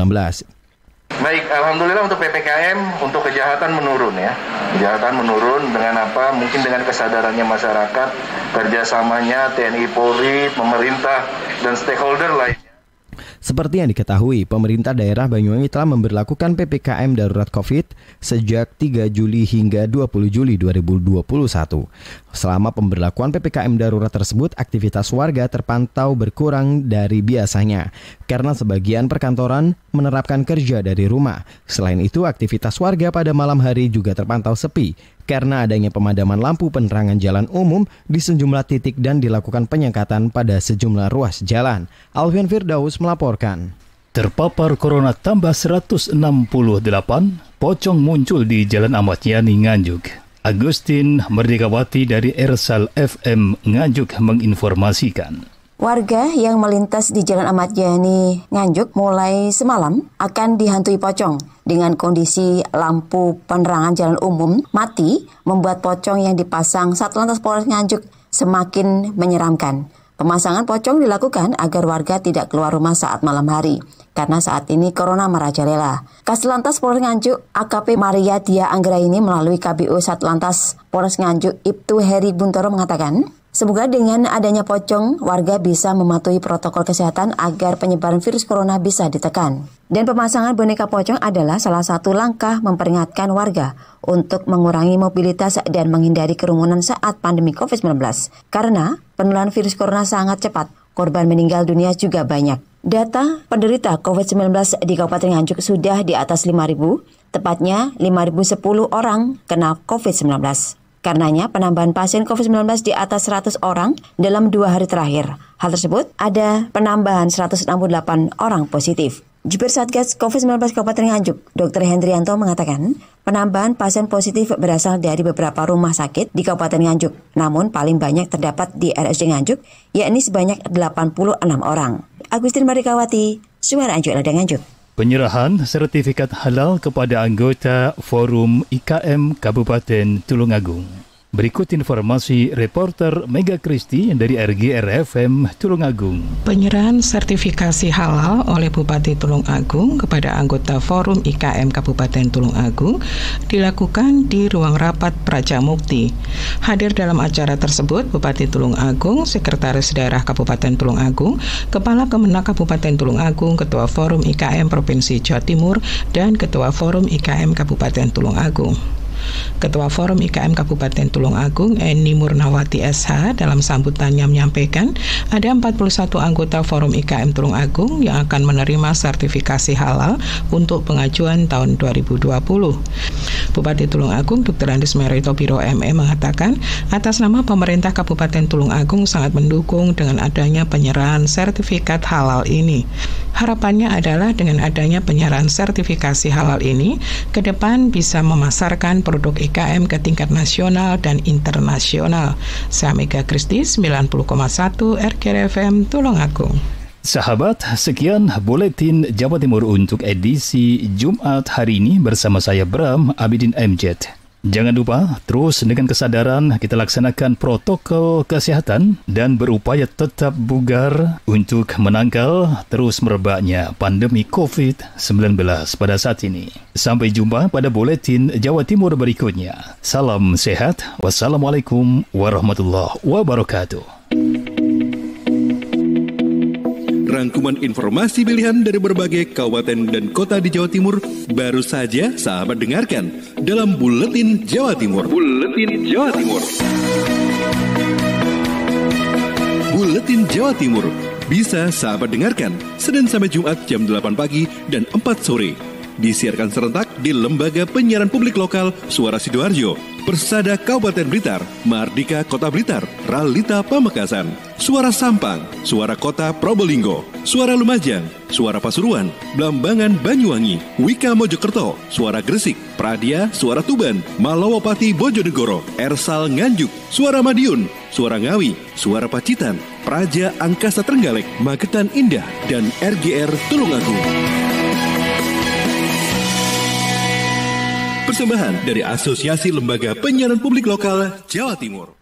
Speaker 26: Baik, alhamdulillah untuk PPKM untuk kejahatan menurun ya. Kejahatan menurun dengan apa? Mungkin dengan kesadarannya masyarakat, kerjasamanya TNI, Polri, pemerintah dan stakeholder lainnya.
Speaker 25: Seperti yang diketahui, pemerintah daerah Banyuwangi telah memberlakukan PPKM darurat COVID sejak 3 Juli hingga 20 Juli 2021. Selama pemberlakuan PPKM darurat tersebut, aktivitas warga terpantau berkurang dari biasanya karena sebagian perkantoran menerapkan kerja dari rumah. Selain itu, aktivitas warga pada malam hari juga terpantau sepi karena adanya pemadaman lampu penerangan jalan umum di sejumlah titik dan dilakukan penyekatan pada sejumlah ruas jalan. Alfian Firdaus melaporkan.
Speaker 14: Terpapar corona tambah 168, pocong muncul di Jalan Ahmad Yani Nganjuk. Agustin Merdekawati dari Ersal FM Nganjuk menginformasikan.
Speaker 1: Warga yang melintas di Jalan Ahmad Yani Nganjuk mulai semalam akan dihantui pocong. Dengan kondisi lampu penerangan jalan umum mati, membuat pocong yang dipasang Satlantas Polres Nganjuk semakin menyeramkan. Pemasangan pocong dilakukan agar warga tidak keluar rumah saat malam hari, karena saat ini corona merajalela. Kaslantas Polres Nganjuk AKP Maria Dia Anggraini melalui KBU Satlantas Polres Nganjuk Ibtu Heri Buntoro mengatakan, semoga dengan adanya pocong, warga bisa mematuhi protokol kesehatan agar penyebaran virus corona bisa ditekan. Dan pemasangan boneka pocong adalah salah satu langkah memperingatkan warga untuk mengurangi mobilitas dan menghindari kerumunan saat pandemi COVID-19. Karena penularan virus corona sangat cepat, korban meninggal dunia juga banyak. Data penderita COVID-19 di Kabupaten Nganjuk sudah di atas 5.000, tepatnya 5.010 orang kena COVID-19. Karenanya penambahan pasien COVID-19 di atas 100 orang dalam 2 hari terakhir. Hal tersebut ada penambahan 168 orang positif. Jubir Satgas COVID-19 Kabupaten Nganjuk, Dr. Hendrianto mengatakan, penambahan pasien positif berasal dari beberapa rumah sakit di Kabupaten Nganjuk. Namun paling banyak terdapat di RSUD Nganjuk, yakni sebanyak 86 orang. Agustin Merdekawati, Suara Nganjuk Ladang Nganjuk.
Speaker 14: Penyerahan sertifikat halal kepada anggota Forum IKM Kabupaten Tulungagung. Berikut informasi reporter Mega Kristi dari RGR-FM Tulungagung.
Speaker 5: Penyerahan sertifikasi halal oleh Bupati Tulungagung kepada anggota Forum IKM Kabupaten Tulungagung dilakukan di ruang rapat Prajamukti. Hadir dalam acara tersebut Bupati Tulungagung, Sekretaris Daerah Kabupaten Tulungagung, Kepala Kemenak Kabupaten Tulungagung, Ketua Forum IKM Provinsi Jawa Timur, dan Ketua Forum IKM Kabupaten Tulungagung. Ketua Forum IKM Kabupaten Tulungagung, Eni Murnawati SH, dalam sambutannya menyampaikan ada 41 anggota Forum IKM Tulungagung yang akan menerima sertifikasi halal untuk pengajuan tahun 2020. Bupati Tulungagung, Dr. Andes Merito Biro ME mengatakan, atas nama pemerintah Kabupaten Tulungagung sangat mendukung dengan adanya penyerahan sertifikat halal ini. Harapannya adalah dengan adanya penyerahan sertifikasi halal ini, ke depan bisa memasarkan produk IKM ke tingkat nasional dan internasional. Saya Mega Kristi, 90,1 RGR-FM Tulungagung.
Speaker 14: Sahabat, sekian Buletin Jawa Timur untuk edisi Jumat hari ini bersama saya Bram Abidin MJ. Jangan lupa, terus dengan kesadaran kita laksanakan protokol kesehatan dan berupaya tetap bugar untuk menangkal terus merebaknya pandemi COVID-19 pada saat ini. Sampai jumpa pada Buletin Jawa Timur berikutnya. Salam sehat. Wassalamualaikum warahmatullahi wabarakatuh.
Speaker 10: Rangkuman informasi pilihan dari berbagai kabupaten dan kota di Jawa Timur baru saja sahabat dengarkan dalam Buletin Jawa Timur. Buletin Jawa Timur. Buletin Jawa Timur bisa sahabat dengarkan Senin sampai Jumat jam 8 pagi dan 4 sore. Disiarkan serentak di Lembaga Penyiaran Publik Lokal Suara Sidoarjo, Persada Kabupaten Blitar, Mardika Kota Blitar, Ralita Pamekasan, Suara Sampang, Suara Kota Probolinggo, Suara Lumajang, Suara Pasuruan, Blambangan Banyuwangi, Wika Mojokerto, Suara Gresik, Pradia, Suara Tuban, Malawapati Bojonegoro, Ersal Nganjuk, Suara Madiun, Suara Ngawi, Suara Pacitan, Praja Angkasa Trenggalek, Magetan Indah, dan RGR Tulungagung. Persembahan dari Asosiasi Lembaga Penyiaran Publik Lokal Jawa Timur.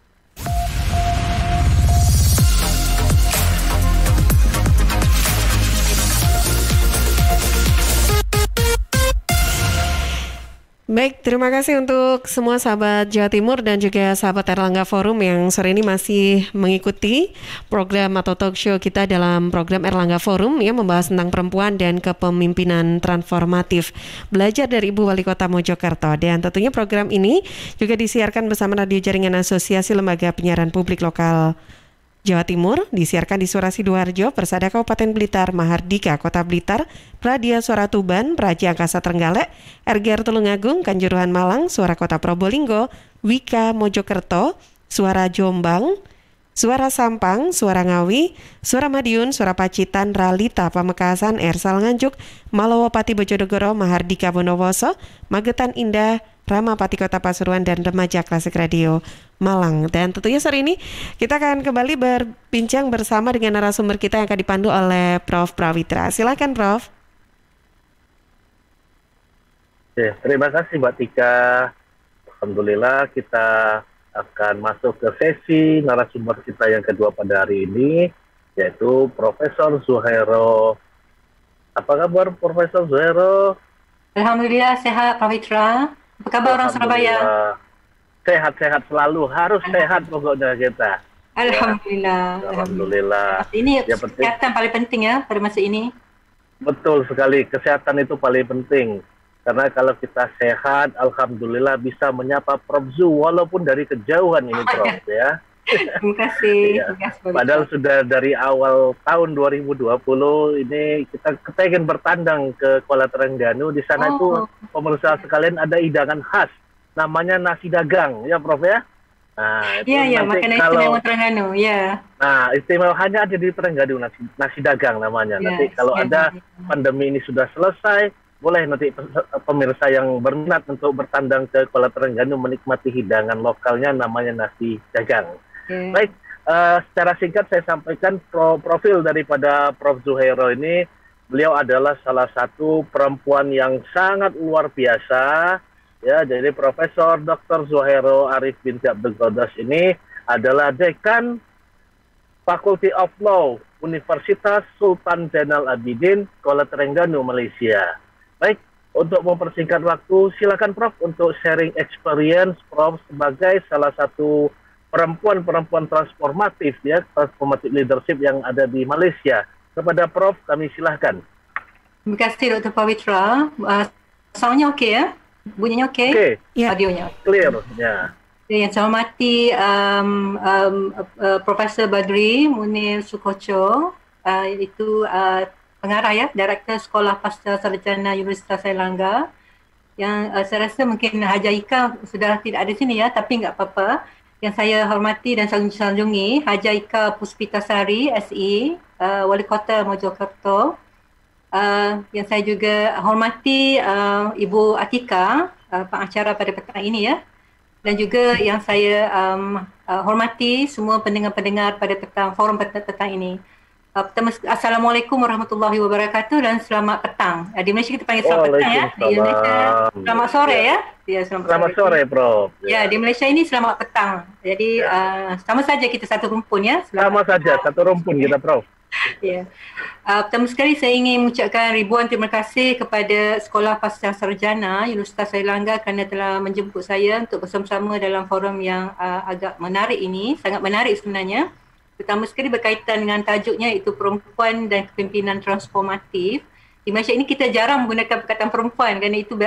Speaker 2: Baik, terima kasih untuk semua sahabat Jawa Timur dan juga sahabat Erlangga Forum yang sore ini masih mengikuti program atau talk show kita dalam program Erlangga Forum yang membahas tentang perempuan dan kepemimpinan transformatif. Belajar dari Ibu Wali Kota Mojokerto. Dan tentunya program ini juga disiarkan bersama Radio Jaringan Asosiasi Lembaga Penyiaran Publik Lokal Jawa Timur, disiarkan di Suara Sidoarjo, Persada Kabupaten Blitar, Mahardika Kota Blitar, Pradia Suara Tuban, Praja Angkasa Trenggalek, RGR Tulungagung, Kanjuruhan Malang, Suara Kota Probolinggo, Wika Mojokerto, Suara Jombang, Suara Sampang, Suara Ngawi, Suara Madiun, Suara Pacitan, Ralita Pamekasan, Ersal Nganjuk, Malowopati Bojonegoro, Mahardika Bondowoso, Magetan Indah, Ramapati Kota Pasuruan, dan Remaja Klasik Radio Malang. Dan tentunya sore ini kita akan kembali berbincang bersama dengan narasumber kita yang akan dipandu oleh Prof. Prawitra. Silakan Prof.
Speaker 3: Terima kasih Mbak Tika. Alhamdulillah kita akan masuk ke sesi narasumber kita yang kedua pada hari ini, yaitu Profesor Zuhairo. Apa kabar Profesor Zuhairo?
Speaker 8: Alhamdulillah sehat Prawitra. Apa kabar orang Surabaya?
Speaker 3: Sehat-sehat selalu, harus sehat pokoknya kita.
Speaker 8: Alhamdulillah.
Speaker 3: Ya, Alhamdulillah.
Speaker 8: Ini kesehatan paling penting ya pada masa ini.
Speaker 3: Betul sekali, kesehatan itu paling penting. Karena kalau kita sehat, Alhamdulillah bisa menyapa Prof. Zu walaupun dari kejauhan ini Prof ya.
Speaker 8: Terima kasih.
Speaker 3: Ya. Padahal sudah dari awal tahun 2020 ini kita kepengen bertandang ke Kuala Terengganu. Di sana itu pemirsa sekalian ada hidangan khas, namanya nasi dagang ya Prof ya. Nah,
Speaker 8: iya, makanan istimewa Terengganu, ya.
Speaker 3: Nah, istimewanya ada di Terengganu, nasi dagang namanya. Nanti kalau ada pandemi ini sudah selesai, boleh nanti pemirsa yang berminat untuk bertandang ke Kuala Terengganu menikmati hidangan lokalnya namanya nasi dagang. Baik, secara singkat saya sampaikan profil daripada Prof. Zuhairo ini. Beliau adalah salah satu perempuan yang sangat luar biasa. Ya, jadi Profesor Dr. Zuhairo Arif binti Abdul Qadas ini adalah Dekan Faculty of Law Universitas Sultan Zainal Abidin, Kuala Terengganu, Malaysia. Baik, untuk mempersingkat waktu, silakan Prof untuk sharing experience Prof sebagai salah satu perempuan-perempuan transformatif ya, transformative leadership yang ada di Malaysia. Kepada Prof kami silahkan.
Speaker 8: Terima kasih Dr. Pawitra. Soundnya okey ya? Bunyinya okey?
Speaker 3: Okey.
Speaker 8: Audionya
Speaker 3: clear ya.
Speaker 8: Yang saya hormati Profesor Badri Munir Sukocho, itu pengarah ya, Direktur Sekolah Pasca Sarjana Universitas Airlangga, yang saya rasa mungkin Haji Aika sudah tidak ada di sini ya, tapi enggak apa-apa. Yang saya hormati dan sanjungi Haji Aika Puspitasari SE, Wali Kota Mojokerto. Yang saya juga hormati Ibu Atika, pengacara pada petang ini ya. Dan juga yang saya hormati semua pendengar-pendengar pada forum petang ini. Pertama, Assalamualaikum warahmatullahi wabarakatuh dan selamat petang. Di Malaysia kita panggil selamat petang ya. Di Indonesia selamat sore ya.
Speaker 3: Selamat sore Prof.
Speaker 8: Ya, di Malaysia ini selamat petang. Jadi sama saja kita satu rumpun ya.
Speaker 3: Sama saja satu rumpun kita Prof.
Speaker 8: Ya. Pertama sekali saya ingin mengucapkan ribuan terima kasih kepada Sekolah Pasca Sarjana Universitas Airlangga kerana telah menjemput saya untuk bersama-sama dalam forum yang agak menarik ini. Sangat menarik sebenarnya. Pertama sekali berkaitan dengan tajuknya, iaitu perempuan dan kepimpinan transformatif. Di Malaysia ini kita jarang menggunakan perkataan perempuan kerana itu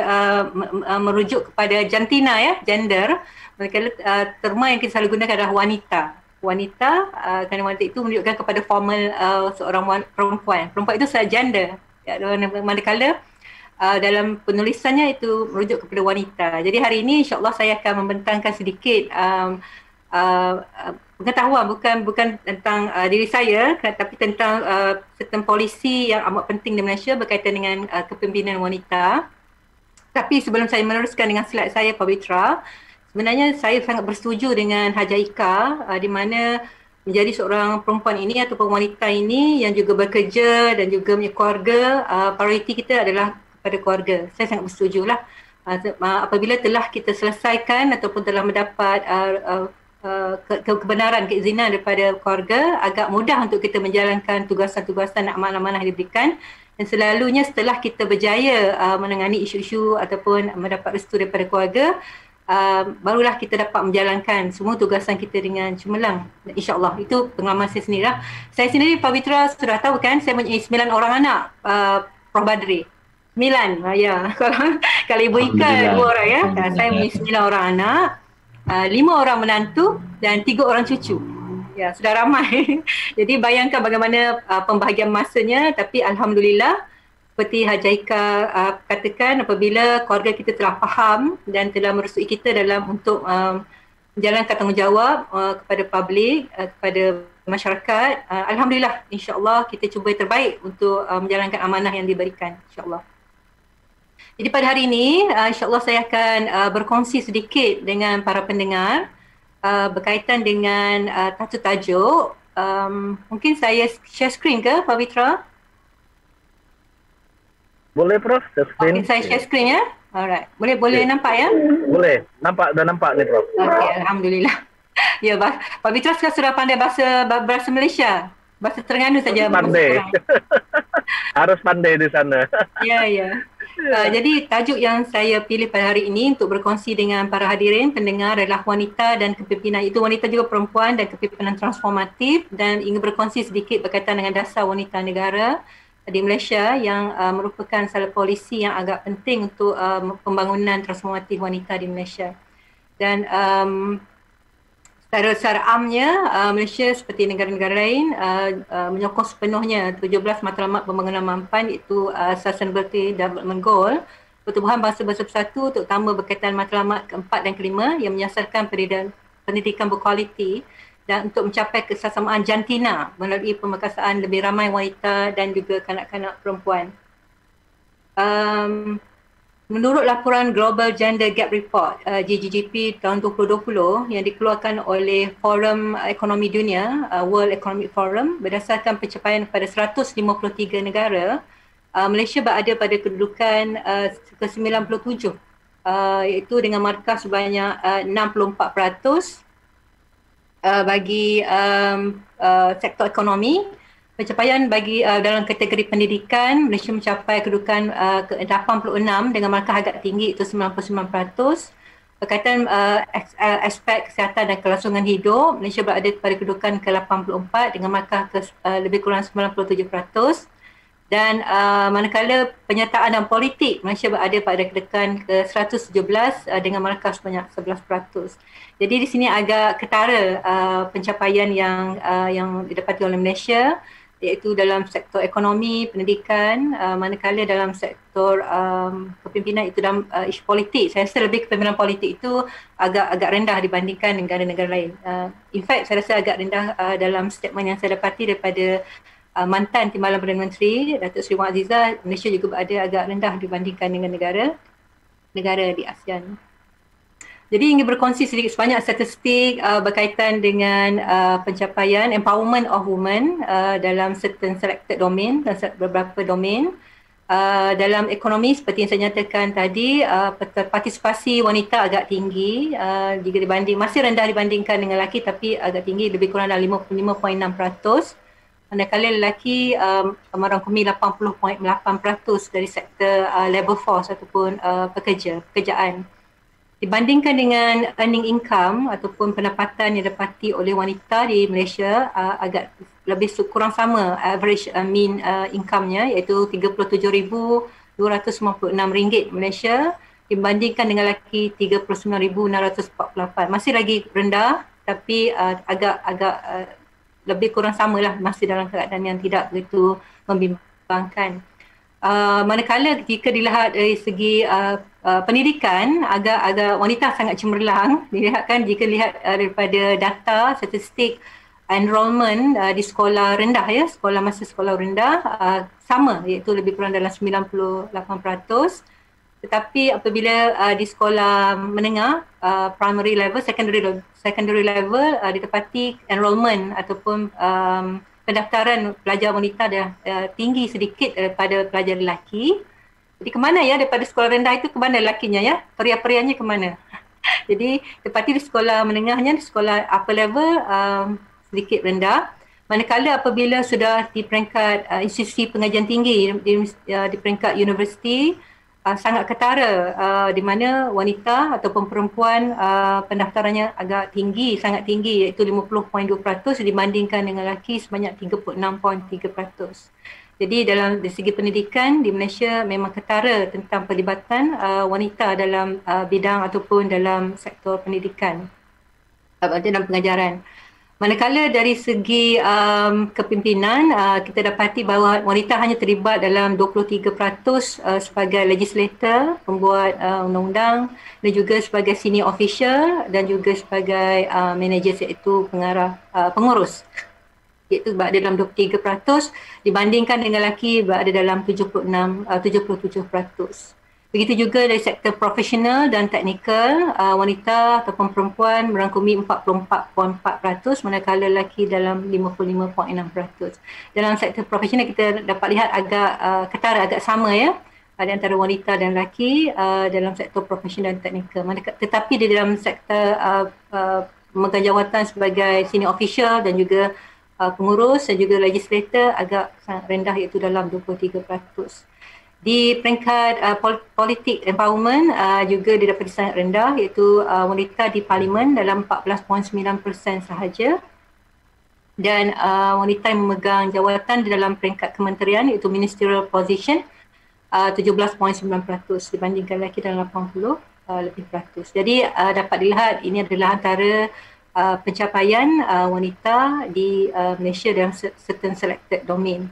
Speaker 8: merujuk kepada jantina ya, gender. Manakala terma yang kita selalu gunakan adalah wanita. Wanita kerana wanita itu menunjukkan kepada formal seorang perempuan. Perempuan itu adalah gender. Ya, manakala dalam penulisannya itu merujuk kepada wanita. Jadi hari ini insya-Allah saya akan membentangkan sedikit pengetahuan bukan tentang diri saya, tapi tentang sistem polisi yang amat penting di Malaysia berkaitan dengan kepimpinan wanita. Tapi sebelum saya meneruskan dengan slide saya Pawitra, sebenarnya saya sangat bersetuju dengan Haji Aika di mana menjadi seorang perempuan ini ataupun wanita ini yang juga bekerja dan juga punya keluarga, prioriti kita adalah kepada keluarga. Saya sangat bersetujulah. Apabila telah kita selesaikan ataupun telah mendapat kebenaran, keizinan daripada keluarga, agak mudah untuk kita menjalankan tugasan-tugasan amanah-amanah yang diberikan Dan selalunya setelah kita berjaya menangani isu-isu ataupun mendapat restu daripada keluarga, barulah kita dapat menjalankan semua tugasan kita dengan cemerlang. InsyaAllah, itu pengalaman saya sendiri lah. Saya sendiri, Pak Fitra sudah tahu kan, saya punya 9 orang anak, Prof. Badri. 9, ya. Kalau Ibu Ika 2 orang ya. Saya punya 9 orang anak, 5 orang menantu dan 3 orang cucu. Ya, sudah ramai. Jadi bayangkan bagaimana pembahagian masanya, tapi Alhamdulillah, seperti Haji Aika katakan, apabila keluarga kita telah faham dan telah merestui kita dalam untuk menjalankan tanggungjawab kepada publik, kepada masyarakat, Alhamdulillah, insyaAllah kita cuba terbaik untuk menjalankan amanah yang diberikan, insyaAllah. Jadi pada hari ini, insyaAllah saya akan berkongsi sedikit dengan para pendengar berkaitan dengan satu tajuk. Mungkin saya share screen ke, Pak Fitra?
Speaker 3: Boleh, Prof.
Speaker 8: Okay, saya share screen ya. Alright. Boleh nampak ya?
Speaker 3: Boleh. Dah nampak ni, Prof.
Speaker 8: Okey, Alhamdulillah. Ya, Pak Fitra sekarang sudah pandai bahasa Malaysia. Bahasa Terengganu saja.
Speaker 3: Pandai. Harus pandai di sana.
Speaker 8: Ya. Jadi tajuk yang saya pilih pada hari ini untuk berkongsi dengan para hadirin pendengar adalah wanita dan kepimpinan. Itu wanita juga perempuan dan kepimpinan transformatif, dan ingin berkongsi sedikit berkaitan dengan dasar wanita negara di Malaysia yang merupakan salah polisi yang agak penting untuk pembangunan transformatif wanita di Malaysia. Dan secara amnya, Malaysia seperti negara-negara lain menyokong sepenuhnya 17 matlamat pembangunan mampan, iaitu Sustainability Development Goal, Pertubuhan Bangsa-Bangsa Bersatu, terutama berkaitan matlamat keempat dan kelima yang menyasarkan pendidikan berkualiti dan untuk mencapai kesesamaan jantina melalui pemerkasaan lebih ramai wanita dan juga kanak-kanak perempuan. Menurut laporan Global Gender Gap Report GGGP tahun 2020 yang dikeluarkan oleh Forum Ekonomi Dunia, World Economic Forum, berdasarkan pencapaian pada 153 negara, Malaysia berada pada kedudukan ke-97, iaitu dengan markah sebanyak 64% bagi sektor ekonomi. Pencapaian bagi dalam kategori pendidikan, Malaysia mencapai kedudukan ke-86 dengan markah agak tinggi, itu 99%. Berkaitan aspek kesihatan dan kelangsungan hidup, Malaysia berada pada kedudukan ke-84 dengan markah lebih kurang 97%. Dan manakala penyertaan dan politik, Malaysia berada pada kedudukan ke-117 dengan markah sebanyak 11%. Jadi di sini agak ketara pencapaian yang didapati oleh Malaysia, iaitu dalam sektor ekonomi, pendidikan, manakala dalam sektor kepimpinan itu dalam isu politik. Saya rasa lebih kepimpinan politik itu agak rendah dibandingkan negara-negara lain. In fact, saya rasa agak rendah dalam statement yang saya dapati daripada mantan Timbalan Perdana Menteri Datuk Seri Wan Azizah. Malaysia juga berada agak rendah dibandingkan dengan negara di ASEAN. Jadi ingin berkongsi sedikit sebanyak statistik berkaitan dengan pencapaian empowerment of women dalam certain selected domain dan beberapa domain. Dalam ekonomi seperti yang saya nyatakan tadi, partisipasi wanita agak tinggi jika masih rendah dibandingkan dengan lelaki, tapi agak tinggi, lebih kurang dalam 55.6%. Manakala lelaki merangkumi 80.8% dari sektor labour force ataupun pekerjaan. Dibandingkan dengan earning income ataupun pendapatan yang didapati oleh wanita di Malaysia, agak lebih kurang sama average mean income-nya, iaitu RM39,256 Malaysia, dibandingkan dengan lelaki 39,648. Masih lagi rendah, tapi agak lebih kurang samalah, masih dalam keadaan yang tidak begitu membimbangkan. Manakala jika dilihat dari segi pendidikan, agak wanita sangat cemerlang. Dilihatkan jika lihat daripada data statistik enrollment di sekolah rendah, ya, sekolah rendah sama, iaitu lebih kurang dalam 98%. Tetapi apabila di sekolah menengah, primary level, secondary level, didapati enrollment ataupun pendaftaran pelajar wanita dah tinggi sedikit daripada pelajar lelaki. Jadi ke mana ya, daripada sekolah rendah itu ke mana lelakinya ya? Peria-perianya ke mana? Jadi dapati di sekolah menengahnya, di sekolah upper level sedikit rendah. Manakala apabila sudah di peringkat institusi pengajian tinggi, di peringkat universiti, sangat ketara, di mana wanita ataupun perempuan pendaftarannya agak tinggi, sangat tinggi, iaitu 50.2% dibandingkan dengan lelaki sebanyak 36.3%. Jadi dari segi pendidikan di Malaysia memang ketara tentang pelibatan wanita dalam bidang ataupun dalam sektor pendidikan, dalam pengajaran. Manakala dari segi kepimpinan, kita dapati bahawa wanita hanya terlibat dalam 23% sebagai legislator, pembuat undang-undang, dan juga sebagai senior official dan juga sebagai manager, iaitu pengurus. Iaitu berada dalam 23% dibandingkan dengan lelaki berada dalam 77%. Begitu juga dari sektor profesional dan teknikal, wanita ataupun perempuan merangkumi 44.4%, manakala lelaki dalam 55.6%. Dalam sektor profesional kita dapat lihat agak ketara, agak sama ya, ada antara wanita dan lelaki dalam sektor profesional dan teknikal. Tetapi di dalam sektor memegang jawatan sebagai senior official dan juga pengurus dan juga legislator agak sangat rendah, iaitu dalam 23%. Di peringkat politik empowerment juga didapat sangat rendah, iaitu wanita di parlimen dalam 14.9% sahaja, dan wanita yang memegang jawatan di dalam peringkat kementerian iaitu ministerial position 17.9% dibandingkan lelaki dalam 80 lebih peratus. Jadi dapat dilihat ini adalah antara pencapaian wanita di Malaysia dalam certain selected domain.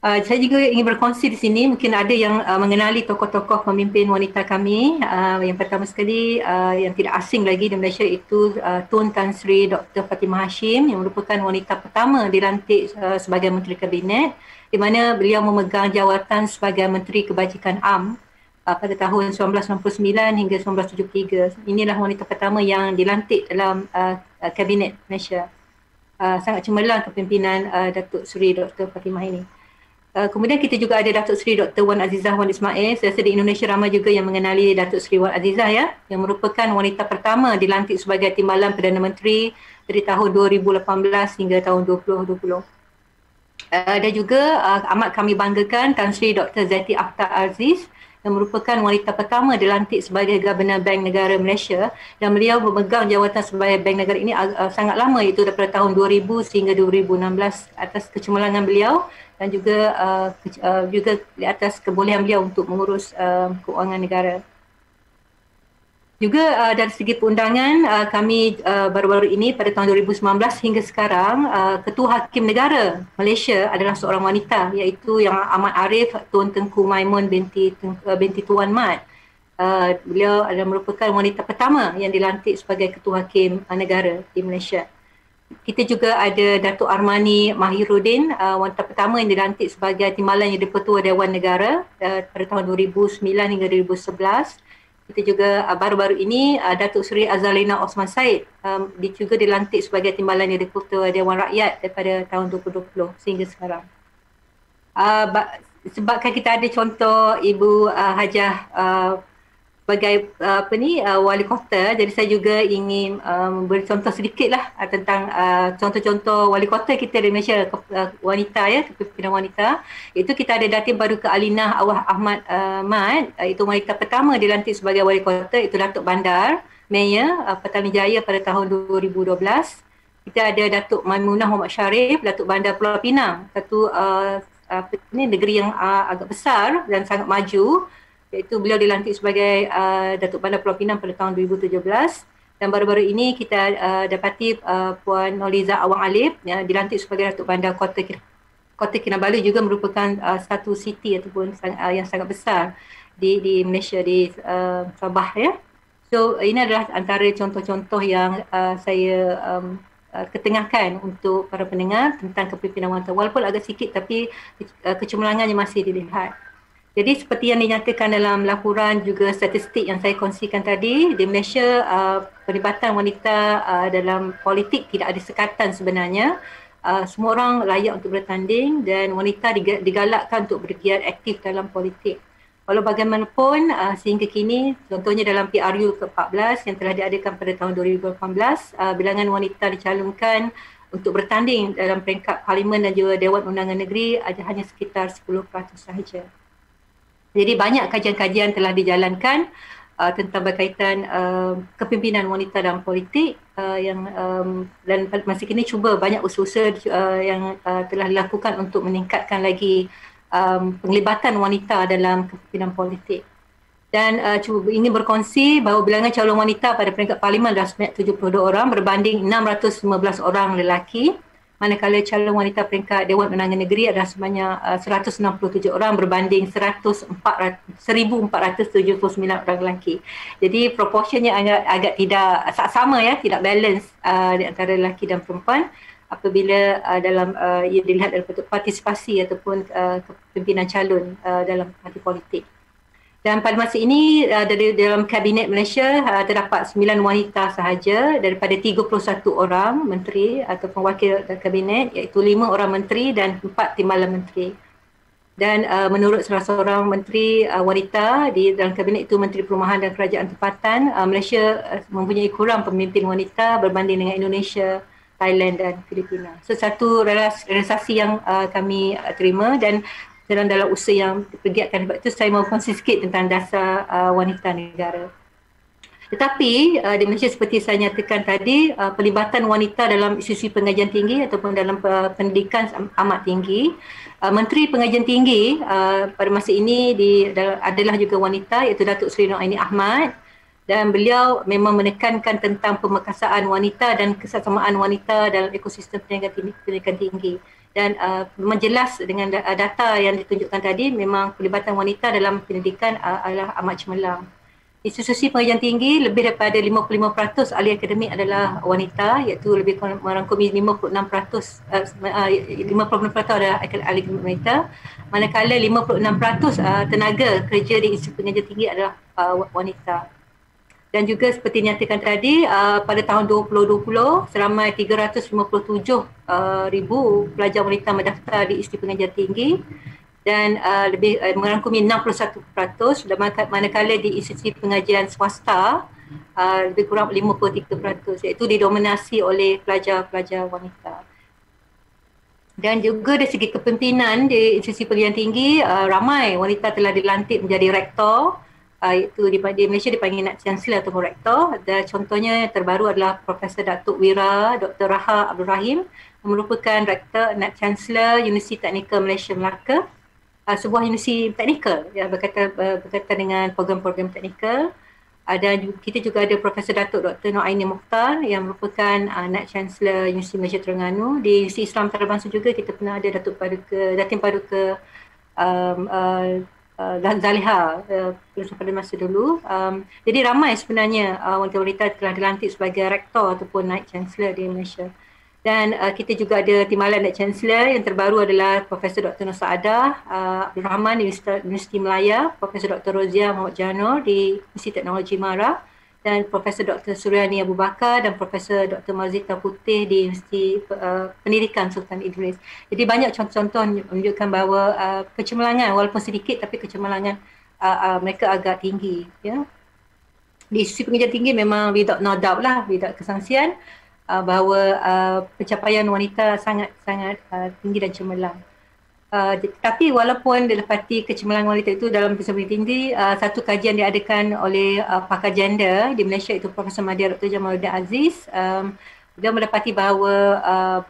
Speaker 8: Saya juga ingin berkongsi di sini, mungkin ada yang mengenali tokoh-tokoh pemimpin wanita kami. Yang pertama sekali, yang tidak asing lagi di Malaysia itu Tun Tan Sri Dr. Fatimah Hashim, yang merupakan wanita pertama dilantik sebagai Menteri Kabinet, di mana beliau memegang jawatan sebagai Menteri Kebajikan Am pada tahun 1969 hingga 1973. Inilah wanita pertama yang dilantik dalam Kabinet Malaysia. Sangat cemerlang kepimpinan Datuk Seri Dr. Fatimah ini. Kemudian kita juga ada Datuk Seri Dr. Wan Azizah Wan Ismail. Saya rasa di Indonesia ramai juga yang mengenali Datuk Seri Wan Azizah ya, yang merupakan wanita pertama dilantik sebagai Timbalan Perdana Menteri dari tahun 2018 hingga tahun 2020. Dan juga amat kami banggakan Tan Sri Dr. Zeti Akhtar Aziz, yang merupakan wanita pertama dilantik sebagai Governor Bank Negara Malaysia, dan beliau memegang jawatan sebagai Bank Negara ini sangat lama, iaitu daripada tahun 2000 sehingga 2016, atas kecemerlangan beliau dan juga di atas kebolehan beliau untuk mengurus keuangan negara. Juga dari segi perundangan, kami baru-baru ini pada tahun 2019 hingga sekarang, Ketua Hakim Negara Malaysia adalah seorang wanita, iaitu yang amat arif, Tun Tengku Maimun binti Tuan Mat. Beliau adalah merupakan wanita pertama yang dilantik sebagai Ketua Hakim Negara di Malaysia. Kita juga ada Datuk Armani Mahiruddin, wanita pertama yang dilantik sebagai Timbalan Yang di-Pertua Dewan Negara pada tahun 2009 hingga 2011. Kita juga baru-baru ini Datuk Seri Azalina Osman Said juga dilantik sebagai Timbalan Yang di-Pertua Dewan Rakyat daripada tahun 2020 sehingga sekarang. Sebabkan kita ada contoh Ibu Hajah sebagai wali kota, jadi saya juga ingin beri contoh sedikitlah tentang contoh-contoh wali kota kita di Malaysia, wanita ya, kepimpinan wanita. Itu kita ada Datin Baduka Alinah Awah Ahmad Mat, itu wanita pertama dilantik sebagai wali kota, itu Datuk Bandar Mayor Petaling Jaya pada tahun 2012. Kita ada Datuk Maimunah Muhammad Sharif, Datuk Bandar Pulau Pinang, satu negeri yang agak besar dan sangat maju, iaitu beliau dilantik sebagai Datuk Bandar Pulau Pinang pada tahun 2017. Dan baru-baru ini kita dapati Puan Noliza Awang Alif dilantik sebagai Datuk Bandar Kota Kinabalu, juga merupakan satu city ataupun yang sangat besar di Malaysia, di Sabah ya. So ini adalah antara contoh-contoh yang saya ketengahkan untuk para pendengar tentang kepimpinan wanita, walaupun agak sikit tapi kecemerlangannya masih dilihat. Jadi seperti yang dinyatakan dalam laporan juga statistik yang saya kongsikan tadi, di Malaysia pelibatan wanita dalam politik tidak ada sekatan sebenarnya. Semua orang layak untuk bertanding dan wanita digalakkan untuk bergiat aktif dalam politik. Walau bagaimanapun, sehingga kini, contohnya dalam PRU ke-14 yang telah diadakan pada tahun 2018, bilangan wanita dicalonkan untuk bertanding dalam peringkat Parlimen dan juga Dewan Undangan Negeri hanya sekitar 10% sahaja. Jadi banyak kajian-kajian telah dijalankan tentang berkaitan kepimpinan wanita dalam politik dan masa kini cuba banyak usaha-usaha yang telah dilakukan untuk meningkatkan lagi penglibatan wanita dalam kepimpinan politik. Dan ingin berkongsi bahawa bilangan calon wanita pada peringkat Parlimen adalah sebanyak 72 orang berbanding 615 orang lelaki, manakala calon wanita peringkat Dewan Undangan Negeri adalah sebanyak 167 orang berbanding 1,479 orang lelaki. Jadi proporsinya agak tidak sama ya, tidak balance di antara lelaki dan perempuan apabila dalam ia dilihat dari partisipasi ataupun kepimpinan calon dalam parti politik. Dan pada masa ini dalam Kabinet Malaysia terdapat 9 wanita sahaja daripada 31 orang menteri ataupun wakil Kabinet, iaitu 5 orang menteri dan 4 timbalan menteri. Dan menurut salah seorang menteri wanita di dalam Kabinet itu Menteri Perumahan dan Kerajaan Tempatan, Malaysia mempunyai kurang pemimpin wanita berbanding dengan Indonesia, Thailand dan Filipina. So satu realisasi yang kami terima dan dalam usaha yang dipergiatkan. Sebab itu saya mahu kongsi sikit tentang dasar wanita negara. Tetapi di Malaysia seperti saya nyatakan tadi, pelibatan wanita dalam institusi pengajian tinggi ataupun dalam pendidikan amat tinggi. Menteri Pengajian Tinggi pada masa ini adalah juga wanita, iaitu Datuk Seri Nur Aini Ahmad. Dan beliau memang menekankan tentang pemerkasaan wanita dan kesesamaan wanita dalam ekosistem pendidikan tinggi. Dan memang jelas dengan data yang ditunjukkan tadi, memang pelibatan wanita dalam pendidikan adalah amat cemerlang. Institusi pengajian tinggi, lebih daripada 55% ahli akademik adalah wanita, iaitu lebih merangkumi 56% adalah ahli akademik wanita, manakala 56% tenaga kerja di institusi pengajian tinggi adalah wanita. Dan juga seperti dinyatakan tadi, pada tahun 2020, seramai 357,000 pelajar wanita mendaftar di institusi pengajian tinggi dan lebih merangkumi 61%, manakala di institusi pengajian swasta lebih kurang 53%, iaitu didominasi oleh pelajar-pelajar wanita. Dan juga dari segi kepimpinan di institusi pengajian tinggi, ramai wanita telah dilantik menjadi rektor, iaitu di Malaysia dipanggil Naib Chancellor atau Rektor. Dan contohnya terbaru adalah Profesor Datuk Wira Dr. Raha Abdul Rahim, yang merupakan Rektor Naib Chancellor Universiti Teknikal Malaysia Melaka, sebuah universiti teknikal yang berkaitan dengan program-program teknikal. Dan kita juga ada Profesor Datuk Dr. Nur Aini Mokhtar yang merupakan Naib Chancellor Universiti Malaysia Terengganu. Di Universiti Islam Antarabangsa juga kita pernah ada Datin Paduka Zaliha pada masa dulu. Jadi ramai sebenarnya wanita-wanita telah dilantik sebagai rektor ataupun Naib Chancellor di Malaysia. Dan kita juga ada timbalan Naib Chancellor yang terbaru adalah Profesor Dr. Nur Saadah Abdul Rahman di Universiti Melaya, Profesor Dr. Rozia Muhammad Janur di Universiti Teknologi Mara, dan Profesor Dr. Suryani Abu Bakar dan Profesor Dr. Marzita Putih di Universiti Pendidikan Sultan Idris. Jadi banyak contoh-contoh menunjukkan bahawa kecemerlangan, walaupun sedikit tapi kecemerlangan mereka agak tinggi. Ya. Di institusi pengajian tinggi memang without no doubt lah, without kesangsian, bahawa pencapaian wanita sangat tinggi dan cemerlang. Tapi walaupun didapati kecemerlangan wanita itu dalam pendidikan tinggi, satu kajian diadakan oleh pakar gender di Malaysia, itu Profesor Madya Dr. Jamaluddin Aziz, dia mendapati bahawa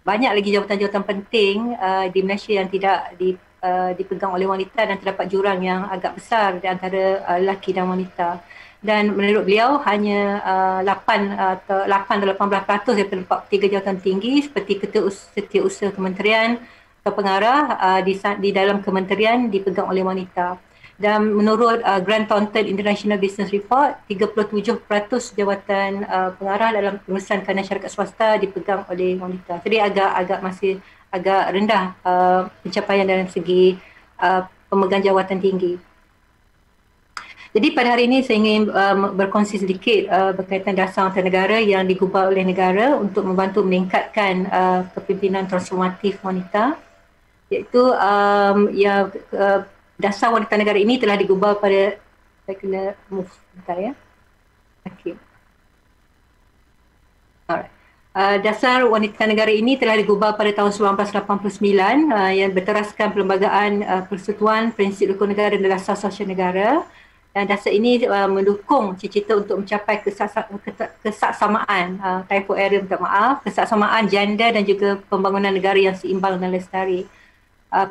Speaker 8: banyak lagi jawatan-jawatan penting di Malaysia yang tidak dipegang oleh wanita dan terdapat jurang yang agak besar di antara lelaki dan wanita. Dan menurut beliau hanya 8 atau 18% daripada 43 jawatan tinggi seperti setiausaha kementerian atau pengarah di dalam kementerian dipegang oleh wanita. Dan menurut Grant Thornton International Business Report, 37% jawatan pengarah dalam urusan kanan syarikat swasta dipegang oleh wanita. Jadi masih agak rendah pencapaian dalam segi pemegang jawatan tinggi. Jadi pada hari ini saya ingin berkongsi sedikit berkaitan dasar negara yang digubal oleh negara untuk membantu meningkatkan kepimpinan transformatif wanita, iaitu Dasar Wanita Negara ini telah digubal pada, saya kena move bentar ya. Okey. Alright. Dasar Wanita Negara ini telah digubal pada tahun 1989 yang berteraskan Perlembagaan Persekutuan Prinsip Rukun Negara dan Dasar Sosial Negara. Dan dasar ini mendukung cita-cita untuk mencapai kesaksamaan, typo error, minta maaf, kesaksamaan gender dan juga pembangunan negara yang seimbang dan lestari.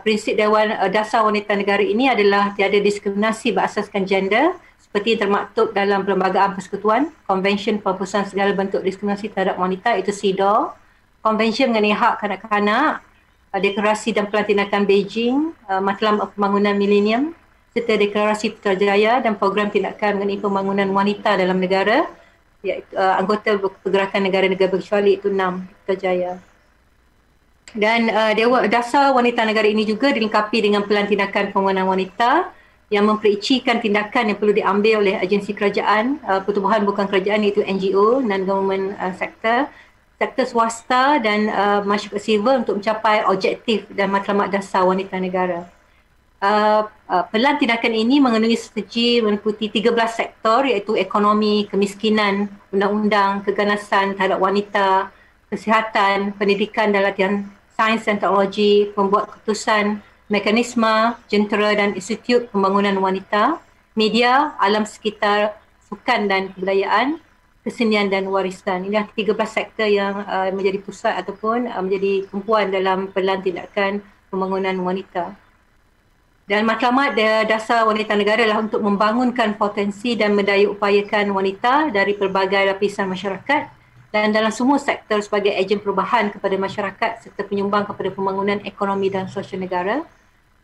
Speaker 8: Prinsip Dewan Dasar Wanita Negara ini adalah tiada diskriminasi berasaskan gender seperti yang termaktub dalam Perlembagaan Persekutuan, Konvensyen Penghapusan Segala Bentuk Diskriminasi Terhadap Wanita iaitu CEDAW, Konvensyen mengenai Hak Kanak-kanak, Deklarasi dan Pelantikan Beijing, Matlamat Pembangunan Milenium, serta Deklarasi Putrajaya dan Program Tindakan mengenai Pembangunan Wanita dalam negara, iaitu anggota Pergerakan Negara-Negara Berkecuali iaitu 6 Putrajaya. Dan Dasar Wanita Negara ini juga dilengkapi dengan Pelan Tindakan Pembangunan Wanita yang mempericikan tindakan yang perlu diambil oleh agensi kerajaan, pertubuhan bukan kerajaan iaitu NGO, non-government sector, sektor swasta dan masyarakat sivil untuk mencapai objektif dan matlamat dasar wanita negara. Pelan tindakan ini mengenai strategi meliputi 13 sektor iaitu ekonomi, kemiskinan, undang-undang, keganasan terhadap wanita, kesihatan, pendidikan dan latihan sains dan teknologi, pembuat keputusan, mekanisme, jentera dan institut pembangunan wanita, media, alam sekitar, sukan dan kebudayaan, kesenian dan warisan. Inilah 13 sektor yang menjadi pusat ataupun menjadi tumpuan dalam pelan tindakan pembangunan wanita. Dan matlamat dasar wanita negara adalah untuk membangunkan potensi dan mendaya upayakan wanita dari pelbagai lapisan masyarakat dan dalam semua sektor sebagai ejen perubahan kepada masyarakat serta penyumbang kepada pembangunan ekonomi dan sosial negara,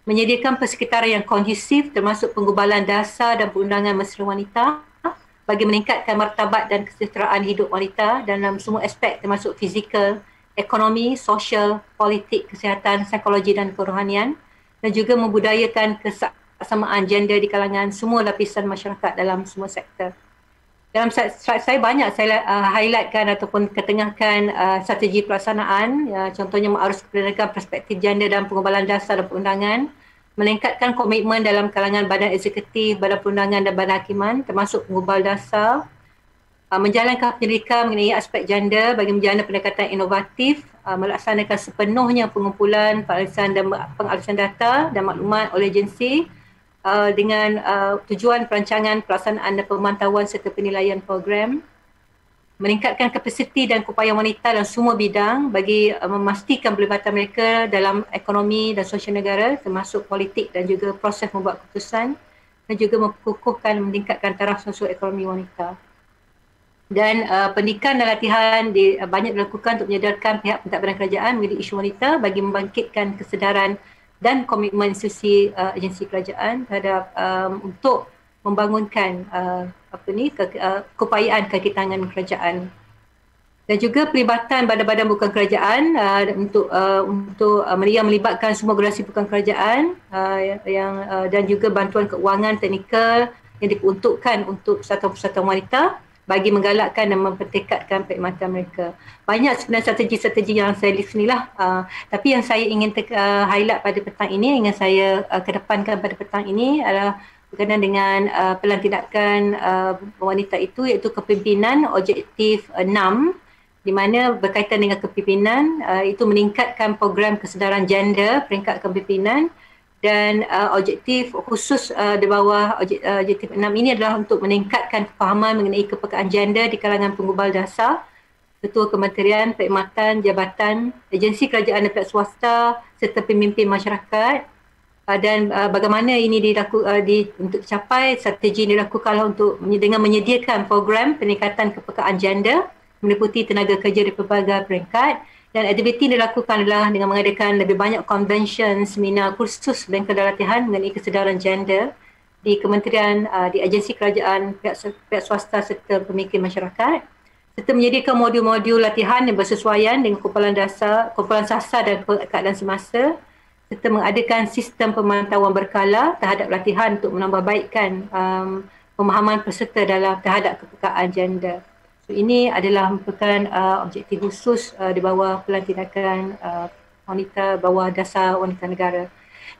Speaker 8: menyediakan persekitaran yang kondusif termasuk penggubalan dasar dan perundangan mesra wanita bagi meningkatkan martabat dan kesejahteraan hidup wanita dalam semua aspek termasuk fizikal, ekonomi, sosial, politik, kesihatan, psikologi dan kerohanian, dan juga membudayakan kesamaan gender di kalangan semua lapisan masyarakat dalam semua sektor. Dalam saya banyak saya highlightkan ataupun ketengahkan strategi pelaksanaan, contohnya mengarus kependekan perspektif gender dan pengubalan dasar dan perundangan, meningkatkan komitmen dalam kalangan badan eksekutif, badan perundangan dan badan hakiman termasuk pengubal dasar, menjalankan penyelidikan mengenai aspek gender bagi menjana pendekatan inovatif, melaksanakan sepenuhnya pengumpulan, pengalisan data dan maklumat oleh agensi dengan tujuan perancangan, pelaksanaan dan pemantauan serta penilaian program, meningkatkan kapasiti dan keupayaan wanita dalam semua bidang bagi memastikan pelibatan mereka dalam ekonomi dan sosial negara termasuk politik dan juga proses membuat keputusan dan juga mengukuhkan dan meningkatkan taraf sosioekonomi wanita. Dan pendidikan dan latihan banyak dilakukan untuk menyedarkan pihak pentadbiran kerajaan mengenai isu wanita bagi membangkitkan kesedaran dan komitmen institusi agensi kerajaan terhadap untuk membangunkan keupayaan kaki tangan kerajaan. Dan juga pelibatan badan-badan bukan kerajaan untuk melibatkan semua generasi bukan kerajaan dan juga bantuan keuangan teknikal yang diperuntukkan untuk persatuan-persatuan wanita bagi menggalakkan dan mempertekadkan perkhidmatan mereka. Banyak sebenarnya strategi-strategi yang saya list ni lah. Tapi yang saya ingin highlight pada petang ini, ingin saya kedepankan pada petang ini adalah berkenaan dengan pelan tindakan wanita itu iaitu kepimpinan objektif 6 di mana berkaitan dengan kepimpinan itu meningkatkan program kesedaran gender peringkat kepimpinan dan objektif khusus di bawah objektif 6 ini adalah untuk meningkatkan kefahaman mengenai kepekaan gender di kalangan penggubal dasar, ketua kementerian, perkhidmatan, jabatan, agensi kerajaan dan pihak swasta serta pemimpin masyarakat dan bagaimana ini untuk capai strategi ini dilakukanlah untuk dengan menyediakan program peningkatan kepekaan gender meliputi tenaga kerja di pelbagai peringkat. Dan aktiviti dilakukan adalah dengan mengadakan lebih banyak convention, seminar, kursus dan kedai latihan mengenai kesedaran gender di kementerian, di agensi kerajaan, pihak swasta serta pemikir masyarakat serta menyediakan modul-modul latihan yang bersesuaian dengan kumpulan sasar dan keadaan semasa serta mengadakan sistem pemantauan berkala terhadap latihan untuk menambahbaikkan pemahaman peserta terhadap kepekaan gender. So, ini adalah merupakan objektif khusus di bawah pelan tindakan wanita, bawah dasar wanita negara.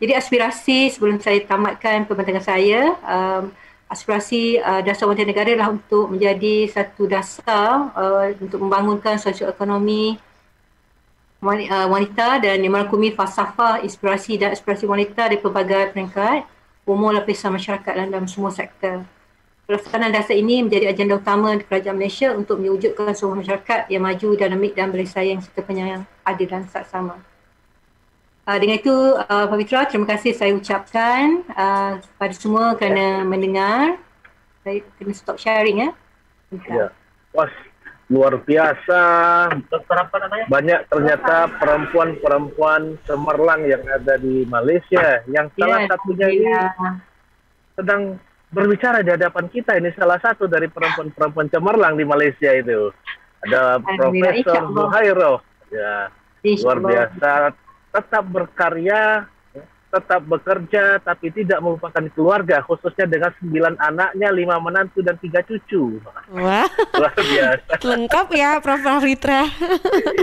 Speaker 8: Jadi aspirasi sebelum saya tamatkan pembentangan saya, aspirasi dasar wanita negara adalah untuk menjadi satu dasar untuk membangunkan sosioekonomi wanita dan merangkumi falsafah inspirasi dan aspirasi wanita dari pelbagai peringkat, umur lapisan masyarakat dalam semua sektor. Pelaksanaan dasar ini menjadi agenda utama kerajaan Malaysia untuk mewujudkan sebuah masyarakat yang maju, dinamik dan bersayang serta penyayang, adil dan saksama. Dengan itu, Pak Fitra, terima kasih saya ucapkan kepada semua kerana mendengar. Saya kena stop sharing ya.
Speaker 3: Wah, luar biasa. Banyak ternyata perempuan-perempuan cemerlang yang ada di Malaysia. Yang salah satunya ini sedang berbicara di hadapan kita. Ini salah satu dari perempuan-perempuan cemerlang di Malaysia itu. Ada Profesor Zuhairah. Ya, luar biasa. Tetap berkarya, tetap bekerja, tapi tidak melupakan keluarga, khususnya dengan 9 anaknya, 5 menantu dan 3 cucu.
Speaker 2: Wah, luar biasa. Lengkap ya, Prof. Fitra.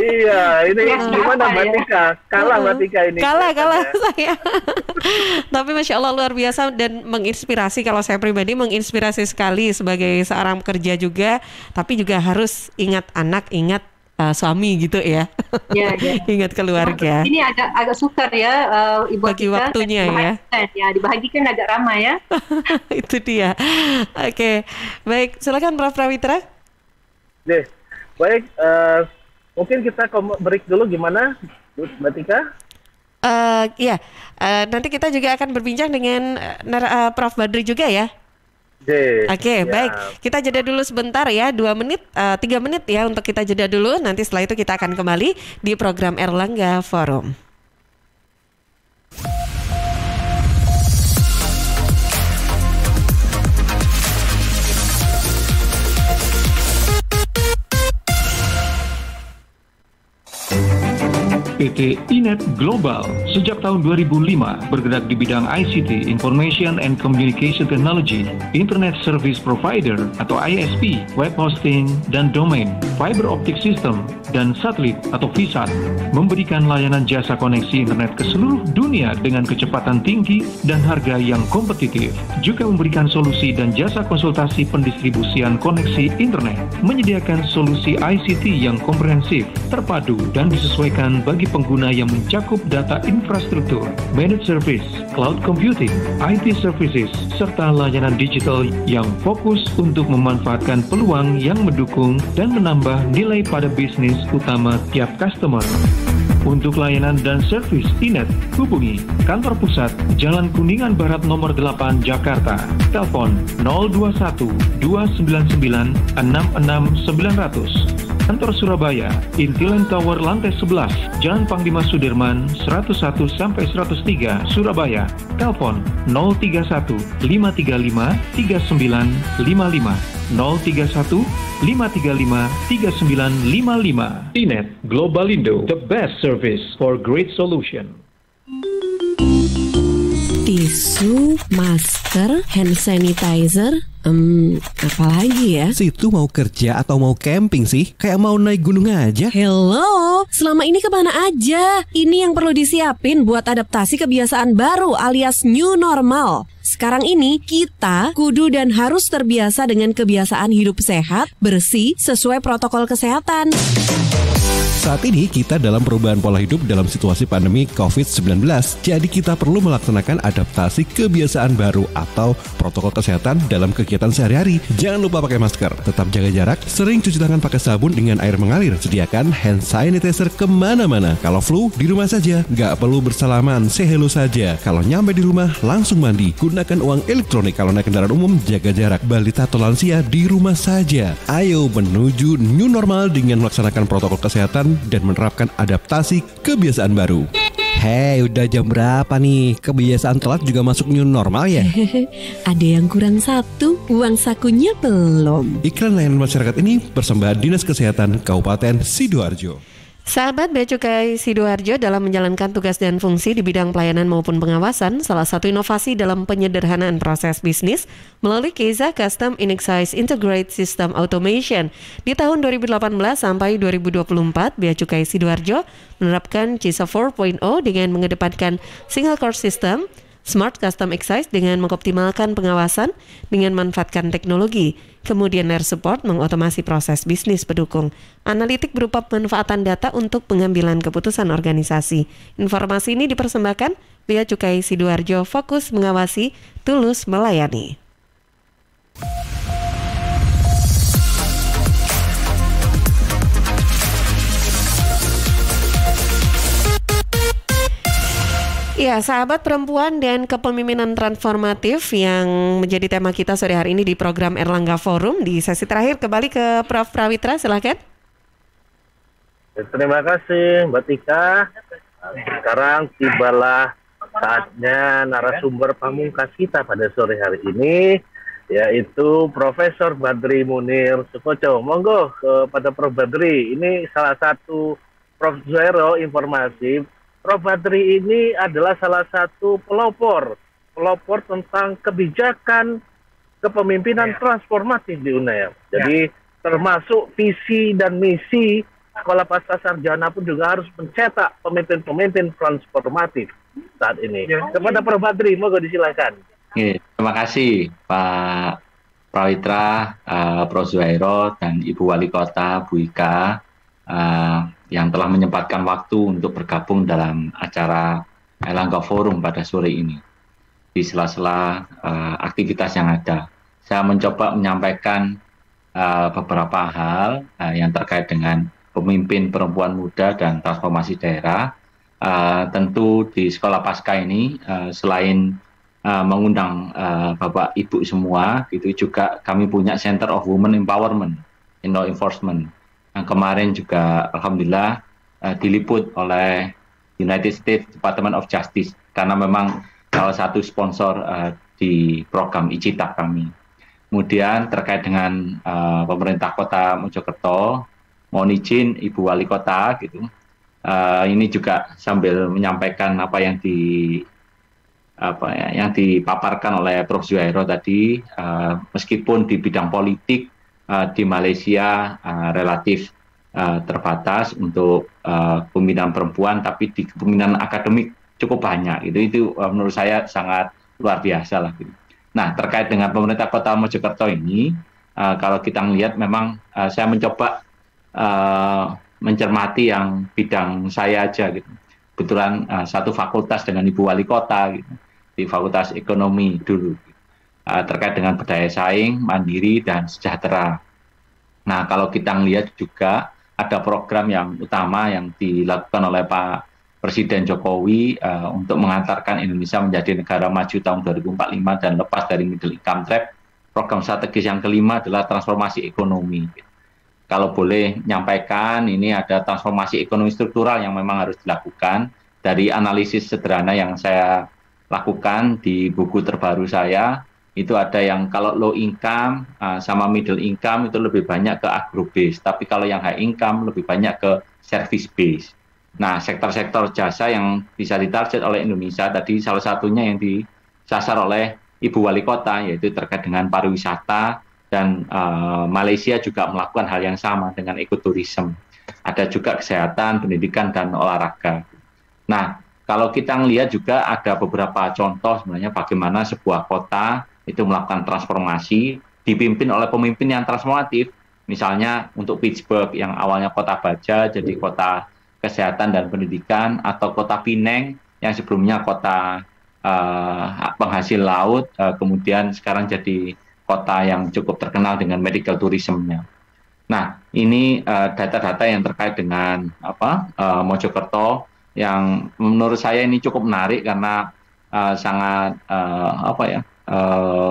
Speaker 3: Iya, ini gimana Mbak Tika? Kalah Mbak Tika ini.
Speaker 2: Kalah saya. Tapi Masya Allah luar biasa dan menginspirasi. Kalau saya pribadi menginspirasi sekali sebagai seorang pekerja juga, tapi juga harus ingat anak, ingat suami gitu ya. Ya. Ingat keluarga.
Speaker 8: Ini agak sukar ya Ibu
Speaker 2: bagi kita, waktunya ya.
Speaker 8: Ya, dibahagikan agak ramai ya.
Speaker 2: Itu dia. Oke. Baik, silakan Prof. Fitra.
Speaker 3: Baik, mungkin kita break dulu gimana Mbak Tika?
Speaker 2: Nanti kita juga akan berbincang dengan Prof. Badri juga ya. Oke, baik. Kita jeda dulu sebentar ya, 2 menit, 3 menit ya untuk kita jeda dulu. Nanti setelah itu kita akan kembali di program Erlangga Forum.
Speaker 11: PT Inet Global sejak tahun 2005 bergerak di bidang ICT, Information and Communication Technology, Internet Service Provider atau ISP, web hosting dan domain, fiber optic system, dan satelit atau VSAT, memberikan layanan jasa koneksi internet ke seluruh dunia dengan kecepatan tinggi dan harga yang kompetitif. Juga memberikan solusi dan jasa konsultasi pendistribusian koneksi internet, menyediakan solusi ICT yang komprehensif, terpadu, dan disesuaikan bagi pengguna yang mencakup data infrastruktur, managed service, cloud computing, IT services, serta layanan digital yang fokus untuk memanfaatkan peluang yang mendukung dan menambah nilai pada bisnis utama tiap customer. Untuk layanan dan servis Inet, hubungi kantor pusat Jalan Kuningan Barat nomor 8 Jakarta. Telepon 021 299 66900. Kantor Surabaya, Intiland Tower lantai 11, Jalan Panglima Sudirman 101 sampai 103 Surabaya. Telepon 031 535 3955. 031 535 3955. Inet Globalindo, the best service for great solution.
Speaker 2: Tisu, masker, hand sanitizer, apalagi ya?
Speaker 10: Situ mau kerja atau mau camping sih? Kayak mau naik gunung aja.
Speaker 2: Hello, selama ini kemana aja? Ini yang perlu disiapin buat adaptasi kebiasaan baru alias new normal. Sekarang ini kita kudu dan harus terbiasa dengan kebiasaan hidup sehat, bersih, sesuai protokol kesehatan.
Speaker 10: Saat ini kita dalam perubahan pola hidup dalam situasi pandemi COVID-19. Jadi kita perlu melaksanakan adaptasi kebiasaan baru atau protokol kesehatan dalam kegiatan sehari-hari. Jangan lupa pakai masker, tetap jaga jarak, sering cuci tangan pakai sabun dengan air mengalir. Sediakan hand sanitizer kemana-mana. Kalau flu, di rumah saja. Nggak perlu bersalaman, say hello saja. Kalau nyampe di rumah, langsung mandi. Gunakan uang elektronik. Kalau naik kendaraan umum, jaga jarak. Balita atau lansia, di rumah saja. Ayo menuju new normal dengan melaksanakan protokol kesehatan dan menerapkan adaptasi kebiasaan baru. Hei, udah jam berapa nih? Kebiasaan telat juga masuk new normal ya?
Speaker 2: Ada yang kurang satu, uang sakunya belum.
Speaker 10: Iklan layanan masyarakat ini persembahan Dinas Kesehatan Kabupaten Sidoarjo.
Speaker 2: Sahabat Bea Cukai Sidoarjo dalam menjalankan tugas dan fungsi di bidang pelayanan maupun pengawasan, salah satu inovasi dalam penyederhanaan proses bisnis melalui KEISA Custom in Excise Integrated System Automation. Di tahun 2018 sampai 2024, Bea Cukai Sidoarjo menerapkan KEISA 4.0 dengan mengedepankan single core system, Smart Custom Excise dengan mengoptimalkan pengawasan dengan manfaatkan teknologi. Kemudian Layer Support mengotomasi proses bisnis pendukung. Analitik berupa pemanfaatan data untuk pengambilan keputusan organisasi. Informasi ini dipersembahkan Bea Cukai Sidoarjo, fokus mengawasi, tulus melayani. Ya, sahabat perempuan dan kepemimpinan transformatif yang menjadi tema kita sore hari ini di program Erlangga Forum. Di sesi terakhir kembali ke Prof. Prawitra, silakan.
Speaker 3: Terima kasih Mbak Tika. Sekarang tibalah saatnya narasumber pamungkas kita pada sore hari ini, yaitu Profesor Badri Munir Sukoco. Monggo kepada Prof. Badri. Ini salah satu Prof. Zuhairo informasi. Prof. Badri ini adalah salah satu pelopor tentang kebijakan kepemimpinan transformatif di UNER. Jadi termasuk visi dan misi Sekolah Pasca Sarjana pun juga harus mencetak pemimpin-pemimpin transformatif saat ini. Kepada Prof. Badri, monggo disilakan.
Speaker 12: Terima kasih Pak Prawitra, Prof. Zuhairo, dan Ibu Wali Kota Bu Ika yang telah menyempatkan waktu untuk bergabung dalam acara Erlangga Forum pada sore ini. Di sela-sela aktivitas yang ada, saya mencoba menyampaikan beberapa hal yang terkait dengan pemimpin perempuan muda dan transformasi daerah. Tentu di Sekolah Pasca ini selain mengundang Bapak Ibu semua, itu juga kami punya Center of Women Empowerment in Law Enforcement. Yang kemarin juga alhamdulillah diliput oleh United States Department of Justice karena memang salah satu sponsor di program ICITA kami. Kemudian terkait dengan pemerintah Kota Mojokerto, mohon izin Ibu Wali Kota gitu. Ini juga sambil menyampaikan apa yang dipaparkan oleh Prof. Zuhairo tadi, meskipun di bidang politik di Malaysia relatif terbatas untuk pembinaan perempuan, tapi di kepemimpinan akademik cukup banyak. Itu menurut saya sangat luar biasa lah. Gitu. Nah, terkait dengan pemerintah Kota Mojokerto ini, kalau kita melihat memang saya mencoba mencermati yang bidang saya aja gitu. Kebetulan satu fakultas dengan Ibu Wali Kota gitu, di Fakultas Ekonomi dulu. Terkait dengan berdaya saing, mandiri, dan sejahtera. Nah, kalau kita melihat juga ada program yang utama yang dilakukan oleh Pak Presiden Jokowi untuk mengantarkan Indonesia menjadi negara maju tahun 2045 dan lepas dari middle income trap. Program strategis yang kelima adalah transformasi ekonomi. Kalau boleh nyampaikan, ini ada transformasi ekonomi struktural yang memang harus dilakukan. Dari analisis sederhana yang saya lakukan di buku terbaru saya, itu ada yang kalau low income sama middle income itu lebih banyak ke agro base, tapi kalau yang high income lebih banyak ke service base. Nah, sektor-sektor jasa yang bisa ditarget oleh Indonesia tadi salah satunya yang disasar oleh Ibu Wali Kota, yaitu terkait dengan pariwisata, dan Malaysia juga melakukan hal yang sama dengan ekoturism. Ada juga kesehatan, pendidikan, dan olahraga. Nah, kalau kita melihat juga ada beberapa contoh sebenarnya bagaimana sebuah kota itu melakukan transformasi dipimpin oleh pemimpin yang transformatif. Misalnya untuk Pittsburgh yang awalnya kota baja jadi kota kesehatan dan pendidikan, atau kota Pineng yang sebelumnya kota penghasil laut, kemudian sekarang jadi kota yang cukup terkenal dengan medical tourism-nya. Nah, ini data-data yang terkait dengan Mojokerto yang menurut saya ini cukup menarik karena sangat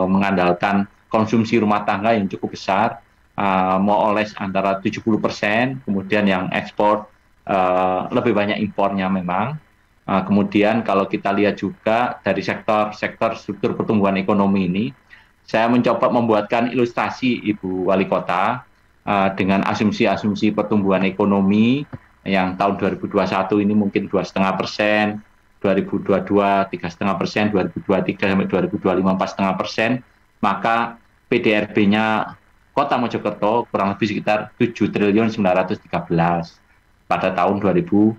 Speaker 12: mengandalkan konsumsi rumah tangga yang cukup besar, more or less antara 70%, kemudian yang ekspor lebih banyak impornya memang. Kemudian kalau kita lihat juga dari sektor struktur pertumbuhan ekonomi ini, saya mencoba membuatkan ilustrasi Ibu Wali Kota dengan asumsi-asumsi pertumbuhan ekonomi yang tahun 2021 ini mungkin 2,5%, 2022 3,5%, 2023 sampai 2025 4,5%, maka PDRB-nya Kota Mojokerto kurang lebih sekitar 7.913 pada tahun 2025.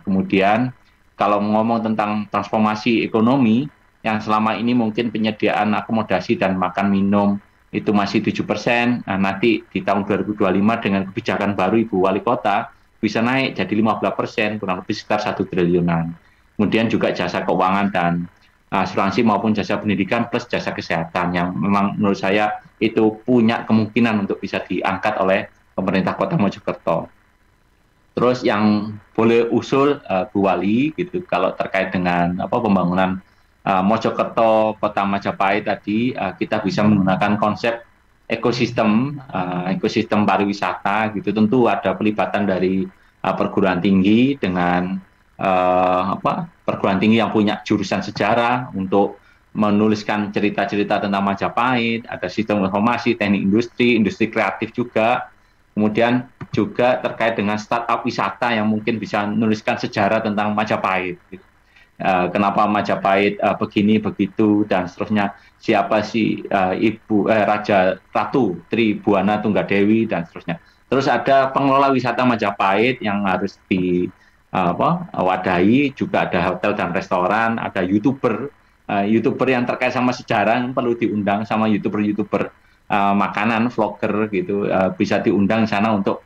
Speaker 12: Kemudian kalau ngomong tentang transformasi ekonomi yang selama ini mungkin penyediaan akomodasi dan makan minum itu masih 7%, nah, nanti di tahun 2025 dengan kebijakan baru Ibu Wali Kota bisa naik jadi 15%, kurang lebih sekitar 1 triliunan. Kemudian juga jasa keuangan dan asuransi maupun jasa pendidikan plus jasa kesehatan yang memang menurut saya itu punya kemungkinan untuk bisa diangkat oleh pemerintah Kota Mojokerto. Terus yang boleh usul Bu Wali gitu kalau terkait dengan pembangunan Mojokerto Kota Majapahit tadi, kita bisa menggunakan konsep ekosistem pariwisata gitu. Tentu ada pelibatan dari perguruan tinggi dengan perguruan tinggi yang punya jurusan sejarah untuk menuliskan cerita-cerita tentang Majapahit, ada sistem informasi, teknik industri kreatif juga. Kemudian juga terkait dengan startup wisata yang mungkin bisa menuliskan sejarah tentang Majapahit. Gitu. Kenapa Majapahit begini begitu dan seterusnya, siapa sih Raja Ratu Tri Buana Tunggadewi dan seterusnya. Terus ada pengelola wisata Majapahit yang harus wadahi, juga ada hotel dan restoran, ada YouTuber yang terkait sama sejarah yang perlu diundang, sama YouTuber makanan, vlogger gitu, bisa diundang sana untuk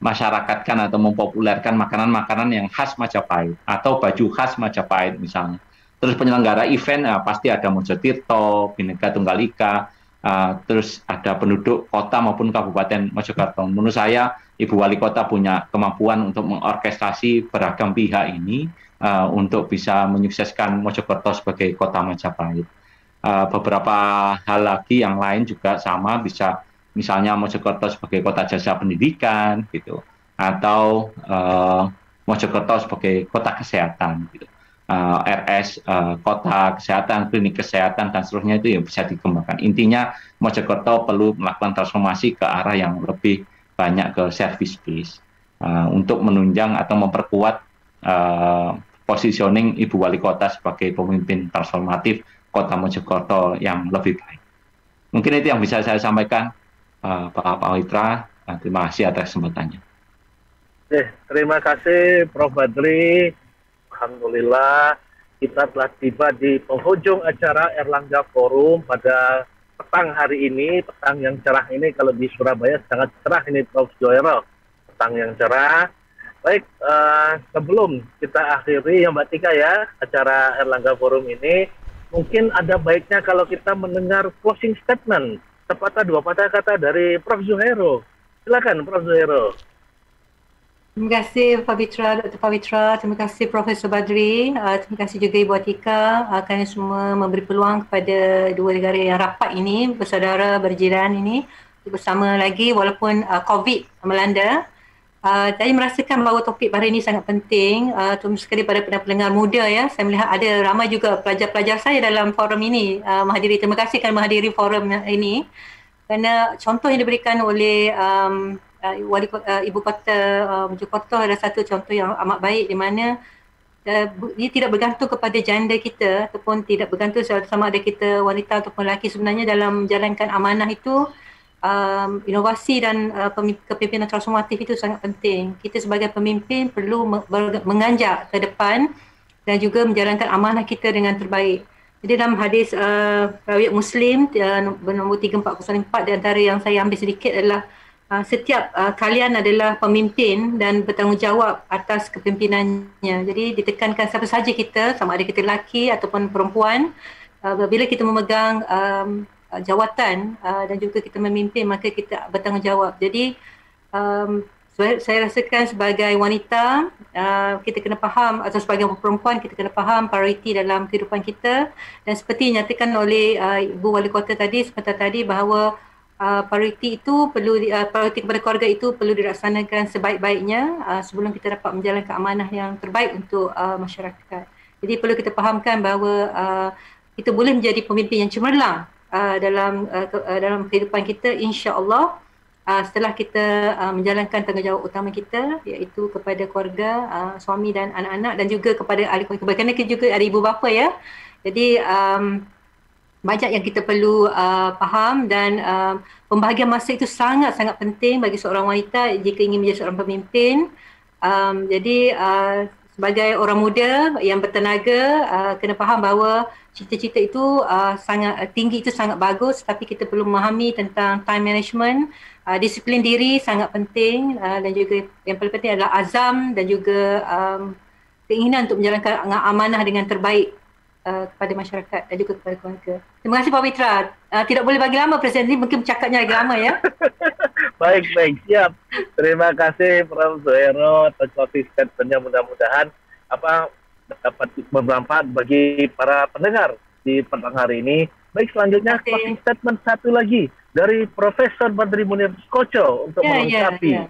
Speaker 12: masyarakatkan atau mempopulerkan makanan-makanan yang khas Majapahit atau baju khas Majapahit misalnya. Terus penyelenggara event pasti ada Mojotirto, Bhinneka Tunggal Ika, terus ada penduduk kota maupun kabupaten Mojokerto. Menurut saya Ibu Wali Kota punya kemampuan untuk mengorkestrasi beragam pihak ini untuk bisa menyukseskan Mojokerto sebagai kota Majapahit. Beberapa hal lagi yang lain juga sama, bisa misalnya Mojokerto sebagai kota jasa pendidikan gitu, atau Mojokerto sebagai kota kesehatan gitu. RS, kota kesehatan, klinik kesehatan dan seterusnya itu yang bisa dikembangkan. Intinya Mojokerto perlu melakukan transformasi ke arah yang lebih banyak ke service base untuk menunjang atau memperkuat positioning Ibu Wali Kota sebagai pemimpin transformatif Kota Mojokerto yang lebih baik. Mungkin itu yang bisa saya sampaikan, Pak Pawitra. Terima kasih atas kesempatannya.
Speaker 3: Terima kasih Prof. Badri. Alhamdulillah kita telah tiba di penghujung acara Erlangga Forum pada petang hari ini, petang yang cerah ini. Kalau di Surabaya sangat cerah ini Prof. Joero, petang yang cerah. Baik, sebelum kita akhiri ya Mbak Tika ya acara Erlangga Forum ini, mungkin ada baiknya kalau kita mendengar closing statement, sepatah dua patah kata dari Prof. Zuhairo. Silakan Prof. Zuhairo.
Speaker 8: Terima kasih Dr. Pawitra, terima kasih Profesor Badri, terima kasih juga Ibu Atika kerana semua memberi peluang kepada dua negara yang rapat ini, bersaudara, berjiran ini, bersama lagi walaupun COVID melanda. Saya merasakan bahawa topik hari ini sangat penting, terutama sekali pada pendengar muda ya. Saya melihat ada ramai juga pelajar-pelajar saya dalam forum ini menghadiri. Terima kasih kerana menghadiri forum ini. Kerana contoh yang diberikan oleh Ibu Kota Mojokerto adalah satu contoh yang amat baik di mana dia tidak bergantung kepada janda kita ataupun tidak bergantung sama ada kita wanita ataupun lelaki. Sebenarnya dalam menjalankan amanah itu inovasi dan kepimpinan transformatif itu sangat penting. Kita sebagai pemimpin perlu menganjak ke depan dan juga menjalankan amanah kita dengan terbaik. Jadi dalam hadis riwayat Muslim nombor 3404, di antara yang saya ambil sedikit adalah setiap kalian adalah pemimpin dan bertanggungjawab atas kepimpinannya. Jadi ditekankan siapa saja kita, sama ada kita lelaki ataupun perempuan, bila kita memegang jawatan dan juga kita memimpin, maka kita bertanggungjawab. Jadi saya rasakan sebagai wanita kita kena faham, atau sebagai perempuan kita kena faham prioriti dalam kehidupan kita, dan seperti dinyatakan oleh Ibu Wali Kota tadi sebentar tadi bahawa prioriti kepada keluarga itu perlu dilaksanakan sebaik-baiknya sebelum kita dapat menjalankan amanah yang terbaik untuk masyarakat. Jadi perlu kita fahamkan bahawa kita boleh menjadi pemimpin yang cemerlang dalam kehidupan kita, insya-Allah, setelah kita menjalankan tanggungjawab utama kita, iaitu kepada keluarga, suami dan anak-anak, dan juga kepada ahli keluarga, kerana kita juga ada ibu bapa ya. Jadi banyak yang kita perlu faham, dan pembahagian masa itu sangat-sangat penting bagi seorang wanita jika ingin menjadi seorang pemimpin. Jadi sebagai orang muda yang bertenaga, kena faham bahawa cita-cita itu sangat tinggi, itu sangat bagus, tapi kita perlu memahami tentang time management, disiplin diri sangat penting, dan juga yang paling penting adalah azam dan juga keinginan untuk menjalankan amanah dengan terbaik kepada masyarakat dan juga kepada keluarga. Terima kasih Pak Mitra. Tidak boleh bagi lama Presiden ini, mungkin cakapnya lagi lama ya.
Speaker 3: Baik, siap. Terima kasih Prof. Zuhairo atas statementnya, mudah-mudahan dapat bermanfaat bagi para pendengar di petang hari ini. Baik, selanjutnya closing statement satu lagi dari Profesor Badri Munir Skoco untuk melengkapi.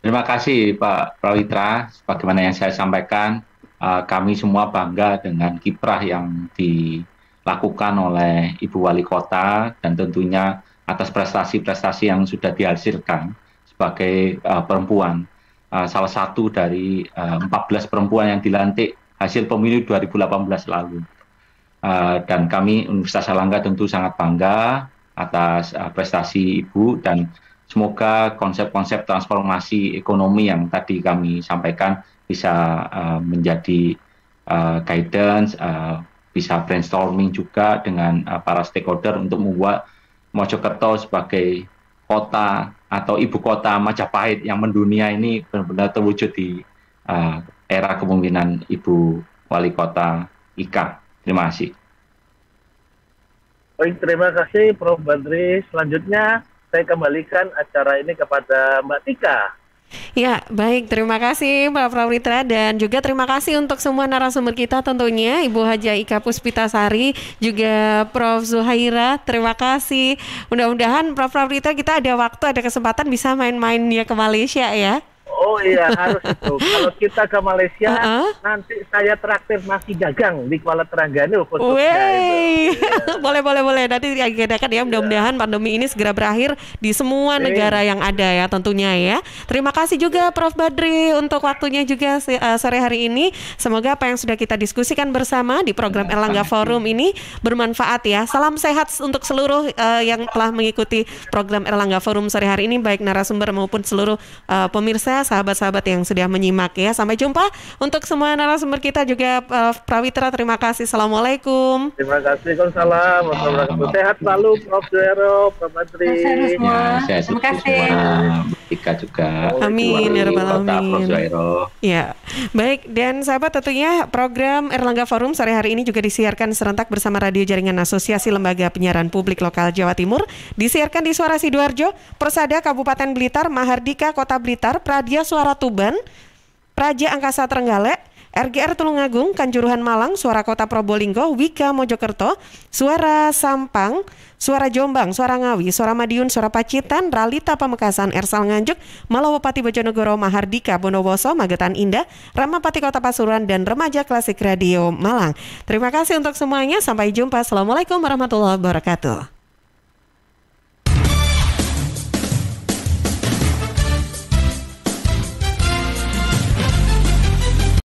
Speaker 12: Terima kasih Pak Prawitra. Sebagaimana yang saya sampaikan, kami semua bangga dengan kiprah yang dilakukan oleh Ibu Wali Kota, dan tentunya atas prestasi-prestasi yang sudah dihasilkan sebagai perempuan. Salah satu dari 14 perempuan yang dilantik hasil pemilu 2018 lalu. Dan kami Universitas Airlangga tentu sangat bangga atas prestasi Ibu, dan semoga konsep-konsep transformasi ekonomi yang tadi kami sampaikan bisa menjadi guidance, bisa brainstorming juga dengan para stakeholder untuk membuat Mojokerto sebagai kota atau ibu kota Majapahit yang mendunia ini benar-benar terwujud di era kepemimpinan Ibu Wali Kota Ika. Terima kasih.
Speaker 3: Baik, terima kasih Prof. Badri. Selanjutnya saya kembalikan acara ini kepada Mbak Tika.
Speaker 2: Ya, baik. Terima kasih Pak Prawitra, dan juga terima kasih untuk semua narasumber kita tentunya, Ibu Haja Ika Puspitasari, juga Prof. Zuhaira. Terima kasih. Mudah-mudahan Prof. Prawitra kita ada waktu, ada kesempatan bisa main-mainnya ke Malaysia ya.
Speaker 3: Oh iya, harus itu. Kalau kita ke Malaysia, nanti saya traktir nasi dagang di Kuala Terengganu khususnya.
Speaker 2: Boleh. Nanti diagendakan ya. Mudah-mudahan pandemi ini segera berakhir di semua negara yang ada ya tentunya ya. Terima kasih juga Prof. Badri untuk waktunya juga sore hari ini. Semoga apa yang sudah kita diskusikan bersama di program Airlangga Forum ini bermanfaat ya. Salam sehat untuk seluruh yang telah mengikuti program Airlangga Forum sore hari ini, baik narasumber maupun seluruh pemirsa, sahabat-sahabat yang sudah menyimak ya. Sampai jumpa untuk semua narasumber kita juga. Prawitra, terima kasih. Assalamualaikum.
Speaker 3: Terima kasih. Waalaikumsalam. Sehat selalu Prof. Zuhairo, Prof. Badri.
Speaker 12: Terima kasih. Ika juga.
Speaker 2: Amin ya rabbal alamin.
Speaker 12: Prof. Zuhairo.
Speaker 2: Ya. Baik, dan sahabat, tentunya program Airlangga Forum sore hari ini juga disiarkan serentak bersama Radio Jaringan Asosiasi Lembaga Penyiaran Publik Lokal Jawa Timur. Disiarkan di Suara Sidoarjo, Persada Kabupaten Blitar, Mahardika Kota Blitar, Pradia Suara Tuban, Praja Angkasa Trenggalek, RGR Tulungagung, Kanjuruhan Malang, Suara Kota Probolinggo, Wika Mojokerto, Suara Sampang, Suara Jombang, Suara Ngawi, Suara Madiun, Suara Pacitan, Ralita Pamekasan, Ersal Nganjuk, Malawapati Bojonegoro, Mahardika Bondowoso, Magetan Indah, Ramapati Kota Pasuruan, dan Remaja Klasik Radio Malang. Terima kasih untuk semuanya. Sampai jumpa. Assalamualaikum warahmatullahi wabarakatuh.